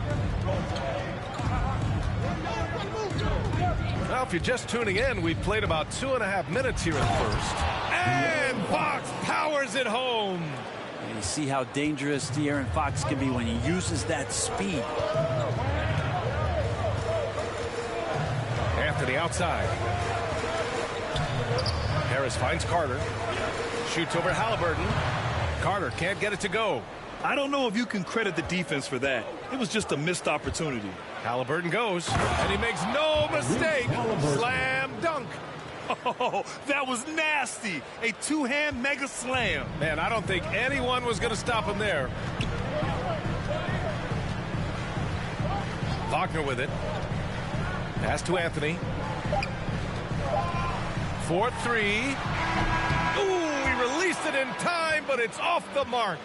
Now, if you're just tuning in, we've played about 2.5 minutes here in the first. And Fox powers it home. And you see how dangerous De'Aaron Fox can be when he uses that speed. Anthony outside. Harris finds Carter. Shoots over Halliburton. Carter can't get it to go. I don't know if you can credit the defense for that. It was just a missed opportunity. Halliburton goes, and he makes no mistake. Slam dunk. Oh, that was nasty. A two-hand mega slam. Man, I don't think anyone was going to stop him there. Wagner with it. Pass to Anthony. 4-3. Ooh, he released it in time, but it's off the mark.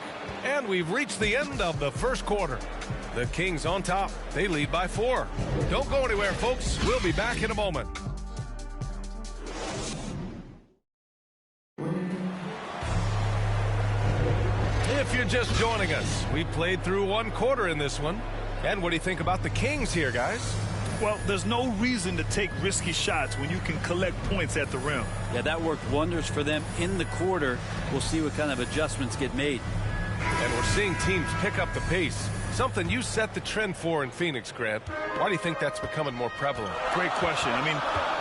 And we've reached the end of the first quarter. The Kings on top. They lead by 4. Don't go anywhere, folks. We'll be back in a moment. If you're just joining us, we played through one quarter in this one. And what do you think about the Kings here, guys? Well, there's no reason to take risky shots when you can collect points at the rim. Yeah, that worked wonders for them in the quarter. We'll see what kind of adjustments get made. And we're seeing teams pick up the pace. Something you set the trend for in Phoenix, Grant. Why do you think that's becoming more prevalent? Great question. I mean,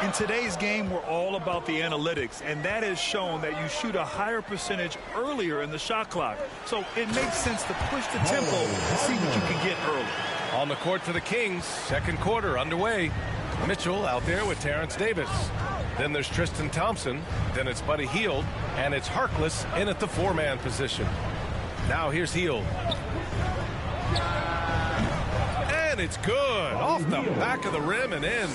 in today's game, we're all about the analytics, and that has shown that you shoot a higher percentage earlier in the shot clock. So it makes sense to push the tempo and see what you can get early. On the court for the Kings, second quarter underway. Mitchell out there with Terrence Davis. Then there's Tristan Thompson. Then it's Buddy Hield. And it's Harkless in at the 4-man position. Now here's Hield. And it's good. Off the back of the rim and in.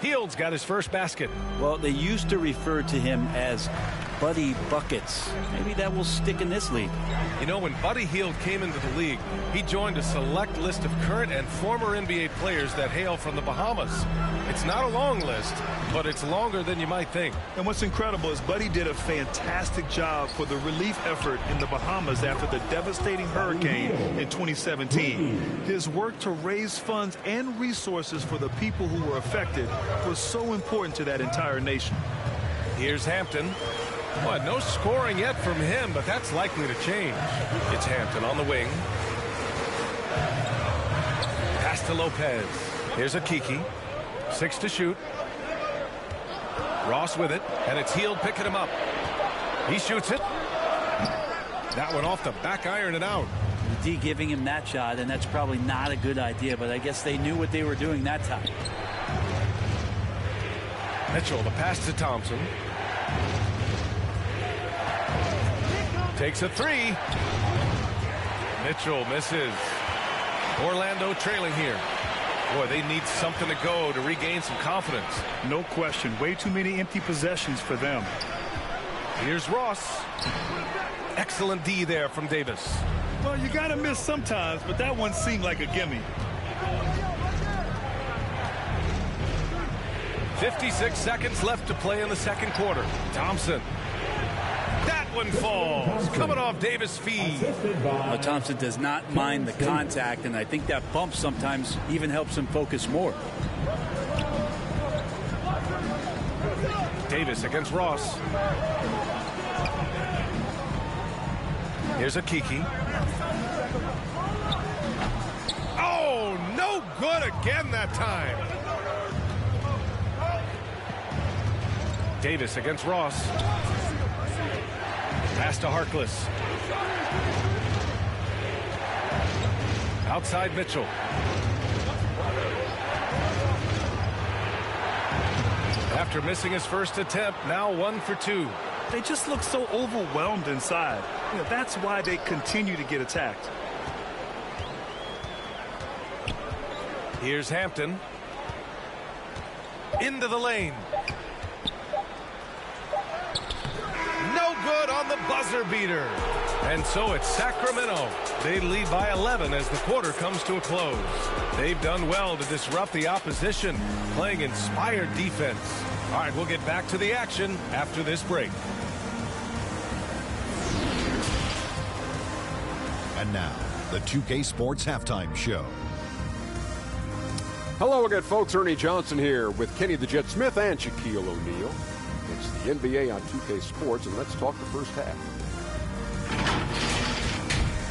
Hield's got his first basket. Well, they used to refer to him as Buddy Buckets. Maybe that will stick in this league. You know, when Buddy Hield came into the league, he joined a select list of current and former NBA players that hail from the Bahamas. It's not a long list, but it's longer than you might think. And what's incredible is Buddy did a fantastic job for the relief effort in the Bahamas after the devastating hurricane in 2017. His work to raise funds and resources for the people who were affected was so important to that entire nation. Here's Hampton. Well, no scoring yet from him, but that's likely to change. It's Hampton on the wing. Pass to Lopez. Here's a Kiki. 6 to shoot. Ross with it, and it's Hield picking him up. He shoots it. That one off the back iron and out. D giving him that shot, and that's probably not a good idea, but I guess they knew what they were doing that time. Mitchell, the pass to Thompson. Takes a 3. Mitchell misses. Orlando trailing here. Boy, they need something to go to regain some confidence. No question. Way too many empty possessions for them. Here's Ross. Excellent D there from Davis. Well, you got to miss sometimes, but that one seemed like a gimme. 56 seconds left to play in the second quarter. Thompson. That one falls. Coming off Davis' feed. Well, Thompson does not mind the contact, and I think that bump sometimes even helps him focus more. Davis against Ross. Here's a Kiki. Oh, no good again that time. Davis against Ross. Pass to Harkless. Outside Mitchell. After missing his first attempt, now 1 for 2. They just look so overwhelmed inside. You know, that's why they continue to get attacked. Here's Hampton. Into the lane. No good on the buzzer beater. And so it's Sacramento. They lead by 11 as the quarter comes to a close. They've done well to disrupt the opposition, playing inspired defense. All right, we'll get back to the action after this break. And now, the 2K Sports Halftime Show. Hello again, folks. Ernie Johnson here with Kenny the Jet Smith and Shaquille O'Neal. It's the NBA on 2K Sports, and let's talk the first half.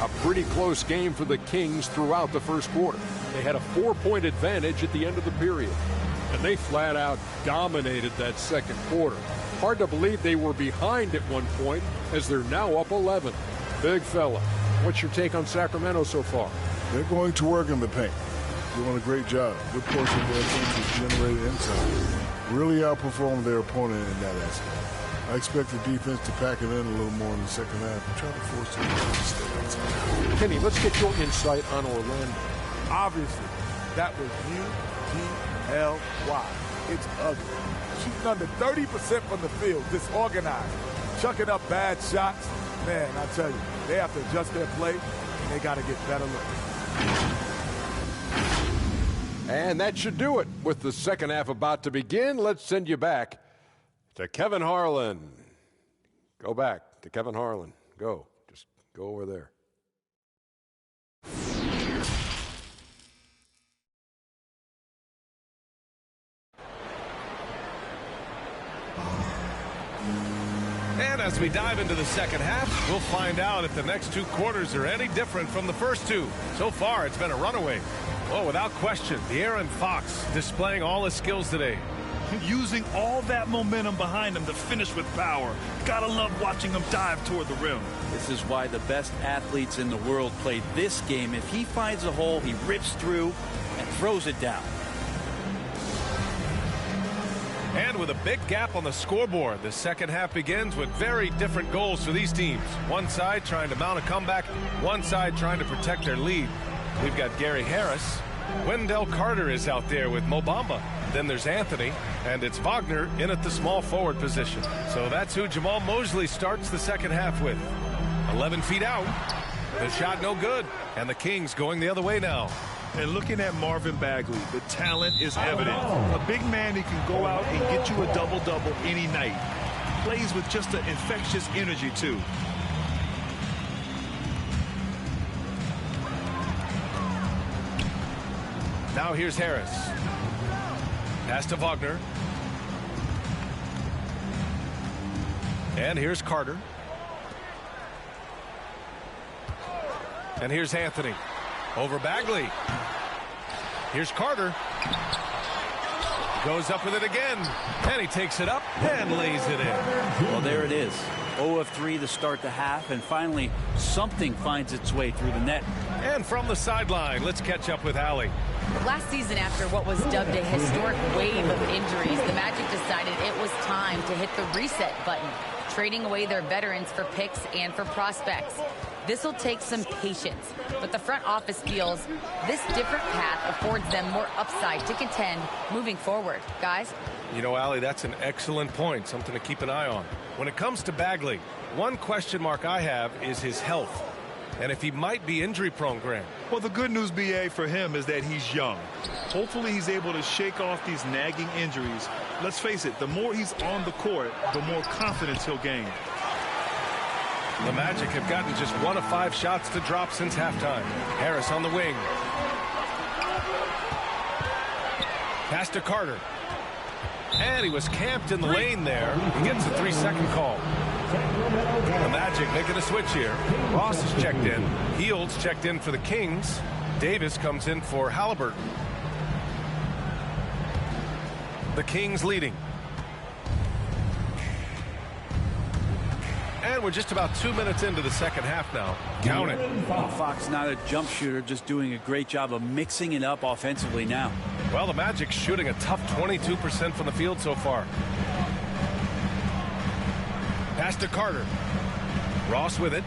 A pretty close game for the Kings throughout the first quarter. They had a 4-point advantage at the end of the period, and they flat out dominated that second quarter. Hard to believe they were behind at one point as they're now up 11. Big fella, what's your take on Sacramento so far? They're going to work in the paint. Doing a great job. Good portion of their offense is generated inside. Really outperformed their opponent in that aspect. I expect the defense to pack it in a little more in the second half and try to force them to stay outside. Kenny, let's get your insight on Orlando. Obviously, that was UGA. hell why. It's ugly. Shooting under 30% from the field, disorganized, chucking up bad shots. Man, I tell you, they have to adjust their play, and they got to get better looks. And that should do it. With the second half about to begin, let's send you back to Kevin Harlan. Go back to Kevin Harlan. Go. Just go over there. And as we dive into the second half, we'll find out if the next two quarters are any different from the first two. So far, it's been a runaway. Oh, without question, De'Aaron Fox displaying all his skills today. Using all that momentum behind him to finish with power. Gotta love watching him dive toward the rim. This is why the best athletes in the world play this game. If he finds a hole, he rips through and throws it down. And with a big gap on the scoreboard, the second half begins with very different goals for these teams. One side trying to mount a comeback, one side trying to protect their lead. We've got Gary Harris. Wendell Carter is out there with Mo Bamba. Then there's Anthony, and it's Wagner in at the small forward position. So that's who Jamal Mosley starts the second half with. 11 feet out. The shot no good, and the Kings going the other way now. And looking at Marvin Bagley, the talent is evident. A big man who can go out and get you a double-double any night. Plays with just an infectious energy, too. Now here's Harris. Pass to Wagner. And here's Carter. And here's Anthony. Over Bagley. Here's Carter. Goes up with it again. And he takes it up and lays it in. Well, there it is. 0 of 3 to start the half, and finally something finds its way through the net. And from the sideline, let's catch up with Allie. Last season, after what was dubbed a historic wave of injuries, the Magic decided it was time to hit the reset button, trading away their veterans for picks and for prospects. This will take some patience, but the front office feels this different path affords them more upside to contend moving forward. Guys? You know, Allie, that's an excellent point, something to keep an eye on. When it comes to Bagley, one question mark I have is his health, and if he might be injury-prone, Grant. Well, the good news, B.A., for him is that he's young. Hopefully he's able to shake off these nagging injuries. Let's face it, the more he's on the court, the more confidence he'll gain. The Magic have gotten just 1 of 5 shots to drop since halftime. Harris on the wing. Pass to Carter. And he was camped in the lane there. He gets a 3-second call. The Magic making a switch here. Ross is checked in. Heald's checked in for the Kings. Davis comes in for Halliburton. The Kings leading. And we're just about 2 minutes into the second half now. Count it. Fox not a jump shooter, just doing a great job of mixing it up offensively now. Well, the Magic shooting a tough 22% from the field so far. Pass to Carter. Ross with it.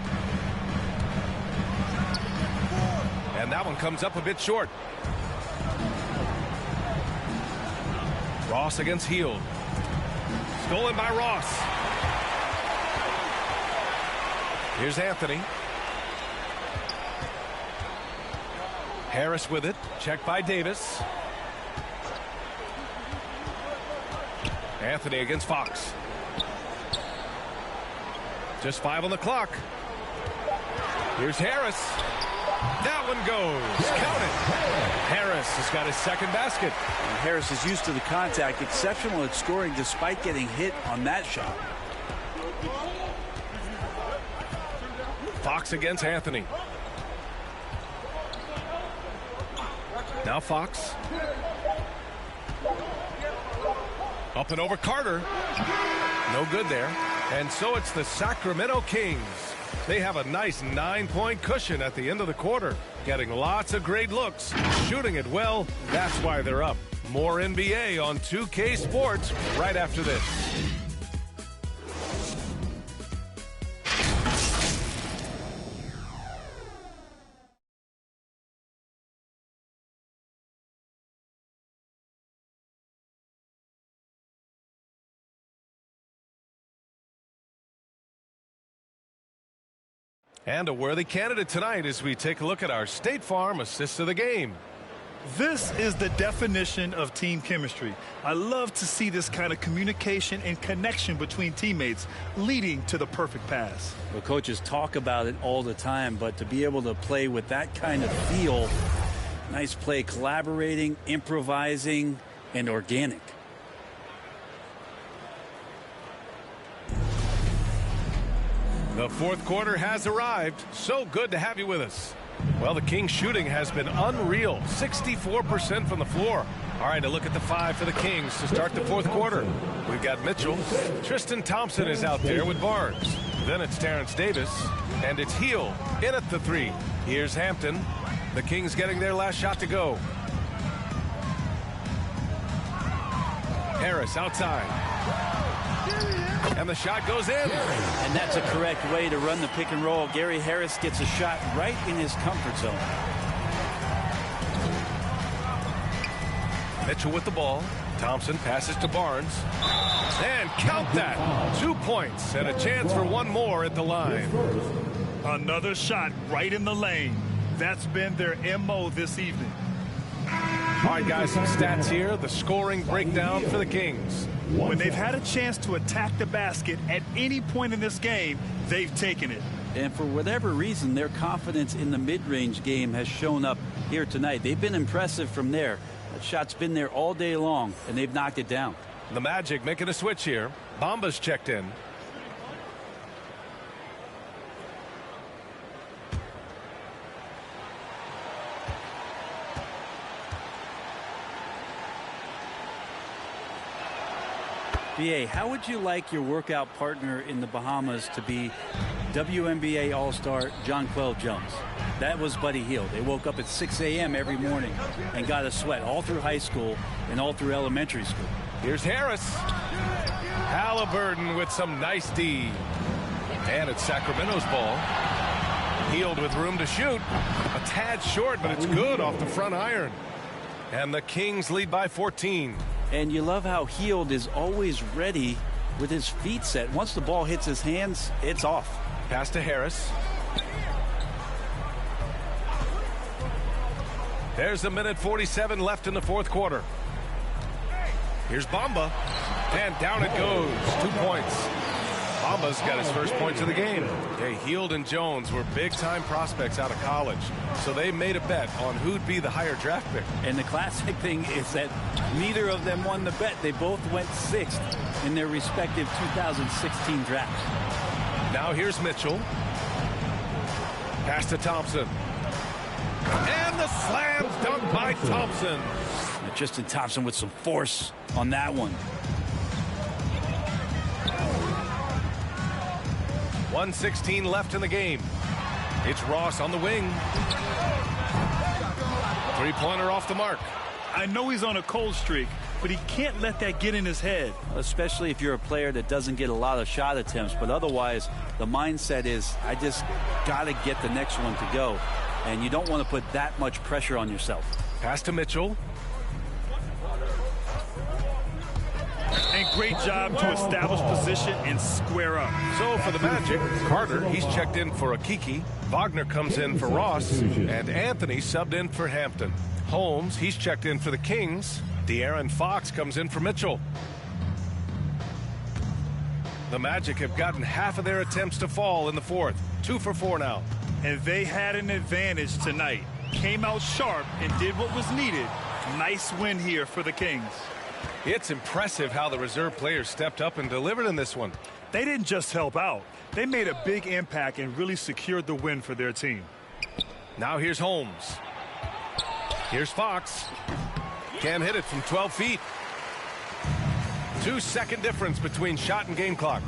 And that one comes up a bit short. Ross against Hield. Stolen by Ross. Here's Anthony. Harris with it. Checked by Davis. Anthony against Fox. Just 5 on the clock. Here's Harris. That one goes. Count it. Harris has got his second basket. And Harris is used to the contact. Exceptional at scoring despite getting hit on that shot. Fox against Anthony. Now Fox. Up and over Carter. No good there. And so it's the Sacramento Kings. They have a nice 9-point cushion at the end of the quarter. Getting lots of great looks. Shooting it well. That's why they're up. More NBA on 2K Sports right after this. And a worthy candidate tonight as we take a look at our State Farm assist of the game. This is the definition of team chemistry. I love to see this kind of communication and connection between teammates leading to the perfect pass. Well, coaches talk about it all the time, but to be able to play with that kind of feel, nice play, collaborating, improvising, and organic. The fourth quarter has arrived. So good to have you with us. Well, the Kings shooting has been unreal. 64% from the floor. All right, a look at the five for the Kings to start the fourth quarter. We've got Mitchell. Tristan Thompson is out there with Barnes. Then it's Terrence Davis. And it's Heel in at the three. Here's Hampton. The Kings getting their last shot to go. Harris outside. And the shot goes in. And that's a correct way to run the pick and roll. Gary Harris gets a shot right in his comfort zone. Mitchell with the ball. Thompson passes to Barnes. And count that. 2 points and a chance for one more at the line. Another shot right in the lane. That's been their MO this evening. All right, guys, some stats here. The scoring breakdown for the Kings. When they've had a chance to attack the basket at any point in this game, they've taken it. And for whatever reason, their confidence in the mid-range game has shown up here tonight. They've been impressive from there. That shot's been there all day long, and they've knocked it down. The Magic making a switch here. Bamba's checked in. BA, how would you like your workout partner in the Bahamas to be WNBA All-Star Jonquel Jones? That was Buddy Hield. They woke up at 6 a.m. every morning and got a sweat all through high school and all through elementary school. Here's Harris. Halliburton with some nice D. And it's Sacramento's ball. Hield with room to shoot. A tad short, but it's good off the front iron. And the Kings lead by 14. And you love how Hield is always ready with his feet set. Once the ball hits his hands, it's off. Pass to Harris. There's a minute 47 left in the fourth quarter. Here's Bamba. And down it goes. 2 points. Bamba's got his first points of the game. Hey, Hield and Jones were big-time prospects out of college, so they made a bet on who'd be the higher draft pick. And the classic thing is that neither of them won the bet. They both went sixth in their respective 2016 drafts. Now here's Mitchell. Pass to Thompson. And the slam dunk by Thompson. Tristan Thompson with some force on that one. 1:16 left in the game. It's Ross on the wing. Three-pointer off the mark. I know he's on a cold streak, but he can't let that get in his head. Especially if you're a player that doesn't get a lot of shot attempts. But otherwise, the mindset is, I just got to get the next one to go. And you don't want to put that much pressure on yourself. Pass to Mitchell. And great job to establish position and square up. So for the Magic, Carter, he's checked in for Akiki. Wagner comes in for Ross. And Anthony subbed in for Hampton. Holmes, he's checked in for the Kings. De'Aaron Fox comes in for Mitchell. The Magic have gotten half of their attempts to fall in the fourth. 2 for 4 now. And they had an advantage tonight. Came out sharp and did what was needed. Nice win here for the Kings. It's impressive how the reserve players stepped up and delivered in this one. They didn't just help out. They made a big impact and really secured the win for their team. Now here's Holmes. Here's Fox. Can't hit it from 12 feet. 2-second difference between shot and game clock.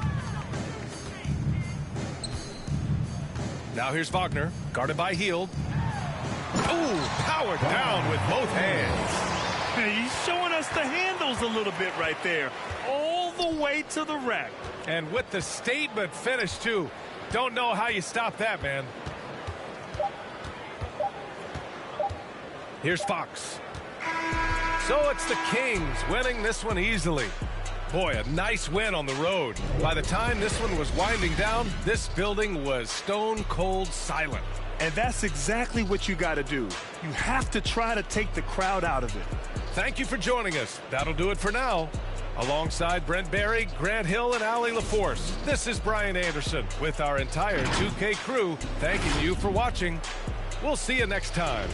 Now here's Wagner, guarded by Hield. Ooh, powered down with both hands. He's showing us the handles a little bit right there. All the way to the rack. And with the statement finish, too. Don't know how you stop that, man. Here's Fox. So it's the Kings winning this one easily. Boy, a nice win on the road. By the time this one was winding down, this building was stone cold silent. And that's exactly what you got to do. You have to try to take the crowd out of it. Thank you for joining us. That'll do it for now. Alongside Brent Barry, Grant Hill, and Allie LaForce, this is Brian Anderson with our entire 2K crew thanking you for watching. We'll see you next time.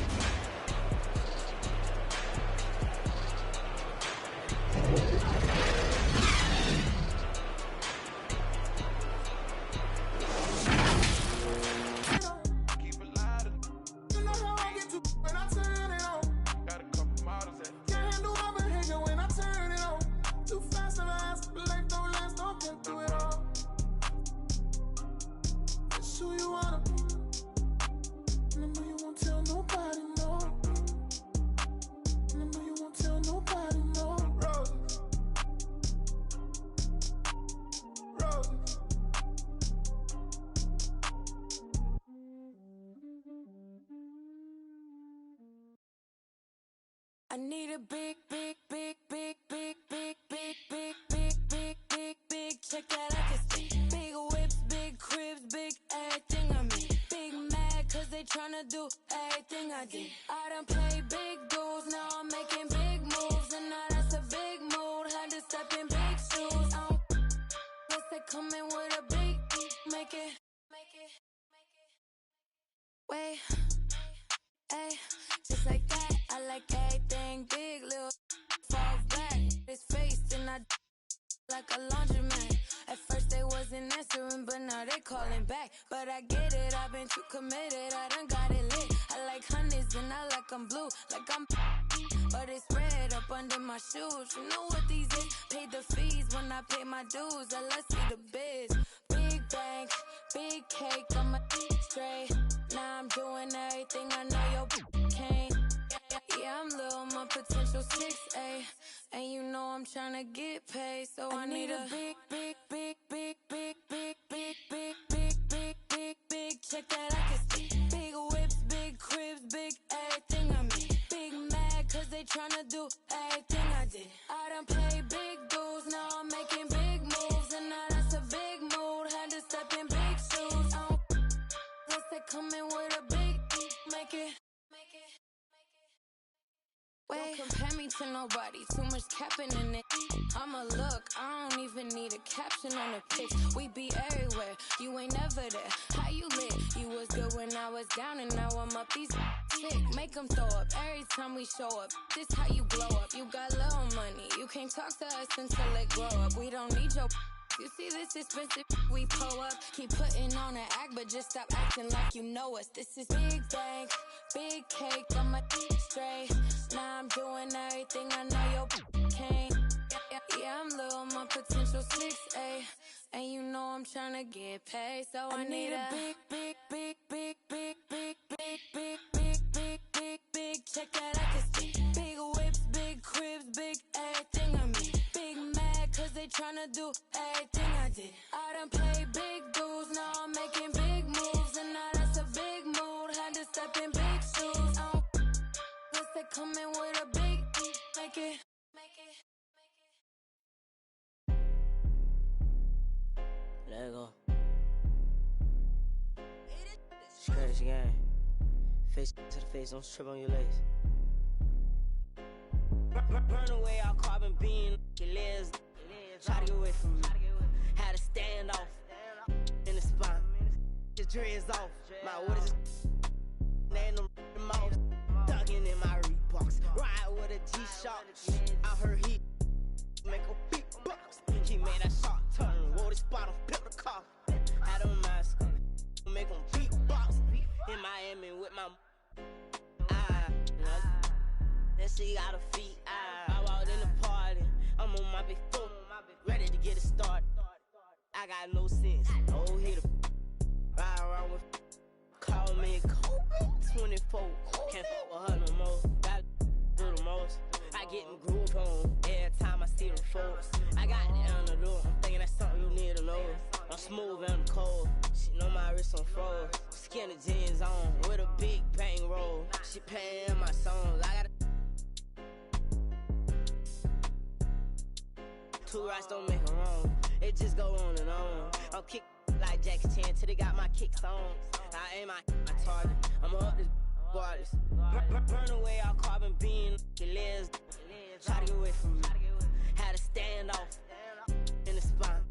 I need a big, big, big, big, big, big, big, big, big, big, big, big check that I can see. Big whips, big cribs, big everything I mean. Big mad cause they tryna do everything I did. I done played big dudes, now I'm making big moves. And now that's a big mood, had to step in big shoes. Guess they coming with a big, make it. Wait, ayy, just like that. I like everything big, little fall back. His face and I like a laundromat. At first they wasn't answering, but now they calling back. But I get it, I've been too committed, I done got it lit. I like honeys and I like I'm blue, like I'm but it's red up under my shoes. You know what these is? Paid the fees when I pay my dues. I let's see the biz. Big bank, big cake, I'm a straight. Now I'm doing everything I know your can't. Yeah, I'm little, my potential 6'8", and you know I'm tryna get paid, so I need a big, big, big, big, big, big, big, big, big, big, big, big check that I can see. Big whips, big cribs, big everything I mean. Big mad cause they tryna do everything I did. I done played big dudes, now I'm making big moves, and now that's a big mood, had to step in big shoes. Guess they coming with a big, make it. Wait, don't compare me to nobody, too much capping in it. I'ma look, I don't even need a caption on the pics. We be everywhere, you ain't never there. How you lit? You was good when I was down and now I'm up. These sick, make them throw up every time we show up. This how you glow up, you got little money. You can't talk to us until it grow up. We don't need your you see this expensive we pull up. Keep putting on an act, but just stop acting like you know us. This is big bank, big cake, I'm a straight. Now I'm doing everything I know your can't. Yeah, I'm little, my potential 6'8", and you know I'm tryna get paid, so I need a big, big, big, big, big, big, big, big, big, big, big, big check that I can see. Big whips, big cribs, big everything I mean. Big mad cause they tryna do everything I did. I done played big dudes, now I'm making big moves, and now that's a big mood, had to step in big shoes. Guess they coming with a big, make it. Let it go. Scratch game. Face to the face, don't trip on your legs. Burn away our carbon beam, your legs. Try to get away from me. Had to stand off in the spine. Your dreads off. My what is laying them mouth. Dugging in my Reeboks. Ride with a G-Shock. I heard he make a big box. He made that shot turn. Roll this bottle, pick the car. Had a mask. Make them beatbox. In Miami with my that she got her feet. I walked in the party. I'm on my big foot. Ready to get it started. I got no sense. Oh, hit a ride around with. Call me Kobe 24. Can't fuck with her no more. Got do the most. I get in groove on every time I see them folks. I got down the door. I'm thinking that's something you need to know. I'm smooth and cold. She know my wrist on froze. Skinny jeans on with a big bang roll. She paying my songs. I gotta. Two rights don't make a wrong. It just go on and on. I'm kick like Jackie Chan till they got my kicks on. I aim my target. I'ma up this artist. Burn away all carbon beam. Your legs. Try to get away from me. Had to stand off in the spine.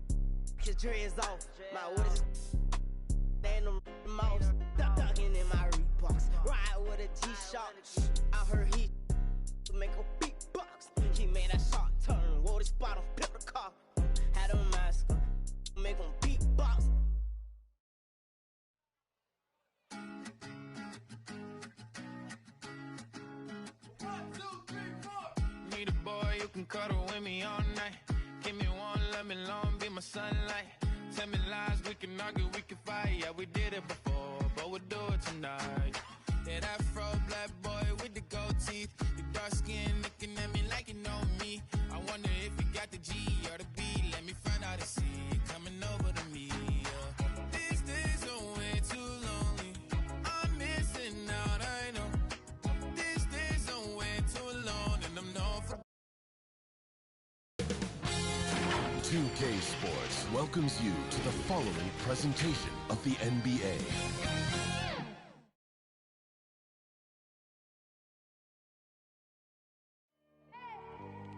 His dreads off. My what is stand them mouse. Ducking in my Reeboks. Ride with a G-Shock. I heard he make a beatbox. He made that shot turn. Wore this bottle, pimp the car. Had a mask. Make him beatbox. Need a boy you can cuddle with me all night. Give me one, let me long, be my sunlight. Tell me lies, we can argue, we can fight. Yeah, we did it before, but we'll do it tonight. Yeah, that fro black boy with the gold teeth. The dark skin looking at me like you know me. I wonder if you got the G or the B. Let me find out and see. Coming over to me, yeah. These days are way too lonely. I'm missing out, I know. These days are way too long, and I'm known for 2K Sports welcomes you to the following presentation of the NBA.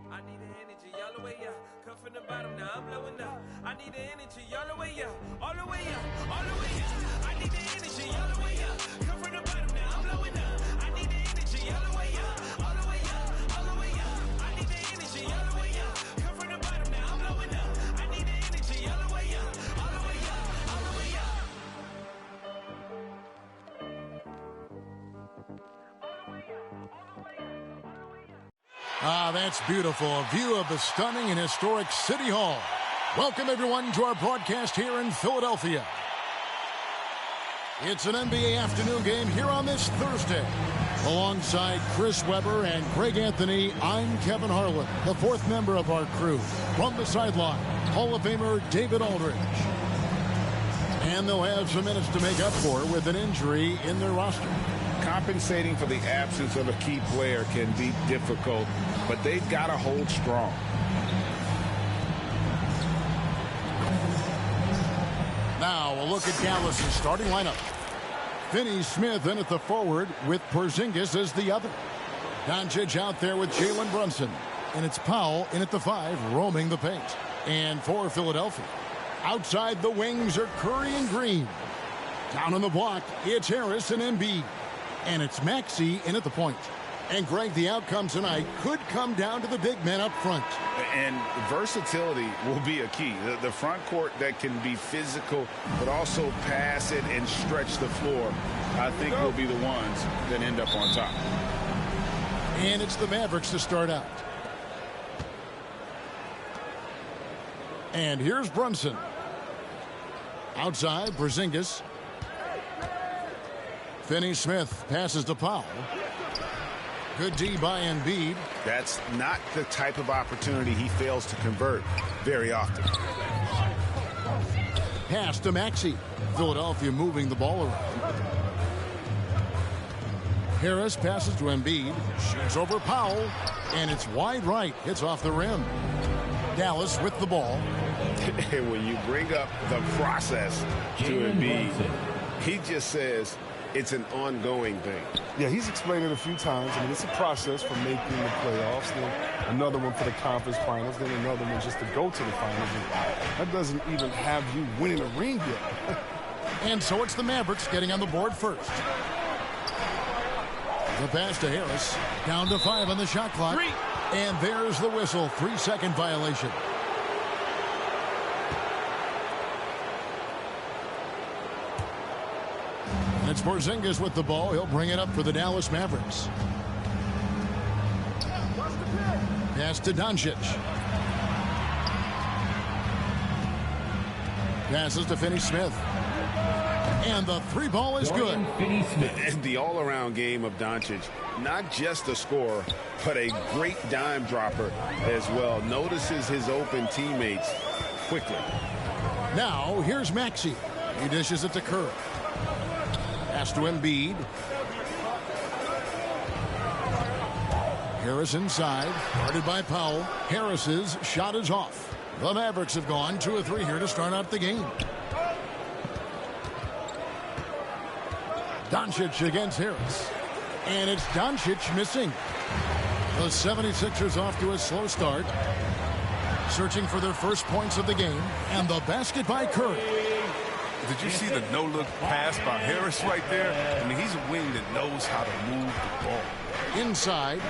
I need the energy all the way up. Come from the bottom, now I'm blowing up. I need the energy all the way up, all the way up, all the way up. I need the energy all the way up. Come from the bottom, now I'm blowing up. I need the energy all the way up, all the way up, all the way up. I need the energy all the way up. Come from the bottom, now I'm blowing up. I need the energy all the way up, all the way up, all the way up. Ah, that's beautiful. A view of the stunning and historic City Hall. Welcome, everyone, to our broadcast here in Philadelphia. It's an NBA afternoon game here on this Thursday. Alongside Chris Webber and Greg Anthony, I'm Kevin Harlan, the fourth member of our crew. From the sideline, Hall of Famer David Aldridge. And they'll have some minutes to make up for with an injury in their roster. Compensating for the absence of a key player can be difficult, but they've got to hold strong. Now a look at Dallas' starting lineup. Finney Smith in at the forward with Porzingis as the other. Doncic out there with Jalen Brunson. And it's Powell in at the 5, roaming the paint. And for Philadelphia, outside the wings are Curry and Green. Down on the block, it's Harris and Embiid. And it's Maxey in at the point. And, Greg, the outcome tonight could come down to the big men up front. And versatility will be a key. The front court that can be physical, but also pass it and stretch the floor, I think will be the ones that end up on top. And it's the Mavericks to start out. And here's Brunson. Outside, Porzingis. Finney Smith passes to Powell. Good D by Embiid. That's not the type of opportunity he fails to convert very often. Pass to Maxey. Philadelphia moving the ball around. Harris passes to Embiid. Shoots over Powell. And it's wide right. Hits off the rim. Dallas with the ball. And when you bring up the process to Embiid, he just says it's an ongoing thing. Yeah, he's explained it a few times. I mean, it's a process for making the playoffs, then another one for the conference finals, then another one just to go to the finals. And that doesn't even have you winning a ring yet. And so it's the Mavericks getting on the board first. The pass to Harris. Down to 5 on the shot clock. 3. And there's the whistle. 3-second violation. And it's Porzingis with the ball. He'll bring it up for the Dallas Mavericks. Pass to Doncic. Passes to Finney Smith. And the 3 ball is good. And the all-around game of Doncic, not just a scorer, but a great dime dropper as well. Notices his open teammates quickly. Now, here's Maxey. He dishes it to Curry. Pass to Embiid. Harris inside, guarded by Powell. Harris's shot is off. The Mavericks have gone 2 of 3 here to start out the game. Doncic against Harris. And it's Doncic missing. The 76ers off to a slow start. Searching for their first points of the game. And the basket by Curry. Did you see the no-look pass by Harris right there? I mean, he's a wing that knows how to move the ball. Inside.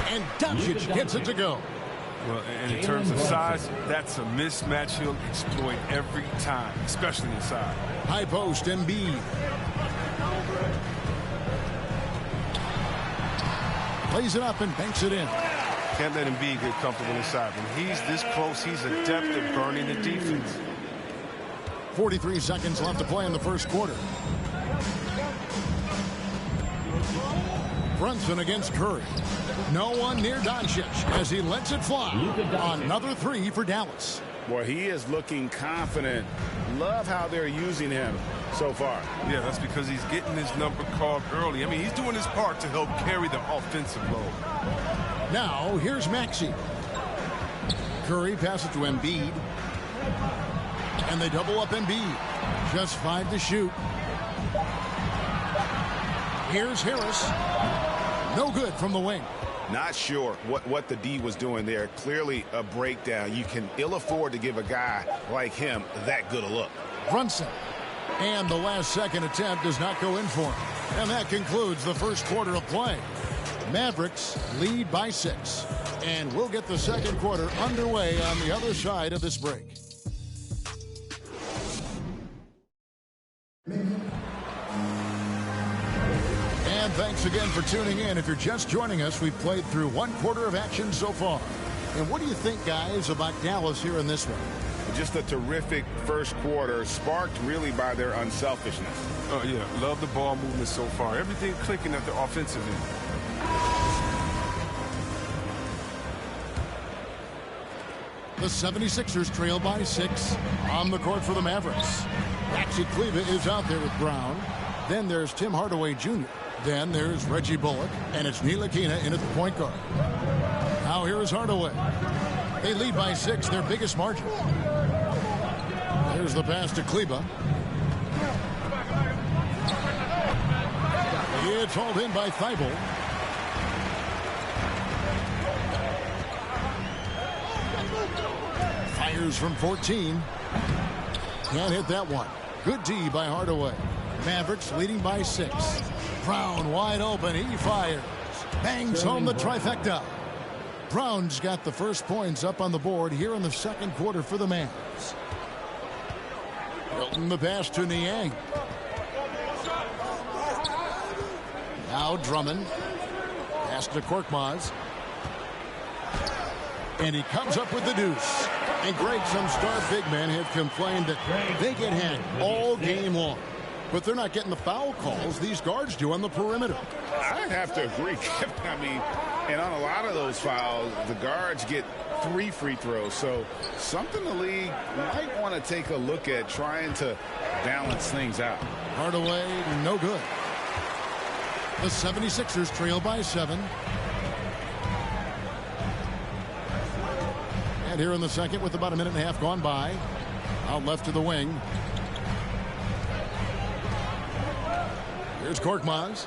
And Doncic gets it to go. Well, and in terms of size, that's a mismatch he'll exploit every time, especially inside. High post, Embiid. Plays it up and banks it in. Can't let Embiid get comfortable inside. When he's this close, he's adept at burning the defense. 43 seconds left to play in the first quarter. Brunson against Curry. No one near Doncic as he lets it fly. Another 3 for Dallas. Boy, he is looking confident. Love how they're using him so far. Yeah, that's because he's getting his number called early. I mean, he's doing his part to help carry the offensive load. Now, here's Maxey. Curry passes to Embiid. And they double up Embiid. Just 5 to shoot. Here's Harris. No good from the wing. Not sure what the D was doing there. Clearly a breakdown. You can ill afford to give a guy like him that good a look. Brunson. And the last second attempt does not go in for him. And that concludes the first quarter of play. Mavericks lead by 6. And we'll get the second quarter underway on the other side of this break. And thanks again for tuning in. If you're just joining us, we've played through 1 quarter of action so far. And what do you think, guys, about Dallas here in this one? Just a terrific first quarter, sparked really by their unselfishness. Oh, yeah. Love the ball movement so far. Everything clicking at the offensive end. The 76ers trail by 6 on the court for the Mavericks. Maxi Kleber is out there with Brown. Then there's Tim Hardaway Jr. Then there's Reggie Bullock, and it's Ntilikina in at the point guard. Now here is Hardaway. They lead by 6, their biggest margin. There's the pass to Kleber. It's hauled in by Thibault. Fires from 14. Can't hit that one. Good D by Hardaway. Mavericks leading by 6. Brown wide open. He fires. Bangs home the trifecta. Brown's got the first points up on the board here in the second quarter for the Mavs. Hilton the pass to Niang. Now Drummond. Pass to Korkmaz. And he comes up with the deuce. And Greg, some star big men have complained that they get hit all game long. But they're not getting the foul calls these guards do on the perimeter. I'd have to agree, Kevin. I mean, and on a lot of those fouls, the guards get 3 free throws. So something the league might want to take a look at, trying to balance things out. Hardaway, no good. The 76ers trail by 7. And here in the second with about a minute and a half gone by. Out left to the wing. Here's Korkmaz.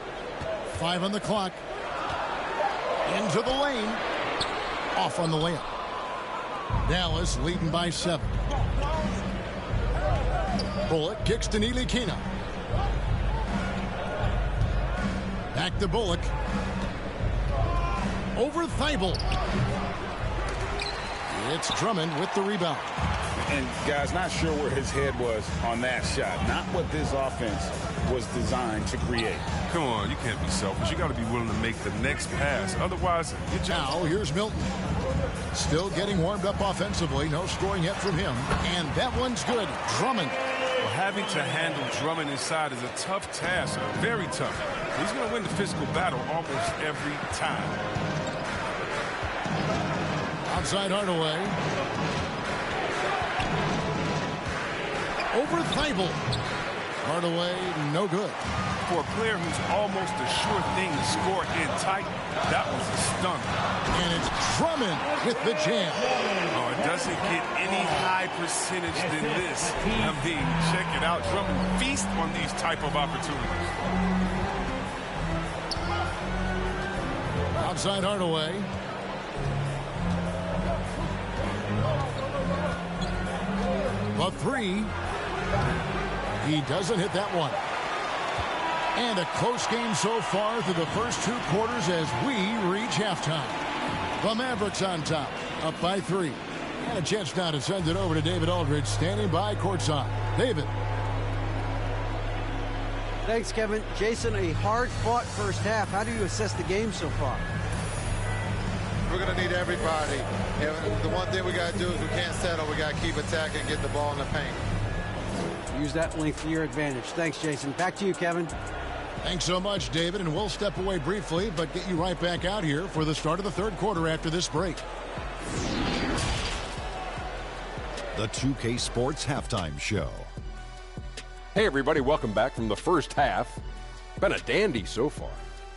5 on the clock. Into the lane. Off on the layup. Dallas leading by 7. Bullock kicks to Ntilikina. Back to Bullock. Over Thibault. It's Drummond with the rebound. And, guys, not sure where his head was on that shot. Not what this offense was designed to create. Come on, you can't be selfish. You got to be willing to make the next pass. Otherwise, now here's Milton. Still getting warmed up offensively. No scoring yet from him. And that one's good. Drummond. Well, having to handle Drummond inside is a tough task. Very tough. He's going to win the physical battle almost every time. Outside Hardaway. Over Thibault. Hardaway, no good. for a player who's almost a sure thing to score in tight, that was a stunner. And it's Drummond with the jam. Oh, it doesn't get any high percentage than this. I mean, check it out. Drummond feast on these type of opportunities. Outside Hardaway. The three. He doesn't hit that one. And a close game so far through the first 2 quarters as we reach halftime. The Mavericks on top, up by 3. And a chance now to send it over to David Aldridge, standing by courtside. David. Thanks, Kevin. Jason, a hard-fought first half. How do you assess the game so far? We're going to need everybody. And the one thing we got to do is we can't settle. We got to keep attacking, get the ball in the paint. Use that length to your advantage. Thanks, Jason. Back to you, Kevin. Thanks so much, David, and we'll step away briefly, but get you right back out here for the start of the third quarter after this break. The 2K Sports Halftime Show. Hey, everybody, welcome back from the first half. Been a dandy so far.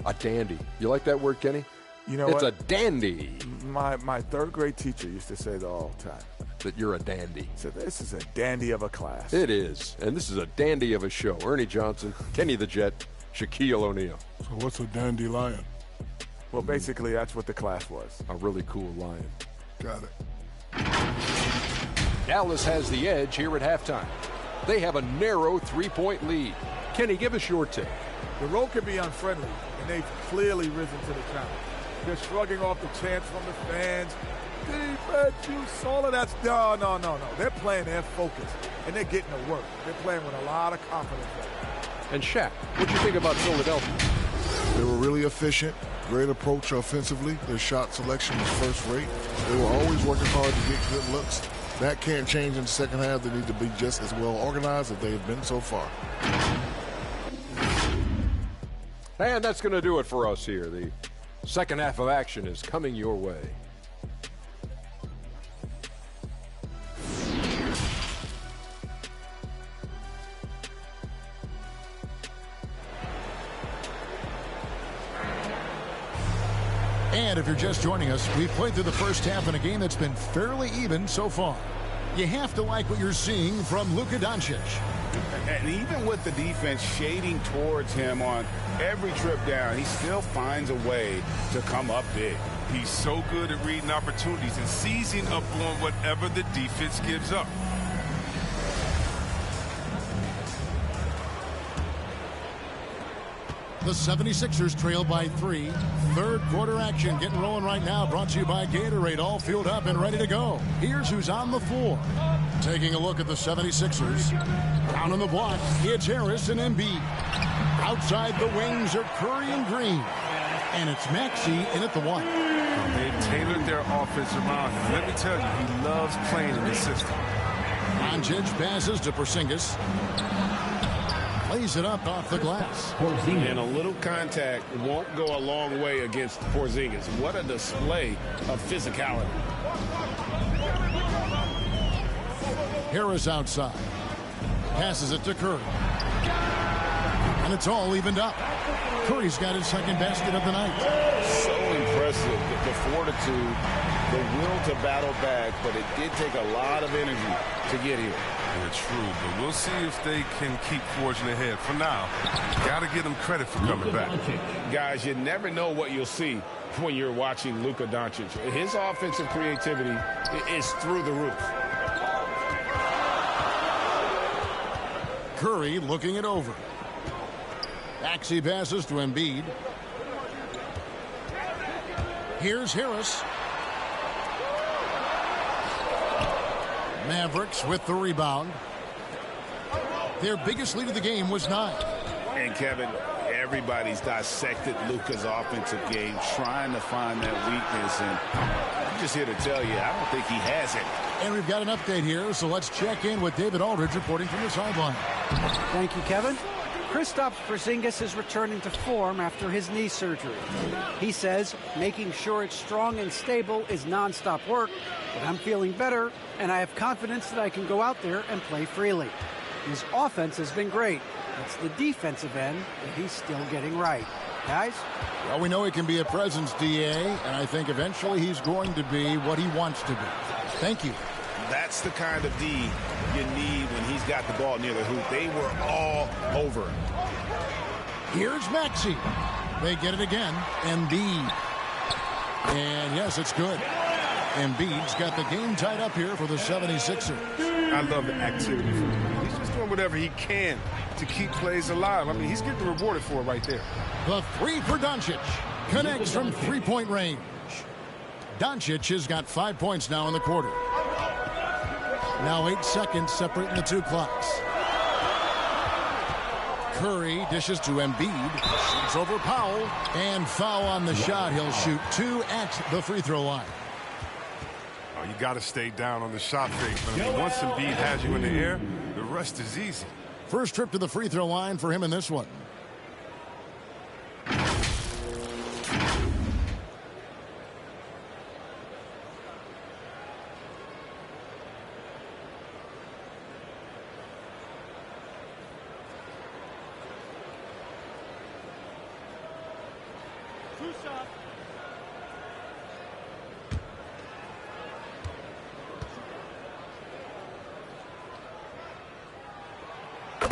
A dandy. You like that word, Kenny? You know it's what? a dandy. My third grade teacher used to say that all the time. That you're a dandy. So this is a dandy of a class. It is. And this is a dandy of a show. Ernie Johnson, Kenny the Jet, Shaquille O'Neal. So what's a dandelion? Well, basically, that's what the class was. A really cool lion. Got it. Dallas has the edge here at halftime. They have a narrow 3-point lead. Kenny, give us your take. The road can be unfriendly, and they've clearly risen to the challenge. They're shrugging off the chants from the fans. Defense, you all of that's no. They're playing their focus, and they're getting to work. They're playing with a lot of confidence. And Shaq, what do you think about Philadelphia? They were really efficient, great approach offensively. Their shot selection was first rate. They were always working hard to get good looks. That can't change in the second half. They need to be just as well organized as they have been so far. And that's going to do it for us here. The second half of action is coming your way. And if you're just joining us, we've played through the first half in a game that's been fairly even so far. You have to like what you're seeing from Luka Doncic. And even with the defense shading towards him on every trip down, he still finds a way to come up big. He's so good at reading opportunities and seizing up on whatever the defense gives up. The 76ers trail by 3. Third quarter action getting rolling right now. Brought to you by Gatorade. All fueled up and ready to go. Here's who's on the floor. Taking a look at the 76ers. Down on the block, it's Harris and Embiid. Outside the wings are Curry and Green. And it's Maxey in at the 1. They've tailored their offense around him. Let me tell you, he loves playing in this system. Doncic passes to Porzingis. Plays it up off the glass. And a little contact won't go a long way against Porzingis. What a display of physicality. Harris outside. Passes it to Curry. And it's all evened up. Curry's got his second basket of the night. So impressive, the fortitude, the will to battle back, but it did take a lot of energy to get here. Yeah, true, but we'll see if they can keep forging ahead. For now, got to give them credit for coming back. Guys, you never know what you'll see when you're watching Luka Doncic. His offensive creativity is through the roof. Curry looking it over. Maxey passes to Embiid. Here's Harris. Mavericks with the rebound. Their biggest lead of the game was 9. And Kevin, everybody's dissected Luka's offensive game, trying to find that weakness. And I'm just here to tell you, I don't think he has it. And we've got an update here, so let's check in with David Aldridge reporting from the sideline. Thank you, Kevin. Kristaps Porzingis is returning to form after his knee surgery. He says making sure it's strong and stable is nonstop work, but I'm feeling better, and I have confidence that I can go out there and play freely. His offense has been great, It's the defensive end that he's still getting right. Guys? Well, we know he can be a presence, DA, and I think eventually he's going to be what he wants to be. Thank you. That's the kind of D you need when he's got the ball near the hoop. They were all over him. Here's Maxey. They get it again. Embiid. And yes, it's good. Embiid's got the game tied up here for the 76ers. I love the activity from him. He's just doing whatever he can to keep plays alive. I mean, he's getting rewarded for it right there. The three for Doncic. Connects from three-point range. Doncic has got 5 points now in the quarter. Now 8 seconds separating the two clocks. Curry dishes to Embiid. Shoots over Powell. And foul on the shot. He'll shoot 2 at the free throw line. Oh, you got to stay down on the shot fake. But I mean, once Embiid has you in the air, the rest is easy. First trip to the free throw line for him in this one.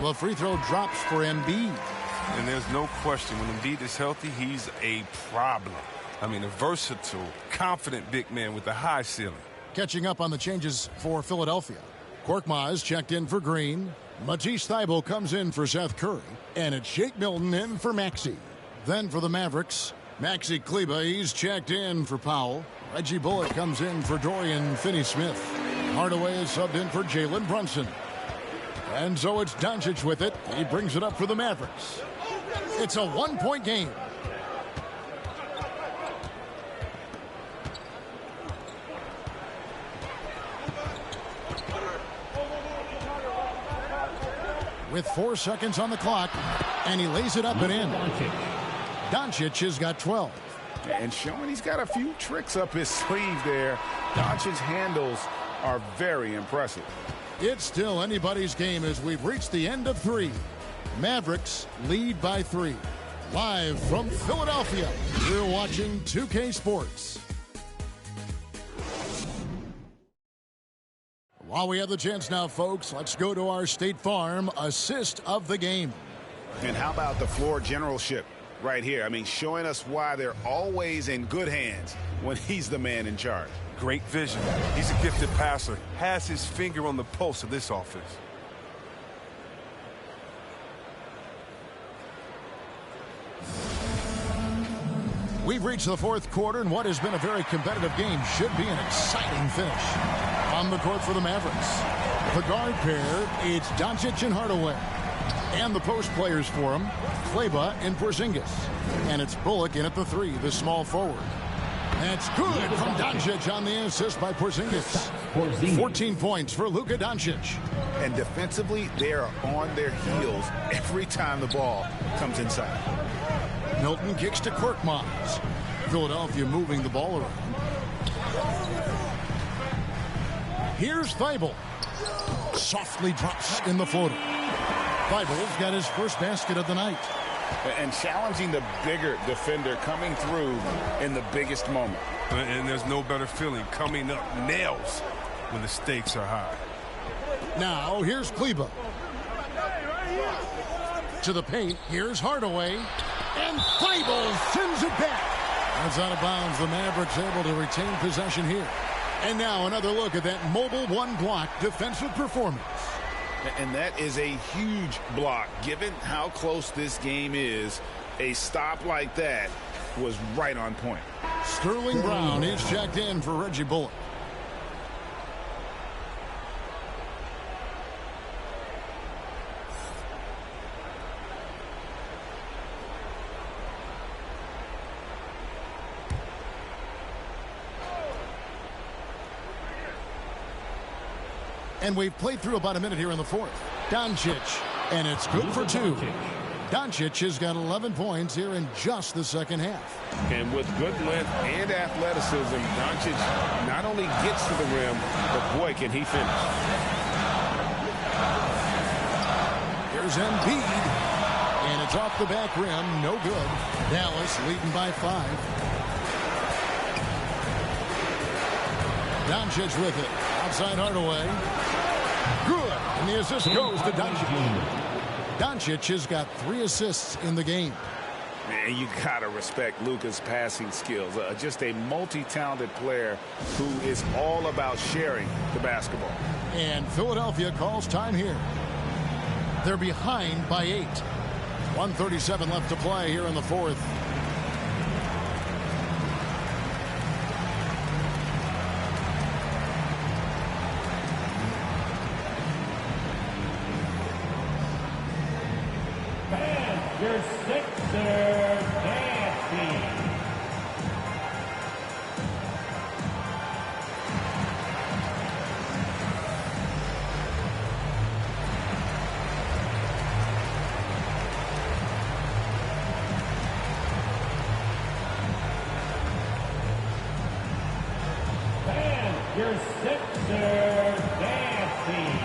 The free throw drops for Embiid. And there's no question, when Embiid is healthy, he's a problem. I mean, a versatile, confident big man with a high ceiling. Catching up on the changes for Philadelphia. Korkmaz checked in for Green. Matisse Thybulle comes in for Seth Curry. And it's Shake Milton in for Maxey. Then for the Mavericks, Maxi Kleber, he's checked in for Powell. Reggie Bullock comes in for Dorian Finney-Smith. Hardaway is subbed in for Jalen Brunson. And so it's Doncic with it. He brings it up for the Mavericks. It's a one-point game. With 4 seconds on the clock, and he lays it up and in. Doncic has got 12. And showing he's got a few tricks up his sleeve there. Doncic's handles are very impressive. It's still anybody's game as we've reached the end of 3. Mavericks lead by 3. Live from Philadelphia, you're watching 2K Sports. While we have the chance now, folks, let's go to our State Farm assist of the game. And how about the floor generalship right here? I mean, showing us why they're always in good hands when he's the man in charge. Great vision. He's a gifted passer. Has his finger on the pulse of this offense. We've reached the 4th quarter, and what has been a very competitive game should be an exciting finish. On the court for the Mavericks, the guard pair, it's Doncic and Hardaway. And the post players for him, Kleber and Porzingis. And it's Bullock in at the 3, the small forward. That's good from Doncic on the assist by Porzingis. 14 points for Luka Doncic. And defensively, they are on their heels every time the ball comes inside. Milton kicks to Korkmaz. Philadelphia moving the ball around. Here's Thybulle. Softly drops in the floater. Thybulle's got his first basket of the night. And challenging the bigger defender coming through in the biggest moment. And there's no better feeling coming up nails when the stakes are high. Now here's Kleber. To the paint, here's Hardaway. And Thybulle sends it back. That's out of bounds. The Mavericks able to retain possession here. And now another look at that mobile one-block defensive performance. And that is a huge block. Given how close this game is, a stop like that was right on point. Sterling Brown is checked in for Reggie Bullock. And we've played through about a minute here in the 4th. Doncic, and it's good for 2. Doncic has got 11 points here in just the second half. And with good length and athleticism, Doncic not only gets to the rim, but boy, can he finish. Here's Embiid. It's off the back rim. No good. Dallas leading by 5. Doncic with it. Outside Hardaway. Good. And the assist goes to Doncic. Doncic has got 3 assists in the game. Man, you got to respect Luka's passing skills. Just a multi-talented player who is all about sharing the basketball. And Philadelphia calls time here. They're behind by 8. 1:37 left to play here in the fourth. Your Sixers dancing. And your Sixers dancing.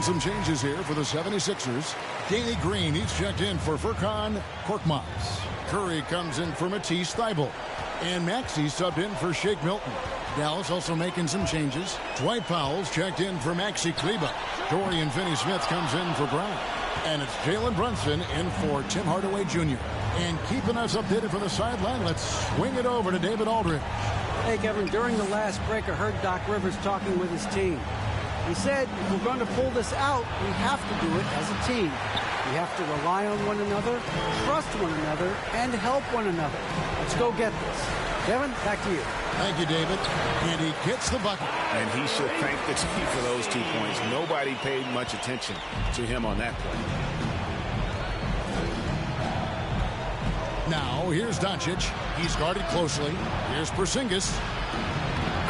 Some changes here for the 76ers. Danny Green, he's checked in for Furkan Korkmaz. Curry comes in for Matisse Thybulle. And Maxey subbed in for Shake Milton. Dallas also making some changes. Dwight Powell's checked in for Maxi Kleber. Dorian Finney-Smith comes in for Brown. And it's Jalen Brunson in for Tim Hardaway Jr. And keeping us updated from the sideline, let's swing it over to David Aldridge. Hey, Kevin, during the last break, I heard Doc Rivers talking with his team. He said, if we're going to pull this out, we have to do it as a team. We have to rely on one another, trust one another, and help one another. Let's go get this. Kevin, back to you. Thank you, David. And he gets the bucket. And he should thank the team for those 2 points. Nobody paid much attention to him on that play. Now, here's Doncic. He's guarded closely. Here's Porzingis.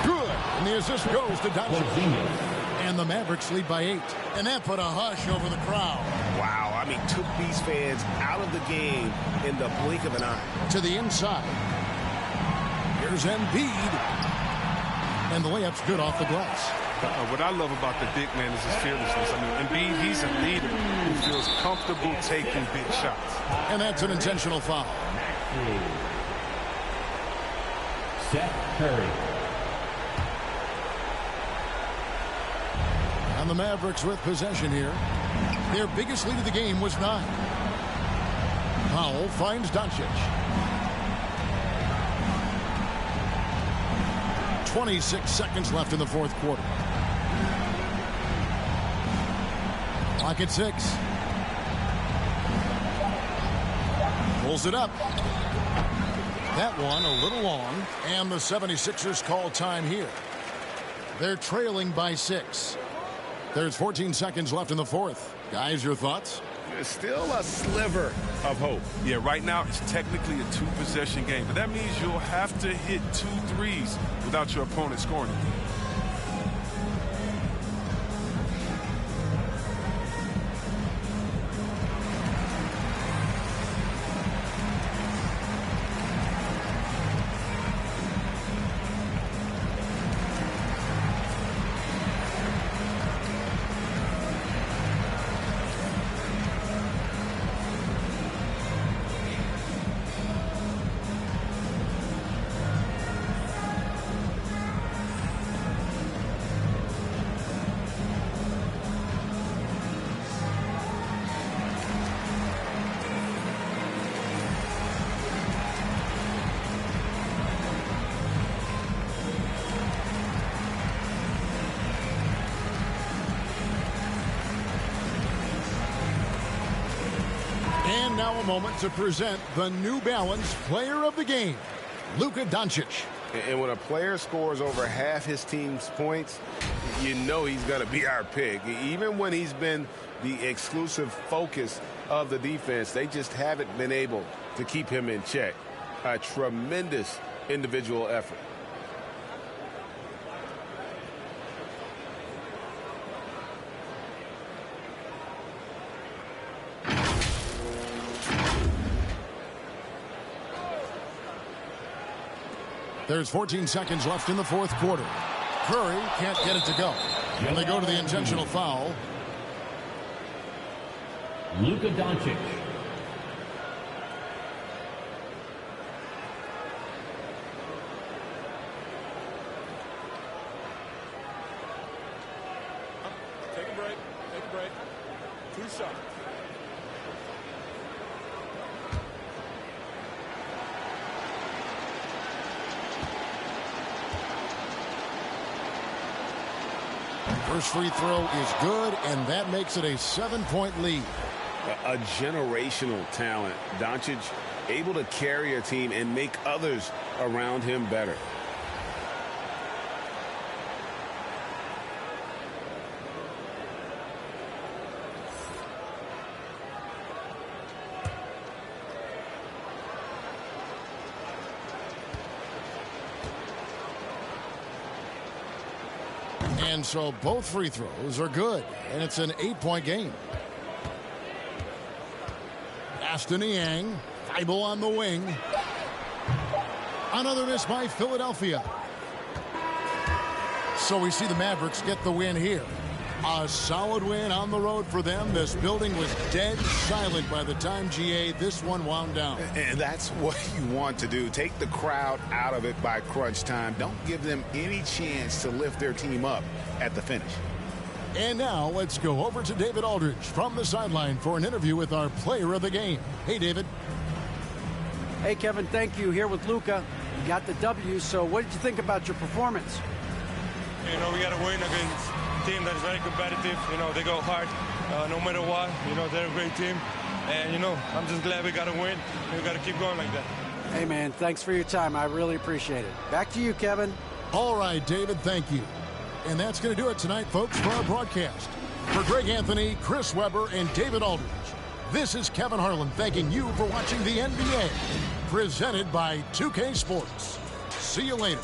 Good. And the assist goes to Doncic. And the Mavericks lead by 8. And that put a hush over the crowd. Wow, I mean, took these fans out of the game in the blink of an eye. To the inside. Here's Embiid. And the layup's good off the glass. What I love about the big man is his fearlessness. I mean, Embiid, he's a leader who feels comfortable taking big shots. And that's an intentional foul. Seth Curry. And the Mavericks with possession here. Their biggest lead of the game was 9. Powell finds Doncic. 26 seconds left in the fourth quarter. Clock at 6. Pulls it up. That one a little long. And the 76ers call time here. They're trailing by 6. There's 14 seconds left in the fourth. Guys, your thoughts? There's still a sliver of hope. Yeah, right now it's technically a 2-possession game, but that means you'll have to hit 2 threes without your opponent scoring. And now a moment to present the New Balance Player of the Game, Luka Doncic. And when a player scores over half his team's points, you know he's going to be our pick. Even when he's been the exclusive focus of the defense, they just haven't been able to keep him in check. A tremendous individual effort. There's 14 seconds left in the fourth quarter. Curry can't get it to go. And they go to the intentional foul. Luka Doncic. Take a break. Take a break. 2 shots. First free throw is good, and that makes it a 7-point lead. A generational talent. Doncic able to carry a team and make others around him better. And so both free throws are good, and it's an 8-point game. Aston Yang, Thibault on the wing. Another miss by Philadelphia. So we see the Mavericks get the win here. A solid win on the road for them. This building was dead silent by the time, GA, this one wound down. And that's what you want to do. Take the crowd out of it by crunch time. Don't give them any chance to lift their team up at the finish. And now let's go over to David Aldridge from the sideline for an interview with our player of the game. Hey, David. Hey, Kevin, thank you. Here with Luka. You got the W, so what did you think about your performance? You know, we got to win against a team that is very competitive. You know, they go hard no matter what. You know, they're a great team. And, you know, I'm just glad we got to win. We got to keep going like that. Hey, man, thanks for your time. I really appreciate it. Back to you, Kevin. All right, David, thank you. And that's going to do it tonight, folks, for our broadcast. For Greg Anthony, Chris Webber, and David Aldridge, this is Kevin Harlan thanking you for watching the NBA, presented by 2K Sports. See you later.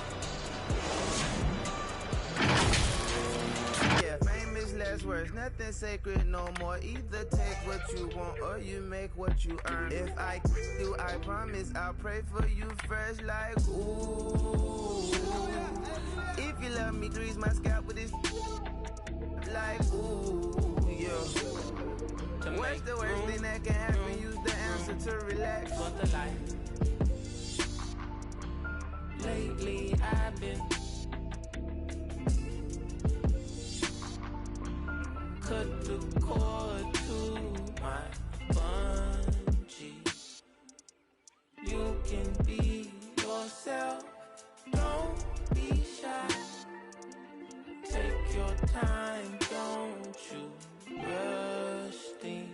Yeah, famous last words, nothing sacred no more. Either take what you want or you make what you earn. If I do, I promise I'll pray for you fresh like ooh. If you love me, grease my scalp with this like ooh, yeah. What's the worst thing that can happen? Use the answer to relax. For the life. Lately I've been cut the cord to my bungee. You can be yourself. Don't be shy. Take your time, don't you rush things.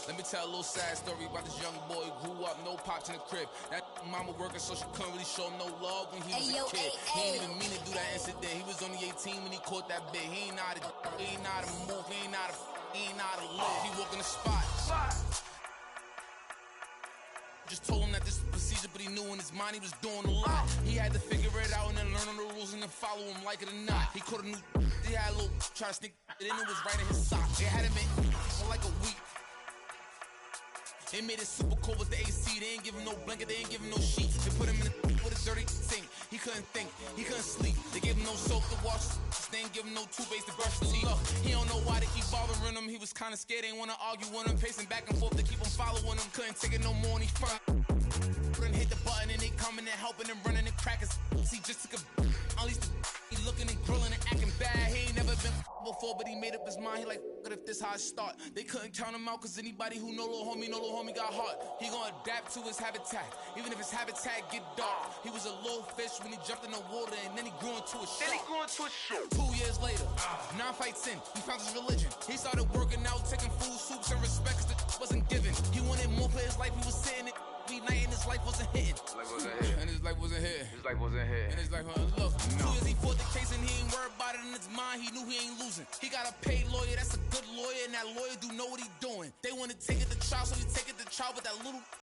Let me tell a little sad story about this young boy who grew up, no pops in the crib. That mama working, so she couldn't really show no love when he was a kid. He ain't even mean to do that incident. He was only 18 when he caught that bit. He ain't know how to move, he ain't know how to live. He walk in the spot. Just told him that this was procedure, but he knew in his mind he was doing a lot. He had to figure it out and then learn all the rules and then follow him like it or not. He caught a new, he had a little, try to sneak it in, it was right in his sock. It had him in for like a week. They made it super cold with the AC. They ain't give him no blanket, they ain't give him no sheets. They put him in with a dirty sink. He couldn't think, he couldn't sleep. They gave him no soap to wash. They ain't give him no toothpaste to brush his teeth. Look, he don't know why they keep bothering him. He was kinda scared, ain't wanna argue with him. Pacing back and forth to keep him following him. Couldn't take it no more and he front. Couldn't hit the button and they coming and helping and running and cracking. He just took a unleashed the he looking and grilling and acting. bad, he ain't never been before, but he made up his mind. He like, fuck it if this how I start. They couldn't count him out, cause anybody who know little homie got heart. He gonna adapt to his habitat, even if his habitat get dark. He was a little fish when he jumped in the water, and then he grew into a shark. 2 years later, 9 fights in, he found his religion. He started working out, taking food, soups, and respect, cause the wasn't given. He wanted more for his life, he was sitting it every night, and his life wasn't hitting. And his life wasn't hitting. And his life wasn't look. 2 years he fought the case, and he ain't worried about it in his mind. He knew he ain't losing. He got a paid lawyer, that's a good lawyer, and that lawyer do know what he doing. They want to take it to trial, so he take it to trial, but that little